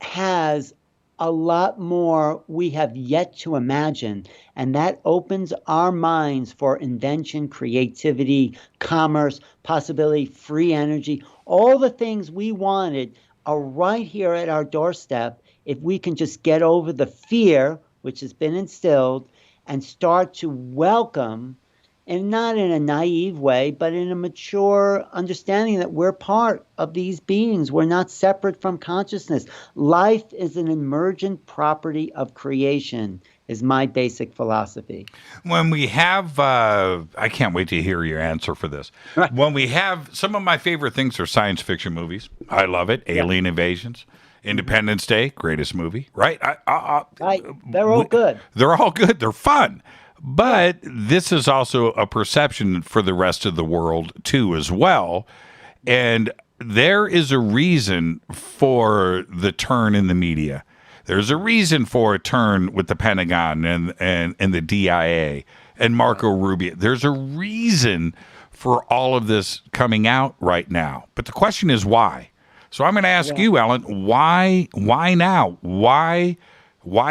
has a lot more we have yet to imagine, and that opens our minds for invention, creativity, commerce, possibility, free energy. All the things we wanted are right here at our doorstep if we can just get over the fear which has been instilled and start to welcome, and not in a naive way, but in a mature understanding that we're part of these beings. We're not separate from consciousness. Life is an emergent property of creation, is my basic philosophy. When we have, I can't wait to hear your answer for this. Right. When we have, some of my favorite things are science fiction movies. I love it. Alien Invasions. Independence Day, greatest movie, right? Right. They're all good. They're all good. They're fun. But this is also a perception for the rest of the world, too, as well. And there is a reason for the turn in the media. There's a reason for a turn with the Pentagon and the DIA and Marco Rubio. There's a reason for all of this coming out right now. But the question is why? So I'm going to ask you, Alan, why now? Why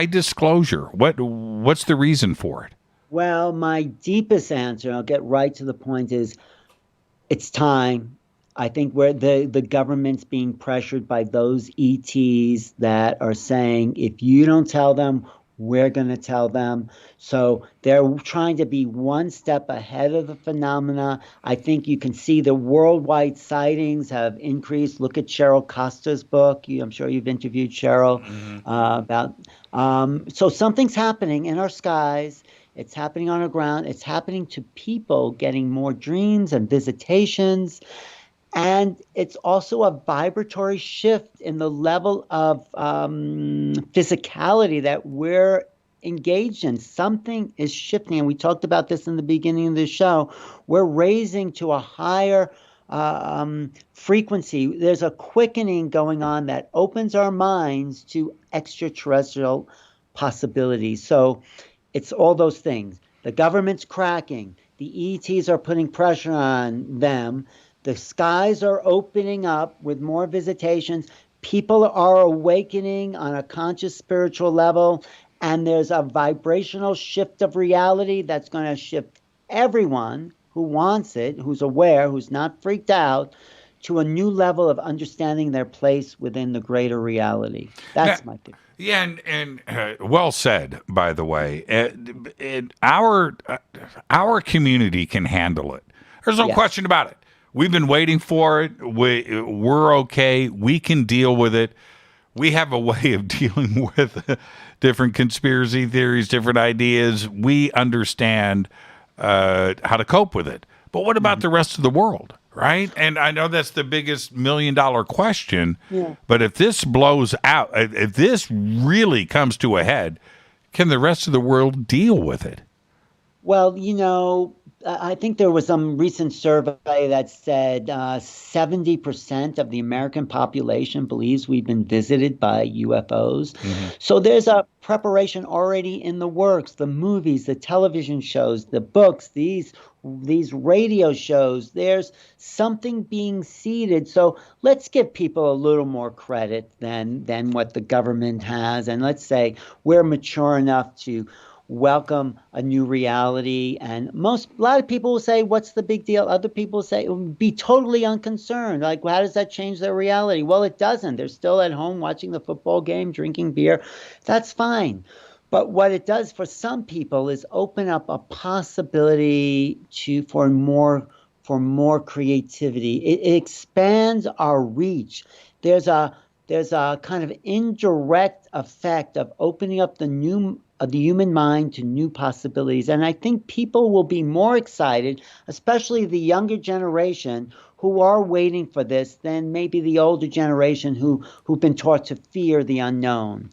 disclosure? What's the reason for it? Well, my deepest answer, I'll get right to the point, is it's time. I think where the government's being pressured by those ETs that are saying, if you don't tell them, we're going to tell them. So they're trying to be one step ahead of the phenomena. I think you can see the worldwide sightings have increased. Look at Cheryl Costa's book. I'm sure you've interviewed Cheryl about. So something's happening in our skies. It's happening on the ground. It's happening to people getting more dreams and visitations. And it's also a vibratory shift in the level of physicality that we're engaged in. Something is shifting. And we talked about this in the beginning of the show. We're raising to a higher frequency. There's a quickening going on that opens our minds to extraterrestrial possibilities. So it's all those things. The government's cracking. The ETs are putting pressure on them. The skies are opening up with more visitations. People are awakening on a conscious spiritual level. And there's a vibrational shift of reality that's going to shift everyone who wants it, who's aware, who's not freaked out, to a new level of understanding their place within the greater reality. That's my theory. Yeah, and well said, by the way. Our community can handle it. There's no question about it. We've been waiting for it. We're okay. We can deal with it. We have a way of dealing with different conspiracy theories, different ideas. We understand how to cope with it. But what about the rest of the world? Right? And I know that's the biggest $1 million question, but if this blows out, if this really comes to a head, can the rest of the world deal with it? Well, I think there was some recent survey that said 70% of the American population believes we've been visited by UFOs. Mm-hmm. So there's a preparation already in the works. The movies, the television shows, the books, these radio shows, there's something being seeded. So let's give people a little more credit than what the government has. And let's say we're mature enough to welcome a new reality. And a lot of people will say, what's the big deal? Other people say, be totally unconcerned. Like, how does that change their reality? Well, it doesn't. They're still at home watching the football game, drinking beer. That's fine. But what it does for some people is open up a possibility for more creativity. It expands our reach. There's a kind of indirect effect of opening up the human mind to new possibilities. And I think people will be more excited, especially the younger generation who are waiting for this, than maybe the older generation who've been taught to fear the unknown.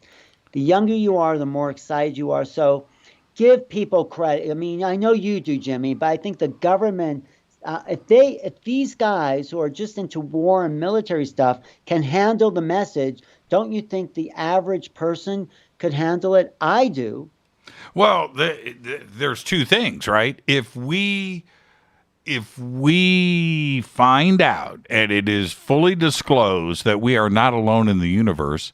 The younger you are, the more excited you are. So give people credit. I mean, I know you do, Jimmy, but I think the government, if these guys who are just into war and military stuff can handle the message, don't you think the average person could handle it? I do. Well, there's two things, right? If we find out and it is fully disclosed that we are not alone in the universe,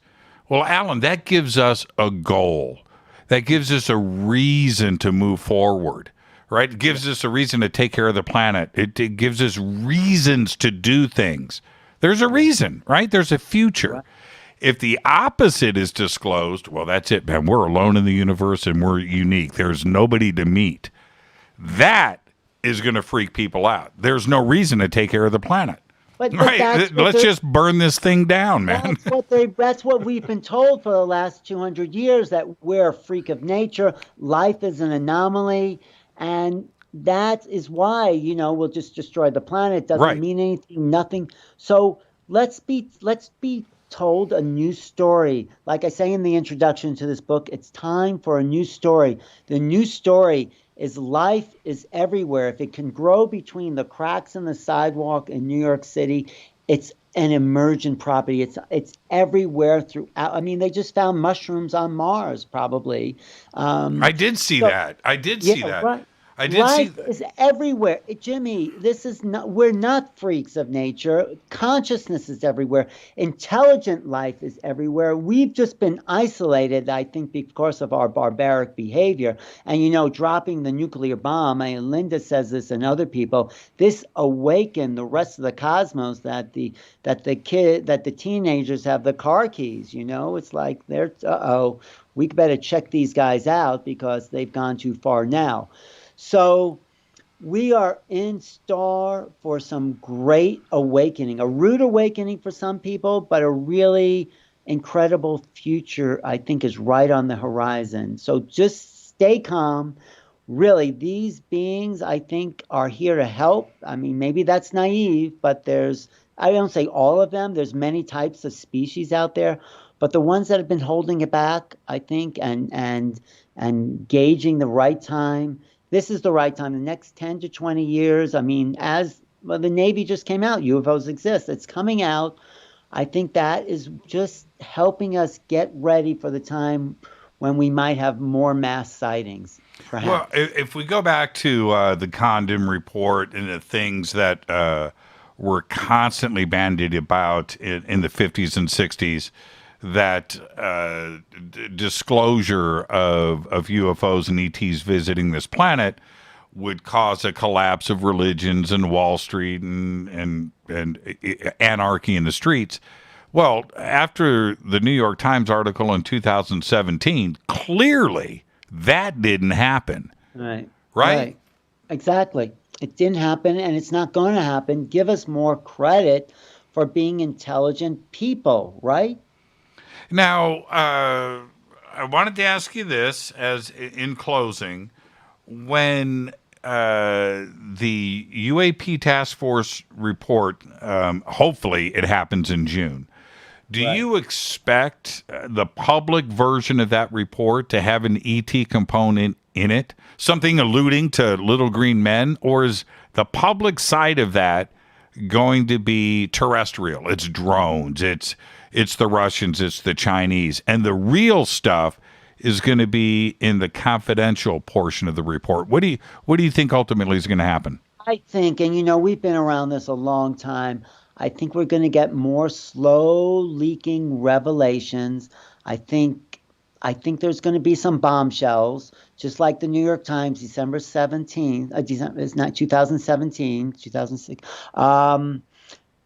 well, Alan, that gives us a goal. That gives us a reason to move forward, right? It gives us a reason to take care of the planet. It gives us reasons to do things. There's a reason, right? There's a future. Right. If the opposite is disclosed, well, that's it, man. We're alone in the universe and we're unique. There's nobody to meet. That is going to freak people out. There's no reason to take care of the planet. But right. Let's just burn this thing down, man. That's what we've been told for the last 200 years, that we're a freak of nature. Life is an anomaly. And that is why, we'll just destroy the planet. It doesn't mean anything, nothing. So let's be told a new story. Like I say in the introduction to this book, it's time for a new story. The new story is life is everywhere. If it can grow between the cracks in the sidewalk in New York City, it's an emergent property. It's everywhere throughout. I mean, they just found mushrooms on Mars, probably. I did see that. I did see that. Right. I did Life see is everywhere. Jimmy, we're not freaks of nature. Consciousness is everywhere. Intelligent life is everywhere. We've just been isolated, I think, because of our barbaric behavior. And, dropping the nuclear bomb, Linda says this and other people, this awakened the rest of the cosmos that the teenagers have the car keys, It's like we better check these guys out because they've gone too far now. So we are in store for some great awakening, a rude awakening for some people, but a really incredible future, I think, is right on the horizon. So just stay calm. Really, these beings, I think, are here to help. I mean, maybe that's naive, but I don't say all of them. There's many types of species out there. But the ones that have been holding it back, I think, and gauging the right time, this is the right time. The next 10 to 20 years, I mean, the Navy just came out, UFOs exist. It's coming out. I think that is just helping us get ready for the time when we might have more mass sightings, perhaps. Well, if we go back to the Condon report and the things that were constantly bandied about in the 50s and 60s, that disclosure of UFOs and ETs visiting this planet would cause a collapse of religions and Wall Street and anarchy in the streets. Well, after the New York Times article in 2017, clearly that didn't happen. Right? Exactly. It didn't happen, and it's not going to happen. Give us more credit for being intelligent people, right? Now, I wanted to ask you this as in closing. When the UAP Task Force report, hopefully it happens in June, do you expect the public version of that report to have an ET component in it? Something alluding to little green men? Or is the public side of that going to be terrestrial? It's drones. It's the Russians. It's the Chinese. And the real stuff is going to be in the confidential portion of the report. What do you think ultimately is going to happen? I think, and we've been around this a long time, I think we're going to get more slow leaking revelations. I think there's going to be some bombshells, just like the New York Times, December 17th. It's not 2017, 2006.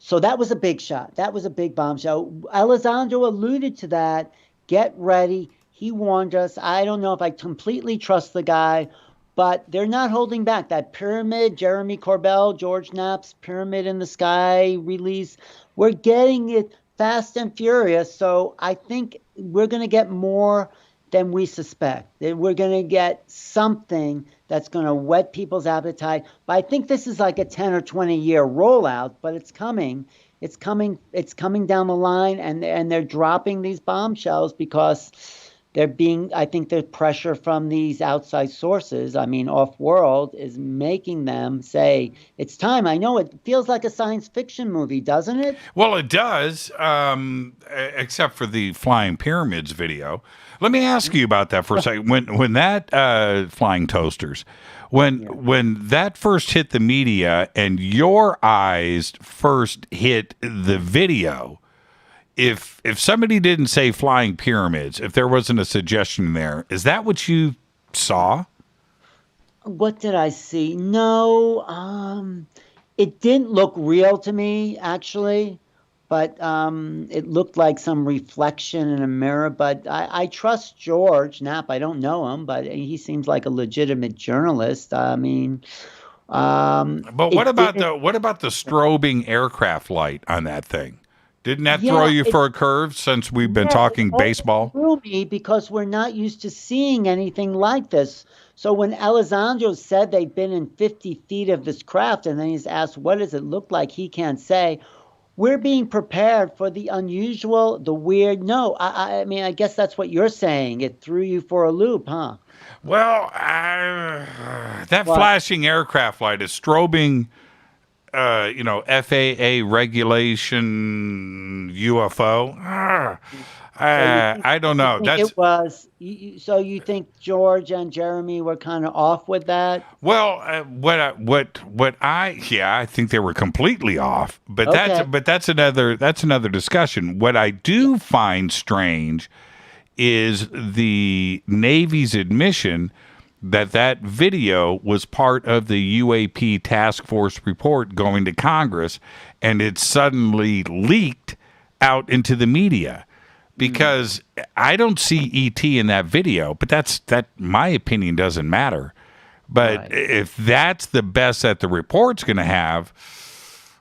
So that was a big shot. That was a big bombshell. Alessandro alluded to that. Get ready. He warned us. I don't know if I completely trust the guy, but they're not holding back. That pyramid, Jeremy Corbell, George Knapp's Pyramid in the Sky release, we're getting it fast and furious. So I think we're going to get more than we suspect. We're going to get something that's going to whet people's appetite. But I think this is like a 10 or 20 year rollout, but it's coming. It's coming down the line, and they're dropping these bombshells because I think there's pressure from these outside sources. I mean, Off-World is making them say, it's time. I know it feels like a science fiction movie, doesn't it? Well, it does, except for the flying pyramids video. Let me ask you about that for a second. When that flying toasters, when that first hit the media and your eyes first hit the video, if somebody didn't say flying pyramids, if there wasn't a suggestion there, is that what you saw? What did I see? No, it didn't look real to me, actually, but it looked like some reflection in a mirror. But I trust George Knapp. I don't know him, but he seems like a legitimate journalist. I mean, but what about the strobing aircraft light on that thing? Didn't that throw you for a curve since we've been talking baseball? It threw me because we're not used to seeing anything like this. So when Alessandro said they've been in 50 feet of this craft, and then he's asked, what does it look like? He can't say. We're being prepared for the unusual, the weird. No, I mean, I guess that's what you're saying. It threw you for a loop, huh? Well, that flashing aircraft light is strobing, FAA regulation UFO. I don't know. It was. So you think George and Jeremy were kind of off with that? Well, I think they were completely off. But that's another discussion. What I do find strange is the Navy's admission that video was part of the UAP task force report going to Congress, and it suddenly leaked out into the media. Because I don't see ET in that video, but that my opinion doesn't matter. But if that's the best that the report's going to have,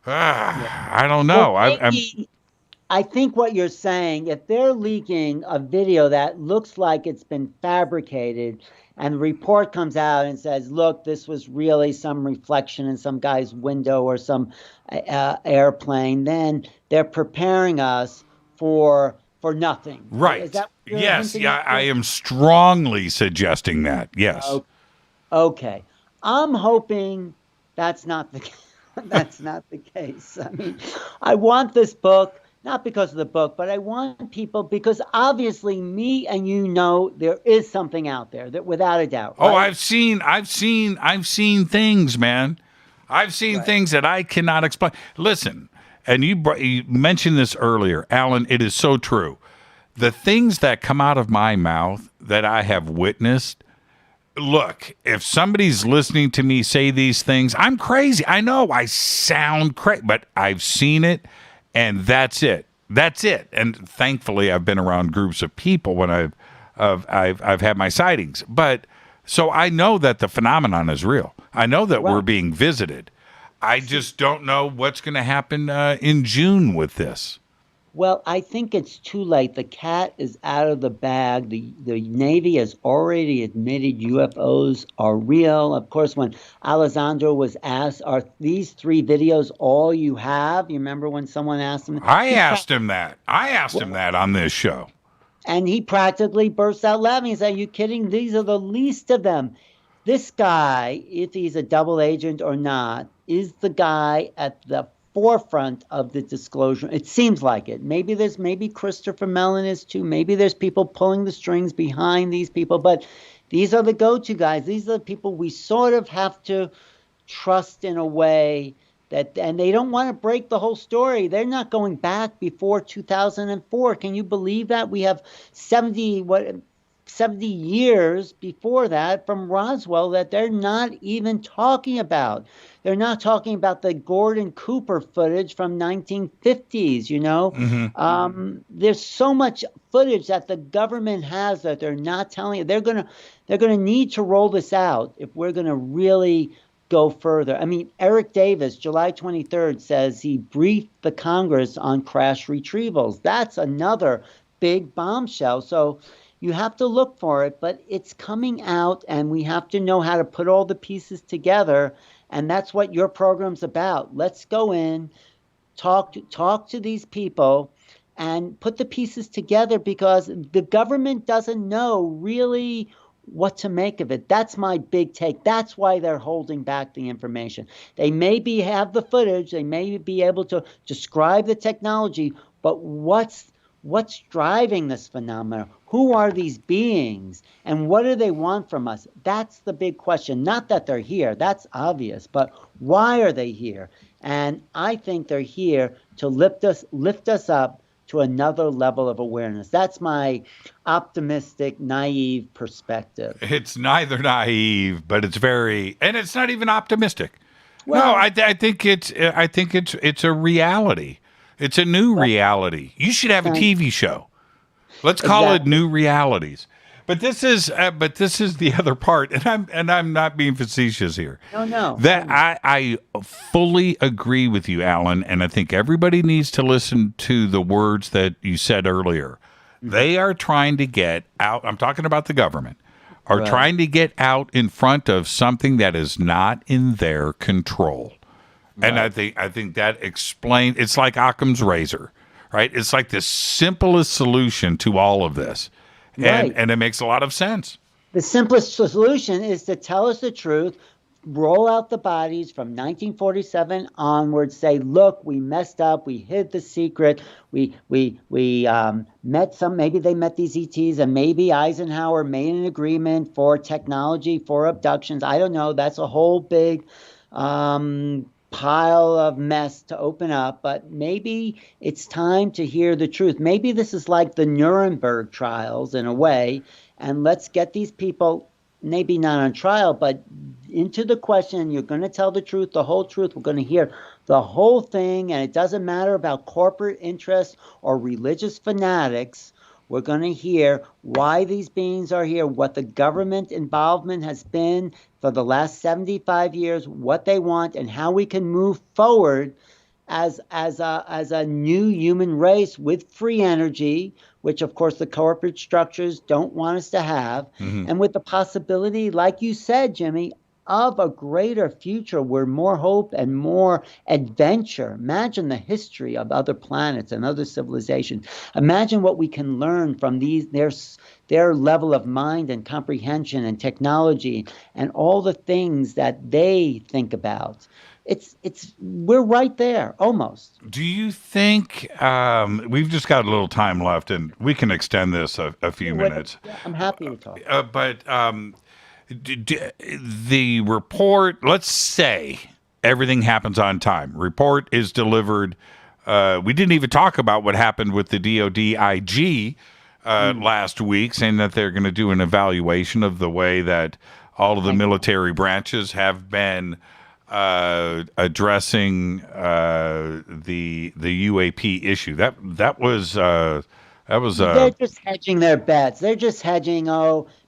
I don't know. Well, I think what you're saying, if they're leaking a video that looks like it's been fabricated, and the report comes out and says, look, this was really some reflection in some guy's window or some airplane, then they're preparing us for nothing. Right. Is that yes. Yeah, I am strongly suggesting that. Yes. Okay. I'm hoping that's not the case. I mean, I want this book, not because of the book, but I want people, because obviously me and there is something out there that without a doubt. Right? Oh, I've seen things, man. I've seen things that I cannot explain. Listen, and you mentioned this earlier, Alan, it is so true. The things that come out of my mouth that I have witnessed, look, if somebody's listening to me say these things, I'm crazy. I know I sound crazy, but I've seen it, and that's it. That's it. And thankfully, I've been around groups of people when I've had my sightings. But so I know that the phenomenon is real. I know that we're being visited. I just don't know what's going to happen in June with this. Well, I think it's too late. The cat is out of the bag. The Navy has already admitted UFOs are real. Of course, when Alessandro was asked, are these 3 videos all you have? You remember when someone asked him? I asked him that. I asked him that on this show. And he practically bursts out laughing. He said, "Are you kidding? These are the least of them." This guy, if he's a double agent or not, is the guy at the forefront of the disclosure. It seems like it. Maybe Christopher Mellon is too. Maybe there's people pulling the strings behind these people. But these are the go-to guys. These are the people we sort of have to trust in a way that, and they don't want to break the whole story. They're not going back before 2004. Can you believe that? We have 70 years before that from Roswell that they're not even talking about. They're not talking about the Gordon Cooper footage from 1950s, you know? Mm-hmm. There's so much footage that the government has that they're not telling you. They're gonna need to roll this out if we're gonna really go further. I mean, Eric Davis, July 23rd, says he briefed the Congress on crash retrievals. That's another big bombshell. So you have to look for it, but it's coming out, and we have to know how to put all the pieces together. And that's what your program's about. Let's go in, talk to these people, and put the pieces together, because the government doesn't know really what to make of it. That's my big take. That's why they're holding back the information. They maybe have the footage, they may be able to describe the technology, but what's driving this phenomenon? Who are these beings, and what do they want from us? That's the big question. Not that they're here, that's obvious, but why are they here? And I think they're here to lift us up to another level of awareness. That's my optimistic, naive perspective. It's neither naive, but it's it's not even optimistic. Well, no, I think it's a reality. It's a new reality. You should have a TV show. Let's call it New Realities. But this is the other part, and I'm not being facetious here. No. That I fully agree with you, Alan, and I think everybody needs to listen to the words that you said earlier. They are trying to get out. I'm talking about the government. Are trying to get out in front of something that is not in their control. Right. And I think that explains. It's like Occam's razor, right? It's like the simplest solution to all of this. Right. And it makes a lot of sense. The simplest solution is to tell us the truth, roll out the bodies from 1947 onwards, say, look, we messed up, we hid the secret, we met maybe they met these ETs, and maybe Eisenhower made an agreement for technology, for abductions. I don't know. That's a whole big pile of mess to open up, but maybe it's time to hear the truth. Maybe this is like the Nuremberg trials in a way, and let's get these people, maybe not on trial, but into the question. You're going to tell the truth, the whole truth. We're going to hear the whole thing, and it doesn't matter about corporate interests or religious fanatics. We're going to hear why these beings are here, what the government involvement has been for the last 75 years, what they want, and how we can move forward as a new human race with free energy, which of course the corporate structures don't want us to have, and with the possibility, like you said, Jimmy, of a greater future where more hope and more adventure. Imagine the history of other planets and other civilizations. Imagine what we can learn from their level of mind and comprehension and technology and all the things that they think about. We're right there, almost. Do you think we've just got a little time left, and we can extend this a few minutes? I'm happy to talk. But the report, let's say everything happens on time. Report is delivered. We didn't even talk about what happened with the DOD IG last week, saying that they're going to do an evaluation of the way that all of the military branches have been addressing the UAP issue. That was They're just hedging their bets. They're just hedging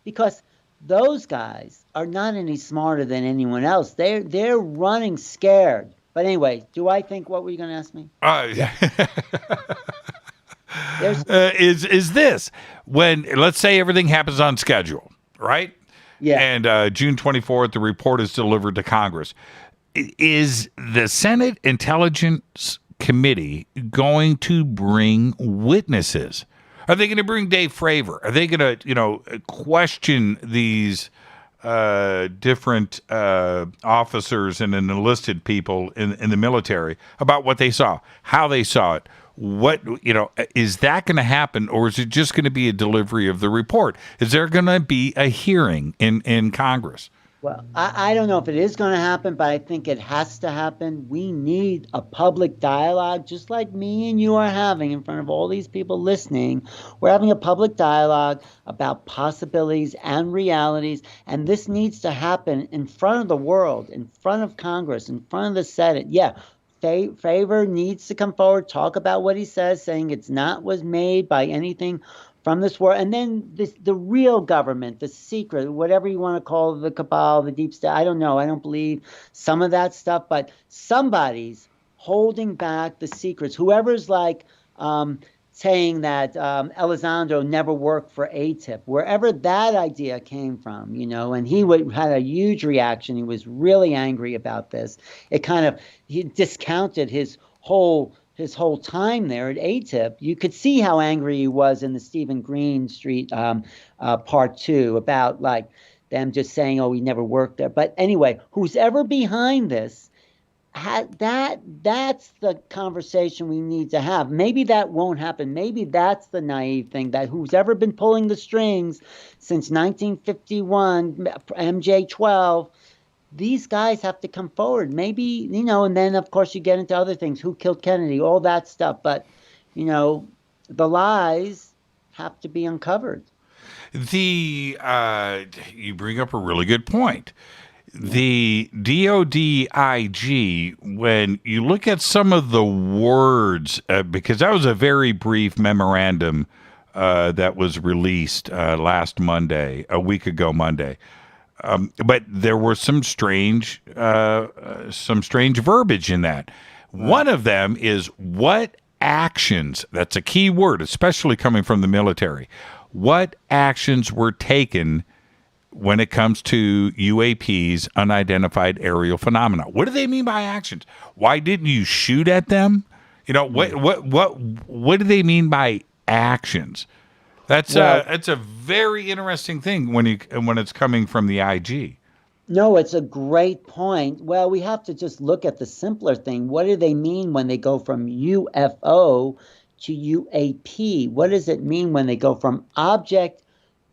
because those guys are not any smarter than anyone else. They're running scared. But anyway, do I think what were you going to ask me? Is this when, let's say everything happens on schedule, right? Yeah. And June 24th, the report is delivered to Congress. Is the Senate Intelligence Committee going to bring witnesses? Are they going to bring Dave Fravor? Are they going to, question these different officers and enlisted people in the military about what they saw, how they saw it? What, is that going to happen, or is it just going to be a delivery of the report? Is there going to be a hearing in Congress? Well, I don't know if it is going to happen, but I think it has to happen. We need a public dialogue, just like me and you are having in front of all these people listening. We're having a public dialogue about possibilities and realities, and this needs to happen in front of the world, in front of Congress, in front of the Senate. Yeah, Fravor needs to come forward, talk about what he says, saying it's not was made by anything from this world. And then the real government, the secret, whatever you want to call the cabal, the deep state, I don't know. I don't believe some of that stuff, but somebody's holding back the secrets. Whoever's saying that Elizondo never worked for ATIP, wherever that idea came from, and he had a huge reaction. He was really angry about this. He discounted his whole time there at ATIP. You could see how angry he was in the Stephen Greenstreet part 2 about them just saying, oh, he never worked there. But anyway, who's ever behind this, that's the conversation we need to have. Maybe that won't happen. Maybe that's the naive thing, that who's ever been pulling the strings since 1951, MJ-12, these guys have to come forward. Maybe, and then, of course, you get into other things. Who killed Kennedy? All that stuff. But, the lies have to be uncovered. You bring up a really good point. The DODIG, when you look at some of the words, because that was a very brief memorandum that was released last Monday, a week ago Monday. But there were some strange verbiage in that. One of them is what actions, that's a key word, especially coming from the military. What actions were taken when it comes to UAPs, unidentified aerial phenomena? What do they mean by actions? Why didn't you shoot at them? What do they mean by actions? That's a very interesting thing when it's coming from the IG. No, it's a great point. Well, we have to just look at the simpler thing. What do they mean when they go from UFO to UAP? What does it mean when they go from object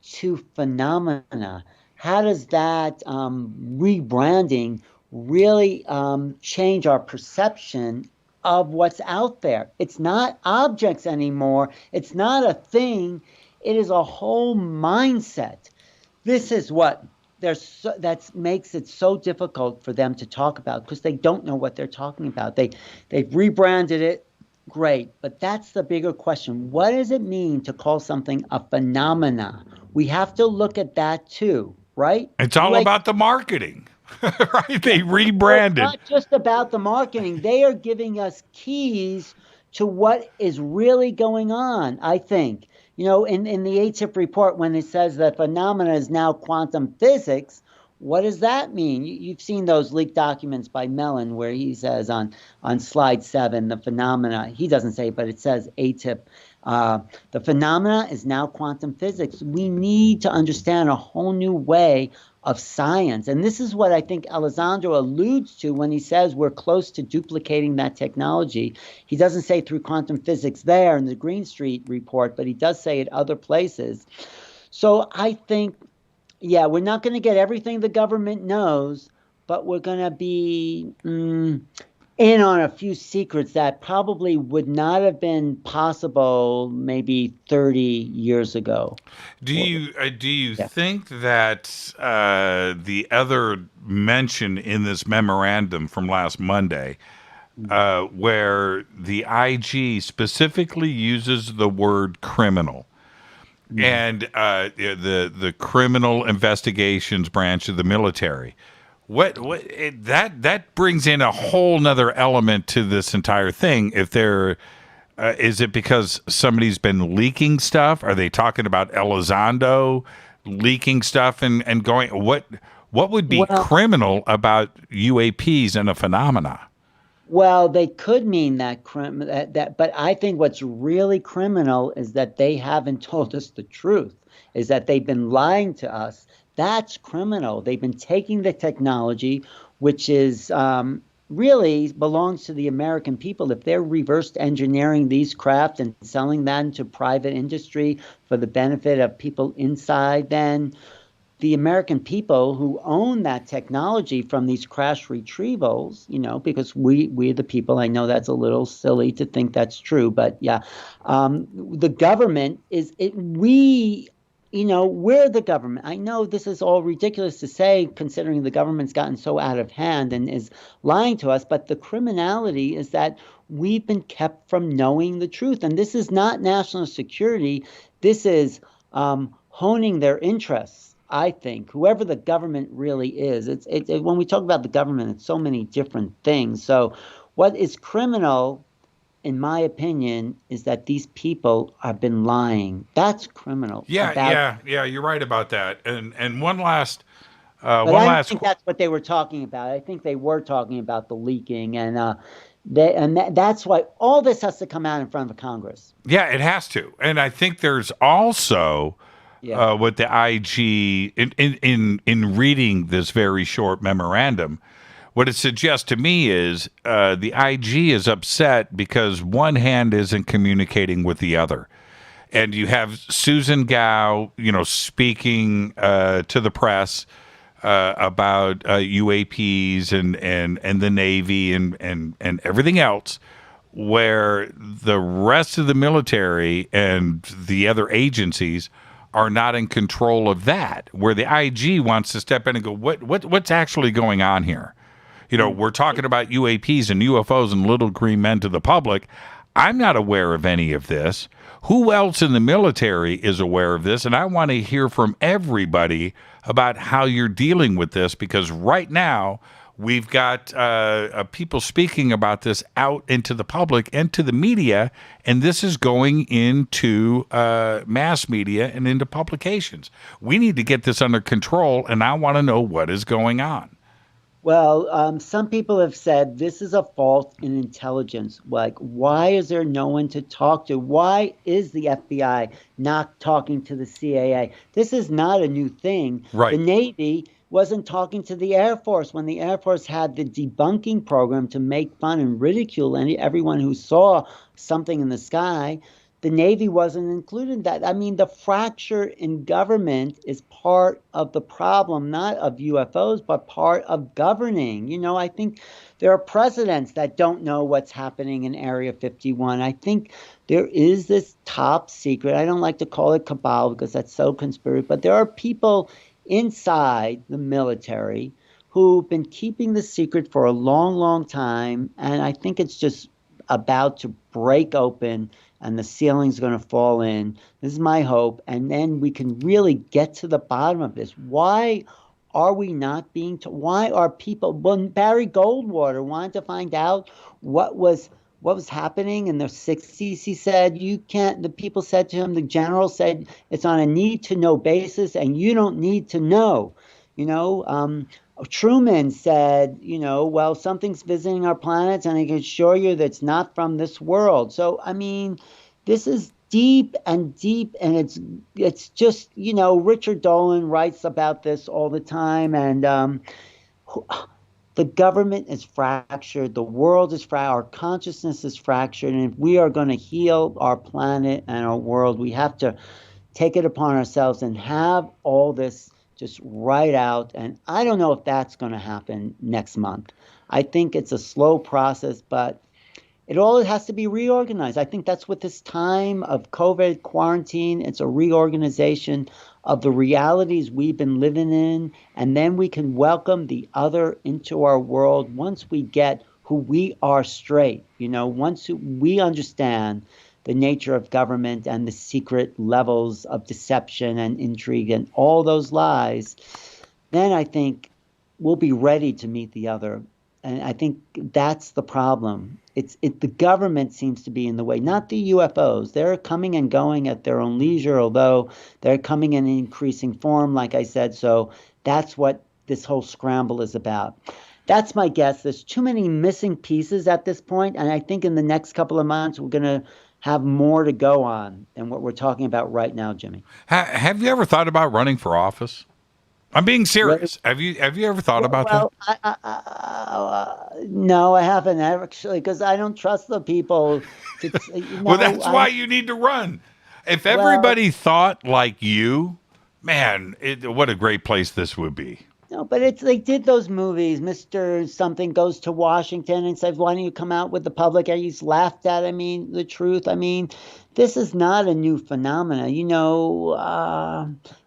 to phenomena? How does that rebranding really change our perception of what's out there? It's not objects anymore. It's not a thing. It is a whole mindset. This is what that makes it so difficult for them to talk about, because they don't know what they're talking about. They've rebranded it. Great. But that's the bigger question. What does it mean to call something a phenomena? We have to look at that too, right? It's all about the marketing, right? They rebranded. It's not just about the marketing. They are giving us keys to what is really going on, I think. In the ATIP report, when it says that phenomena is now quantum physics, what does that mean? You've seen those leaked documents by Mellon where he says on slide 7, the phenomena, he doesn't say, but it says ATIP. The phenomena is now quantum physics. We need to understand a whole new way of science. And this is what I think Elizondo alludes to when he says we're close to duplicating that technology. He doesn't say through quantum physics there in the Greenstreet report, but he does say it other places. So I think, yeah, we're not going to get everything the government knows, but we're going to be in on a few secrets that probably would not have been possible maybe 30 years ago. Do you think that the other mention in this memorandum from last Monday, where the IG specifically uses the word criminal, and the criminal investigations branch of the military, that brings in a whole nother element to this entire thing. If there is it because somebody's been leaking stuff? Are they talking about Elizondo leaking stuff and going? What would be criminal about UAPs and a phenomena? Well, they could mean that, but I think what's really criminal is that they haven't told us the truth, is that they've been lying to us. That's criminal. They've been taking the technology, which is really belongs to the American people. If they're reverse engineering these craft and selling that into private industry for the benefit of people inside, then the American people who own that technology from these crash retrievals, because we the people, I know that's a little silly to think that's true, but yeah, the government we're the government. I know this is all ridiculous to say, considering the government's gotten so out of hand and is lying to us, but the criminality is that we've been kept from knowing the truth. And this is not national security. This is honing their interests. I think whoever the government really is, it's when we talk about the government, it's so many different things. So what is criminal, in my opinion, is that these people have been lying. That's criminal. Yeah, you're right about that. And one last I don't think that's what they were talking about. I think they were talking about the leaking, and that's why all this has to come out in front of Congress. Yeah, it has to. And I think there's also what the IG in reading this very short memorandum, what it suggests to me is the IG is upset because one hand isn't communicating with the other. And you have Susan Gao, speaking to the press about UAPs and the Navy and everything else, where the rest of the military and the other agencies are not in control of that, where the IG wants to step in and go, what's actually going on here? We're talking about UAPs and UFOs and little green men to the public. I'm not aware of any of this. Who else in the military is aware of this? And I want to hear from everybody about how you're dealing with this, because right now we've got people speaking about this out into the public and to the media, and this is going into mass media and into publications. We need to get this under control, and I want to know what is going on. Well, some people have said this is a fault in intelligence. Like, why is there no one to talk to? Why is the FBI not talking to the CIA? This is not a new thing. Right. The Navy wasn't talking to the Air Force when the Air Force had the debunking program to make fun and ridicule everyone who saw something in the sky. The Navy wasn't included in that. I mean, the fracture in government is part of the problem, not of UFOs, but part of governing. I think there are presidents that don't know what's happening in Area 51. I think there is this top secret. I don't like to call it cabal because that's so conspiracy, but there are people inside the military who've been keeping the secret for a long, long time. And I think it's just about to break open and the ceiling's going to fall in. This is my hope. And then we can really get to the bottom of this. Why are we not being why are people, well, Barry Goldwater wanted to find out what was happening in the 60s. He said, the people said to him, the general said, it's on a need to know basis and you don't need to know. Truman said, well, something's visiting our planet and I can assure you that it's not from this world. So, I mean, this is deep, and it's just, Richard Dolan writes about this all the time. And the government is fractured. The world is fractured. Our consciousness is fractured. And if we are going to heal our planet and our world, we have to take it upon ourselves and have all this just right out. And I don't know if that's going to happen next month. I think it's a slow process, but it all has to be reorganized. I think that's what this time of COVID quarantine, it's a reorganization of the realities we've been living in. And then we can welcome the other into our world once we get who we are straight. Once we understand the nature of government and the secret levels of deception and intrigue and all those lies, then I think we'll be ready to meet the other. And I think that's the problem. The government seems to be in the way, not the UFOs. They're coming and going at their own leisure, although they're coming in increasing form, like I said. So that's what this whole scramble is about. That's my guess. There's too many missing pieces at this point, and I think in the next couple of months we're going to have more to go on than what we're talking about right now, Jimmy. Have you ever thought about running for office? I'm being serious. Have you ever thought about that? No, I haven't actually, because I don't trust the people. Well, that's why you need to run. If everybody thought like you, man, what a great place this would be. No, but they did those movies. Mr. Something goes to Washington and says, "Why don't you come out with the public?" And he's laughed at. The truth. This is not a new phenomena.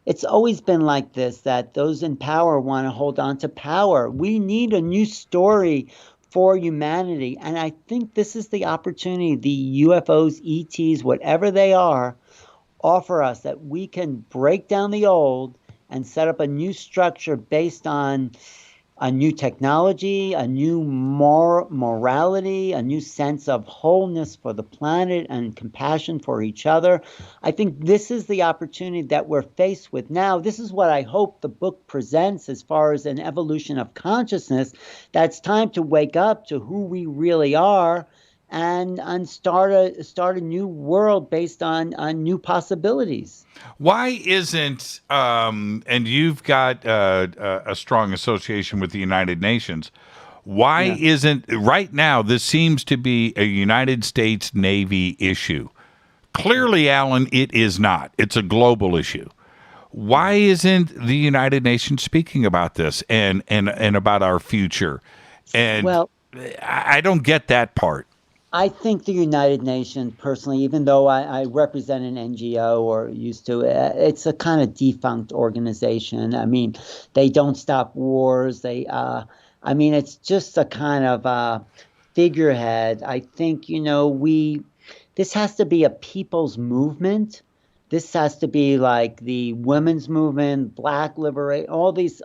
It's always been like this, that those in power want to hold on to power. We need a new story for humanity. And I think this is the opportunity the UFOs, ETs, whatever they are, offer us, that we can break down the old and set up a new structure based on a new technology, a new morality, a new sense of wholeness for the planet and compassion for each other. I think this is the opportunity that we're faced with now. This is what I hope the book presents as far as an evolution of consciousness, that it's time to wake up to who we really are and start a new world based on new possibilities. Why isn't, and you've got a strong association with the United Nations, why isn't, right now, this seems to be a United States Navy issue. Clearly, Alan, it is not. It's a global issue. Why isn't the United Nations speaking about this and about our future? And I don't get that part. I think the United Nations, personally, even though I represent an NGO or used to, it's a kind of defunct organization. They don't stop wars. It's just a kind of figurehead. I think, this has to be a people's movement. This has to be like the women's movement, Black liberation, all these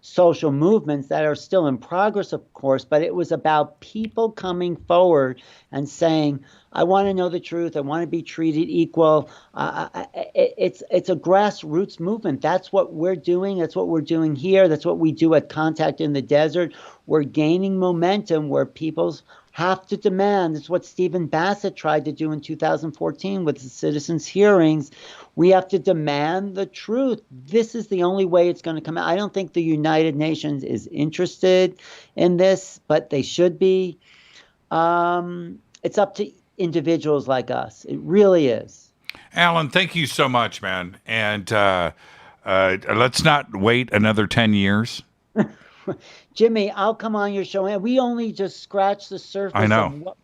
social movements that are still in progress, of course, but it was about people coming forward and saying, I want to know the truth. I want to be treated equal. It's a grassroots movement. That's what we're doing. That's what we're doing here. That's what we do at Contact in the Desert. We're gaining momentum where people's have to demand. It's what Stephen Bassett tried to do in 2014 with the citizens' hearings. We have to demand the truth. This is the only way it's going to come out. I don't think the United Nations is interested in this, but they should be. It's up to individuals like us. It really is. Alan, thank you so much, man. And let's not wait another 10 years. Jimmy, I'll come on your show, and we only just scratched the surface. I know.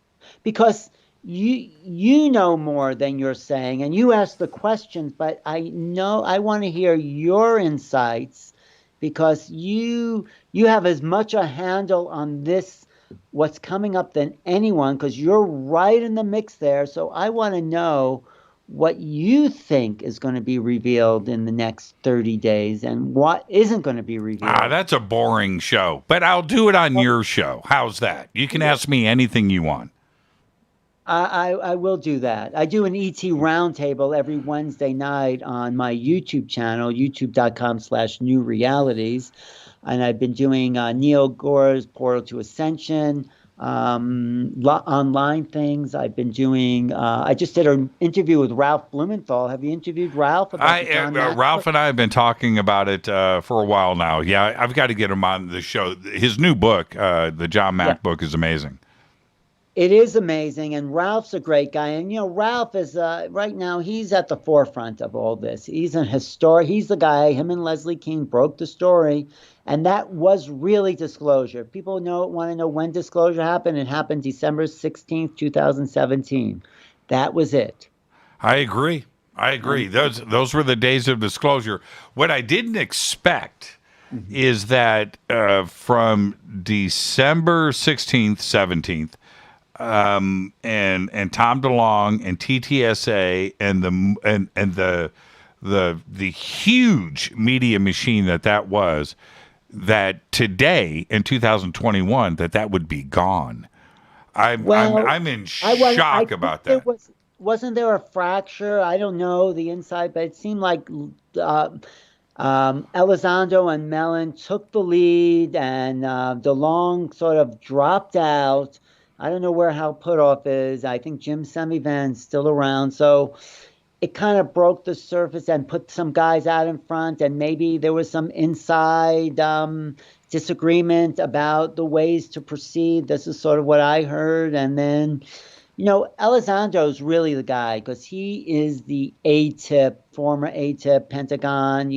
Because you know more than you're saying, and you ask the questions, but I know I want to hear your insights, because you have as much a handle on this, what's coming up, than anyone, because you're right in the mix there. So I want to know what you think is going to be revealed in the next 30 days and what isn't going to be revealed. That's a boring show, but I'll do it on your show. How's that? You can ask me anything you want. I will do that. I do an ET roundtable every Wednesday night on my YouTube channel, youtube.com/New Realities. And I've been doing Neil Gore's Portal to Ascension, online things. I've been doing, I just did an interview with Ralph Blumenthal. Have you interviewed Ralph? Ralph and I have been talking about it for a while now. Yeah, I've got to get him on the show. His new book, the John Mack book, is amazing. It is amazing, and Ralph's a great guy. And, Ralph is, right now, he's at the forefront of all this. He's an historian. He's the guy, him and Leslie King broke the story, and that was really disclosure. People want to know when disclosure happened. It happened December 16th, 2017. That was it. I agree. Those were the days of disclosure. What I didn't expect is that from December 16th, 17th, and Tom DeLonge and TTSA and the huge media machine that was, that today in 2021 that would be gone. I'm in shock about that. Wasn't there a fracture? I don't know the inside, but it seemed like Elizondo and Mellon took the lead, and DeLong sort of dropped out. I don't know where Hal Puthoff is. I think Jim Semivan's still around. So it kind of broke the surface and put some guys out in front, and maybe there was some inside disagreement about the ways to proceed. This is sort of what I heard. And then, Elizondo's really the guy, because he is the former ATIP, Pentagon.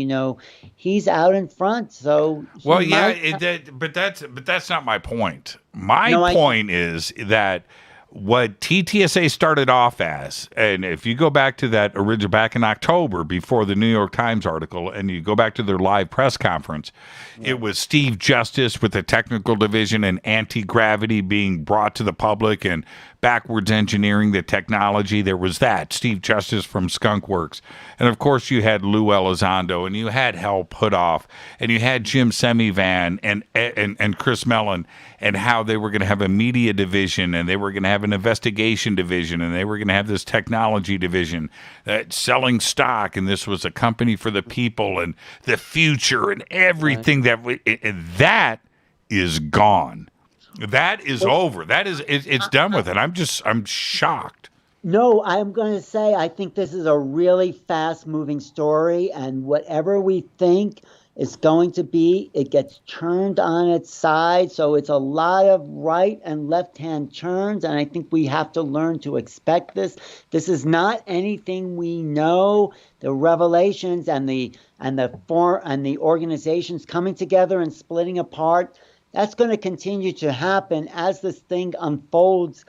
He's out in front. So but that's not my point. My point is that what TTSA started off as, and if you go back to that original, back in October before the New York Times article, and you go back to their live press conference, it was Steve Justice with the technical division and anti-gravity being brought to the public and backwards engineering the technology. There was that, Steve Justice from Skunk Works. And of course you had Lou Elizondo, and you had Hal Puthoff, and you had Jim Semivan and Chris Mellon, and how they were going to have a media division, and they were going to have an investigation division, and they were going to have this technology division selling stock, and this was a company for the people and the future and everything that is gone. That is over. It's done with it. I'm shocked. No, I'm going to say I think this is a really fast-moving story, and whatever we think it's going to be, it gets turned on its side. So it's a lot of right and left-hand turns, and I think we have to learn to expect this. This is not anything we know. The revelations and the organizations coming together and splitting apart, that's going to continue to happen as this thing unfolds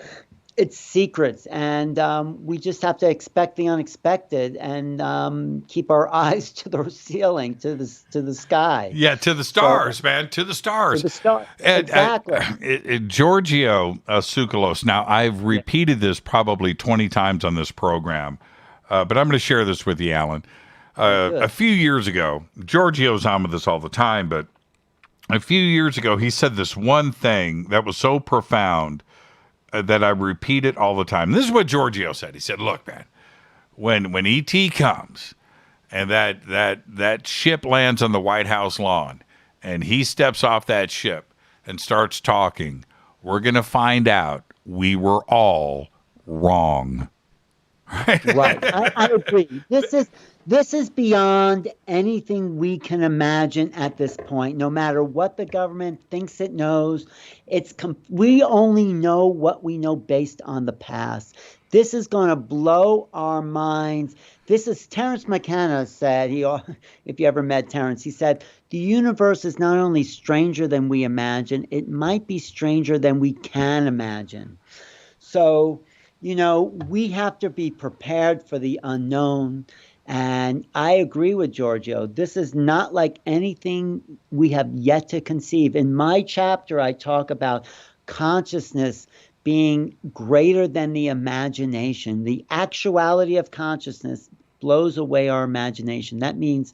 its secrets, and we just have to expect the unexpected and keep our eyes to the ceiling, to the sky. Yeah, to the stars, man, to the stars. To the stars, exactly. Giorgio Tsoukalos. Now, I've repeated this probably 20 times on this program, but I'm going to share this with you, Alan. A few years ago, Giorgio's on with us all the time, but a few years ago, he said this one thing that was so profound that I repeat it all the time. This is what Giorgio said. He said, "Look, man, when ET comes and that ship lands on the White House lawn and he steps off that ship and starts talking, we're going to find out we were all wrong." Right. I agree. This is beyond anything we can imagine at this point. No matter what the government thinks it knows, we only know what we know based on the past. This is going to blow our minds. This is Terence McKenna said. If you ever met Terence, he said the universe is not only stranger than we imagine; it might be stranger than we can imagine. So, we have to be prepared for the unknown. And I agree with Giorgio. This is not like anything we have yet to conceive. In my chapter, I talk about consciousness being greater than the imagination. The actuality of consciousness blows away our imagination. That means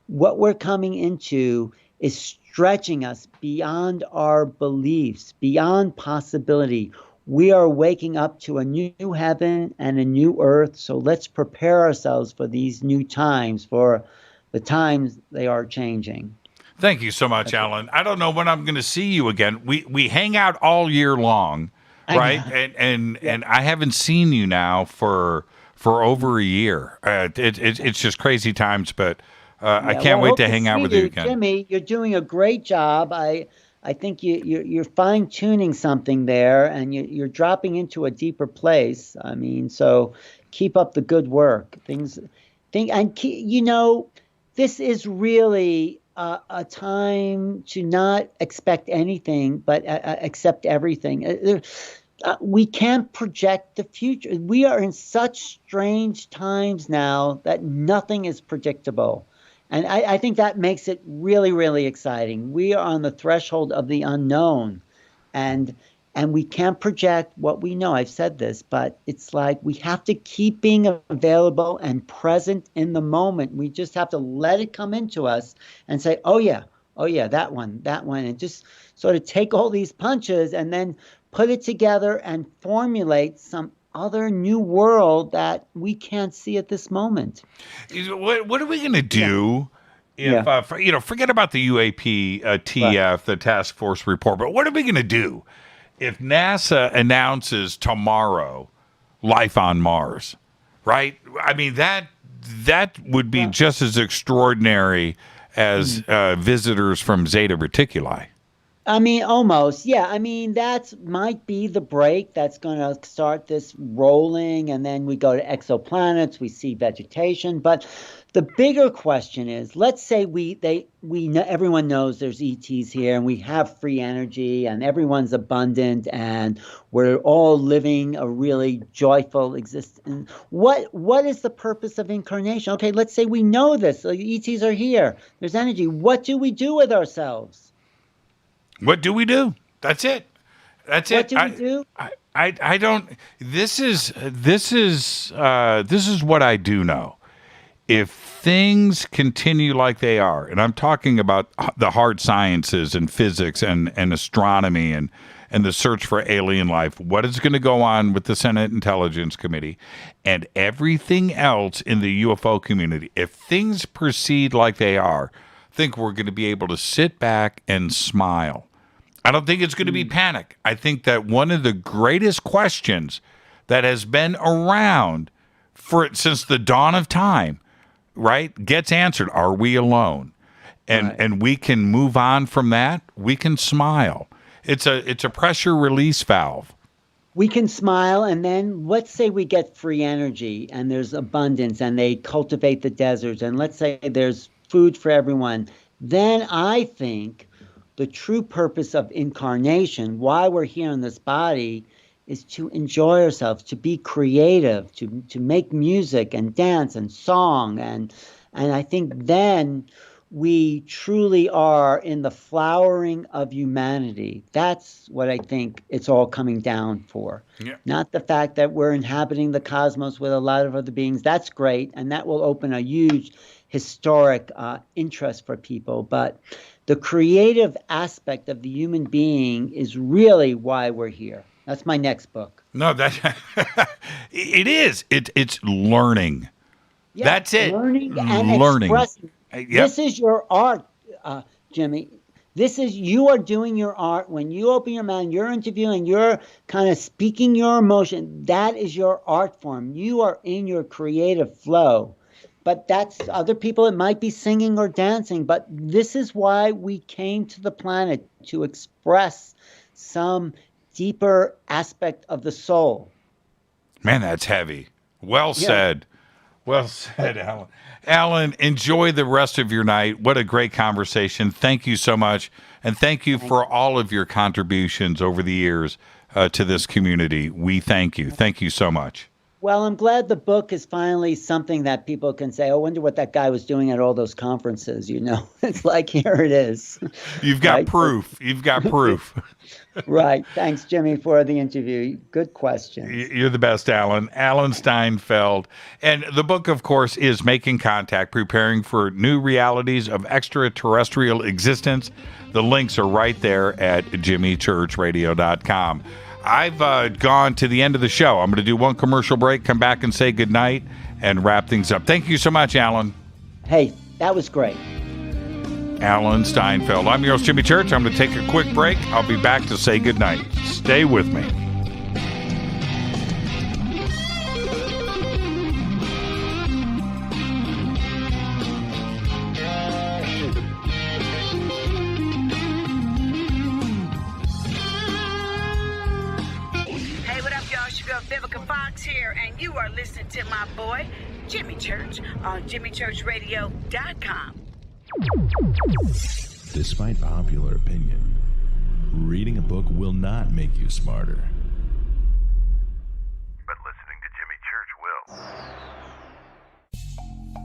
what we're coming into is stretching us beyond our beliefs, beyond possibility. We are waking up to a new heaven and a new earth. So let's prepare ourselves for these new times, for the times they are changing. Thank you so much, Alan. I don't know when I'm going to see you again. We hang out all year long, right? And I haven't seen you now for over a year. It's just crazy times, but I can't wait to hang out with you again. Jimmy, you're doing a great job. I think you're fine-tuning something there, and you're dropping into a deeper place. I mean, so keep up the good work. This is really a time to not expect anything, but accept everything. We can't project the future. We are in such strange times now that nothing is predictable. And I think that makes it really, really exciting. We are on the threshold of the unknown, and we can't project what we know. I've said this, but it's like we have to keep being available and present in the moment. We just have to let it come into us and say, oh yeah, that one, and just sort of take all these punches and then put it together and formulate some other new world that we can't see at this moment. What are we going to do If forget about the UAP TF, the task force report, but what are we going to do if NASA announces tomorrow life on Mars? Right? I mean, that would be just as extraordinary as visitors from Zeta Reticuli. I mean, almost. Yeah. I mean, that might be the break that's going to start this rolling, and then we go to exoplanets, we see vegetation. But the bigger question is, let's say we know, everyone knows there's ETs here, and we have free energy, and everyone's abundant, and we're all living a really joyful existence. What is the purpose of incarnation? Okay, let's say we know this. So ETs are here. There's energy. What do we do with ourselves? What do we do? That's it. That's it. What do we do? I don't. This is what I do know. If things continue like they are, and I'm talking about the hard sciences and physics and astronomy and the search for alien life, what is going to go on with the Senate Intelligence Committee and everything else in the UFO community, if things proceed like they are, I think we're going to be able to sit back and smile. I don't think it's going to be panic. I think that one of the greatest questions that has been around since the dawn of time, right, gets answered. Are we alone? And we can move on from that. We can smile. It's a pressure release valve. We can smile, and then let's say we get free energy and there's abundance and they cultivate the deserts, and let's say there's food for everyone. Then I think the true purpose of incarnation, why we're here in this body, is to enjoy ourselves, to be creative, to make music and dance and song. And I think then we truly are in the flowering of humanity. That's what I think it's all coming down for. Yeah. Not the fact that we're inhabiting the cosmos with a lot of other beings. That's great, and that will open a huge historic interest for people. But the creative aspect of the human being is really why we're here. That's my next book. No, it is. It's learning. Yeah, that's it. Learning and expressing. Yep. This is your art, Jimmy. You are doing your art. When you open your mouth, you're interviewing, you're kind of speaking your emotion. That is your art form. You are in your creative flow. But that's other people. It might be singing or dancing. But this is why we came to the planet, to express some deeper aspect of the soul. Man, that's heavy. Well said. Well said, Alan. Alan, enjoy the rest of your night. What a great conversation. Thank you so much. And thank you for all of your contributions over the years to this community. We thank you. Thank you so much. Well, I'm glad the book is finally something that people can say, I wonder what that guy was doing at all those conferences, you know? It's like, here it is. You've got proof. You've got proof. Right. Thanks, Jimmy, for the interview. Good question. You're the best, Alan. Alan Steinfeld. And the book, of course, is Making Contact, Preparing for New Realities of Extraterrestrial Existence. The links are right there at jimmychurchradio.com. I've gone to the end of the show. I'm going to do one commercial break, come back and say goodnight, and wrap things up. Thank you so much, Alan. Hey, that was great. Alan Steinfeld. I'm your host, Jimmy Church. I'm going to take a quick break. I'll be back to say goodnight. Stay with me. Here, and you are listening to my boy Jimmy Church on jimmychurchradio.com. Despite popular opinion, reading a book will not make you smarter. But listening to Jimmy Church will.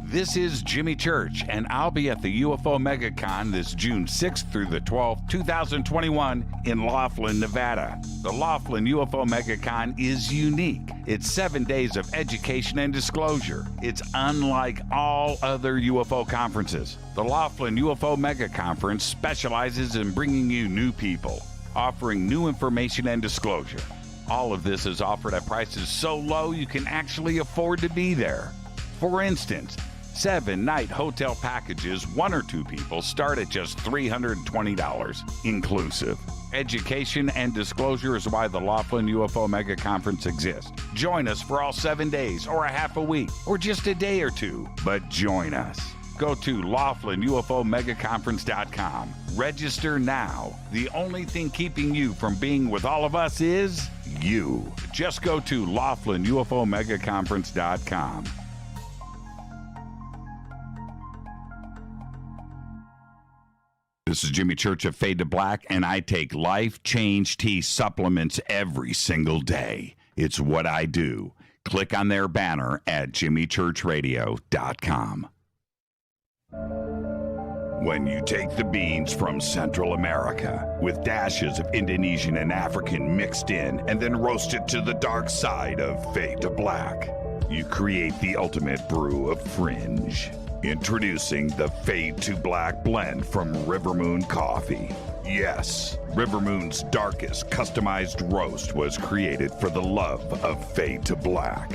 This is Jimmy Church, and I'll be at the UFO MegaCon this June 6th through the 12th, 2021 in Laughlin, Nevada. The Laughlin UFO MegaCon is unique. It's 7 days of education and disclosure. It's unlike all other UFO conferences. The Laughlin UFO Mega Conference specializes in bringing you new people, offering new information and disclosure. All of this is offered at prices so low you can actually afford to be there. For instance, 7-night hotel packages, 1 or 2 people, start at just $320 inclusive. Education and disclosure is why the Laughlin UFO Mega Conference exists. Join us for all 7 days, or a half a week, or just a day or 2, but join us. Go to LaughlinUFOMegaConference.com. Register now. The only thing keeping you from being with all of us is you. Just go to LaughlinUFOMegaConference.com. This is Jimmy Church of Fade to Black, and I take Life Change Tea supplements every single day. It's what I do. Click on their banner at jimmychurchradio.com. When you take the beans from Central America with dashes of Indonesian and African mixed in and then roast it to the dark side of Fade to Black, you create the ultimate brew of fringe. Introducing the Fade to Black blend from Rivermoon Coffee. Yes, Rivermoon's darkest customized roast was created for the love of Fade to Black.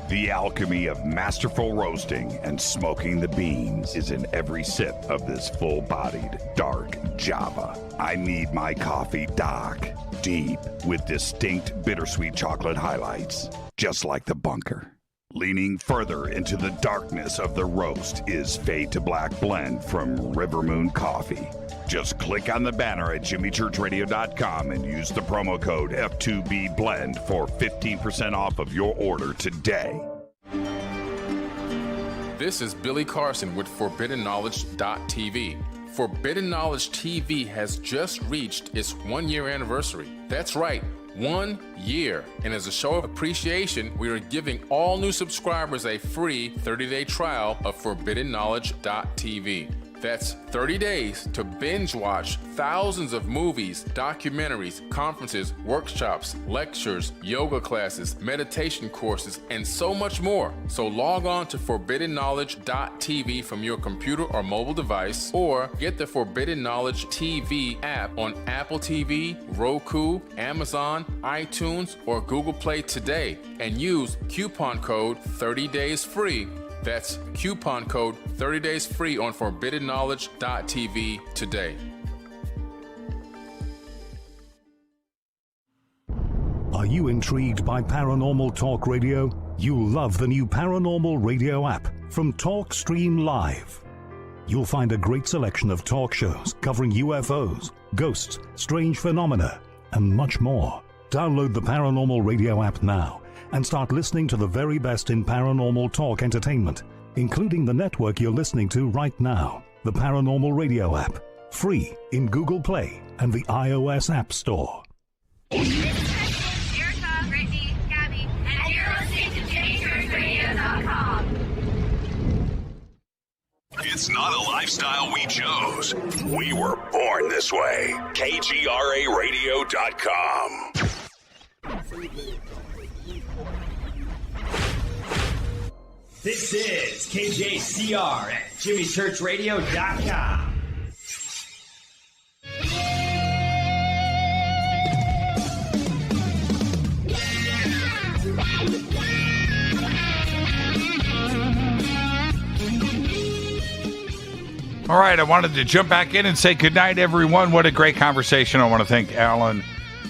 The alchemy of masterful roasting and smoking the beans is in every sip of this full-bodied, dark Java. I need my coffee dark, deep, with distinct bittersweet chocolate highlights, just like the bunker. Leaning further into the darkness of the roast is Fade to Black blend from Rivermoon Coffee. Just click on the banner at jimmychurchradio.com and use the promo code F2BBLEND for 15% off of your order today. This is Billy Carson with ForbiddenKnowledge.tv. Forbidden Knowledge TV has just reached its 1-year anniversary. That's right, 1 year. And as a show of appreciation, we are giving all new subscribers a free 30-day trial of ForbiddenKnowledge.tv. That's 30 days to binge watch thousands of movies, documentaries, conferences, workshops, lectures, yoga classes, meditation courses, and so much more. So log on to ForbiddenKnowledge.tv from your computer or mobile device, or get the Forbidden Knowledge TV app on Apple TV, Roku, Amazon, iTunes, or Google Play today, and use coupon code 30daysfree. That's coupon code 30 days free on ForbiddenKnowledge.tv today. Are you intrigued by Paranormal Talk Radio? You'll love the new Paranormal Radio app from TalkStream Live. You'll find a great selection of talk shows covering UFOs, ghosts, strange phenomena, and much more. Download the Paranormal Radio app now and start listening to the very best in paranormal talk entertainment, including the network you're listening to right now, the Paranormal Radio app, free in Google Play and the iOS App Store. Erica, Brittany, Gabby, and you're listening to JimmyChurchRadio.com. It's not a lifestyle we chose. We were born this way. KGRARadio.com. This is KJCR at JimmyChurchRadio.com. All right, I wanted to jump back in and say goodnight, everyone. What a great conversation. I want to thank Alan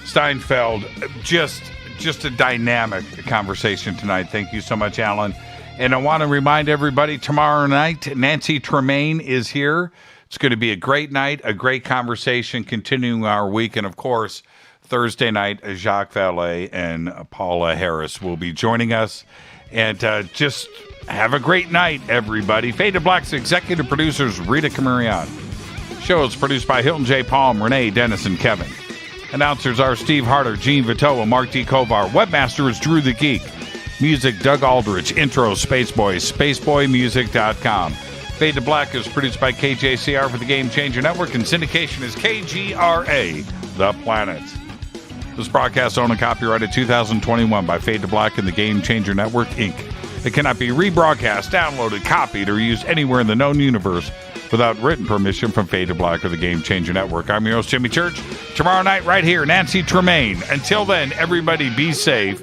Steinfeld. Just a dynamic conversation tonight. Thank you so much, Alan. And I want to remind everybody, tomorrow night, Nancy Tremaine is here. It's going to be a great night, a great conversation, continuing our week. And, of course, Thursday night, Jacques Vallée and Paula Harris will be joining us. And just have a great night, everybody. Fade to Black's executive producers, Rita Camarion. Show is produced by Hilton J. Palm, Renee, Dennis, and Kevin. Announcers are Steve Harder, Gene Vitoa, Mark D. Kovar. Webmaster is Drew the Geek. Music, Doug Aldrich. Intro, Spaceboy, spaceboymusic.com. Fade to Black is produced by KJCR for the Game Changer Network, and syndication is KGRA, The Planet. This broadcast owned and copyrighted 2021 by Fade to Black and the Game Changer Network, Inc. It cannot be rebroadcast, downloaded, copied, or used anywhere in the known universe without written permission from Fade to Black or the Game Changer Network. I'm your host, Jimmy Church. Tomorrow night, right here, Nancy Tremaine. Until then, everybody be safe.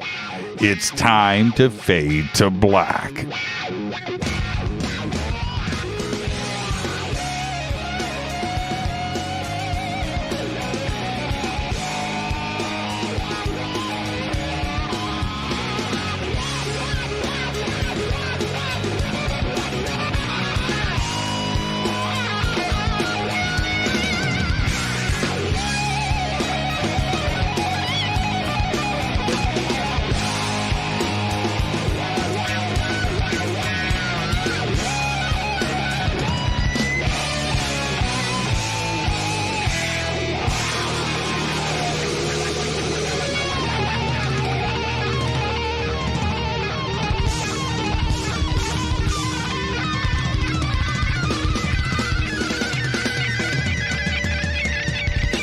It's time to fade to black.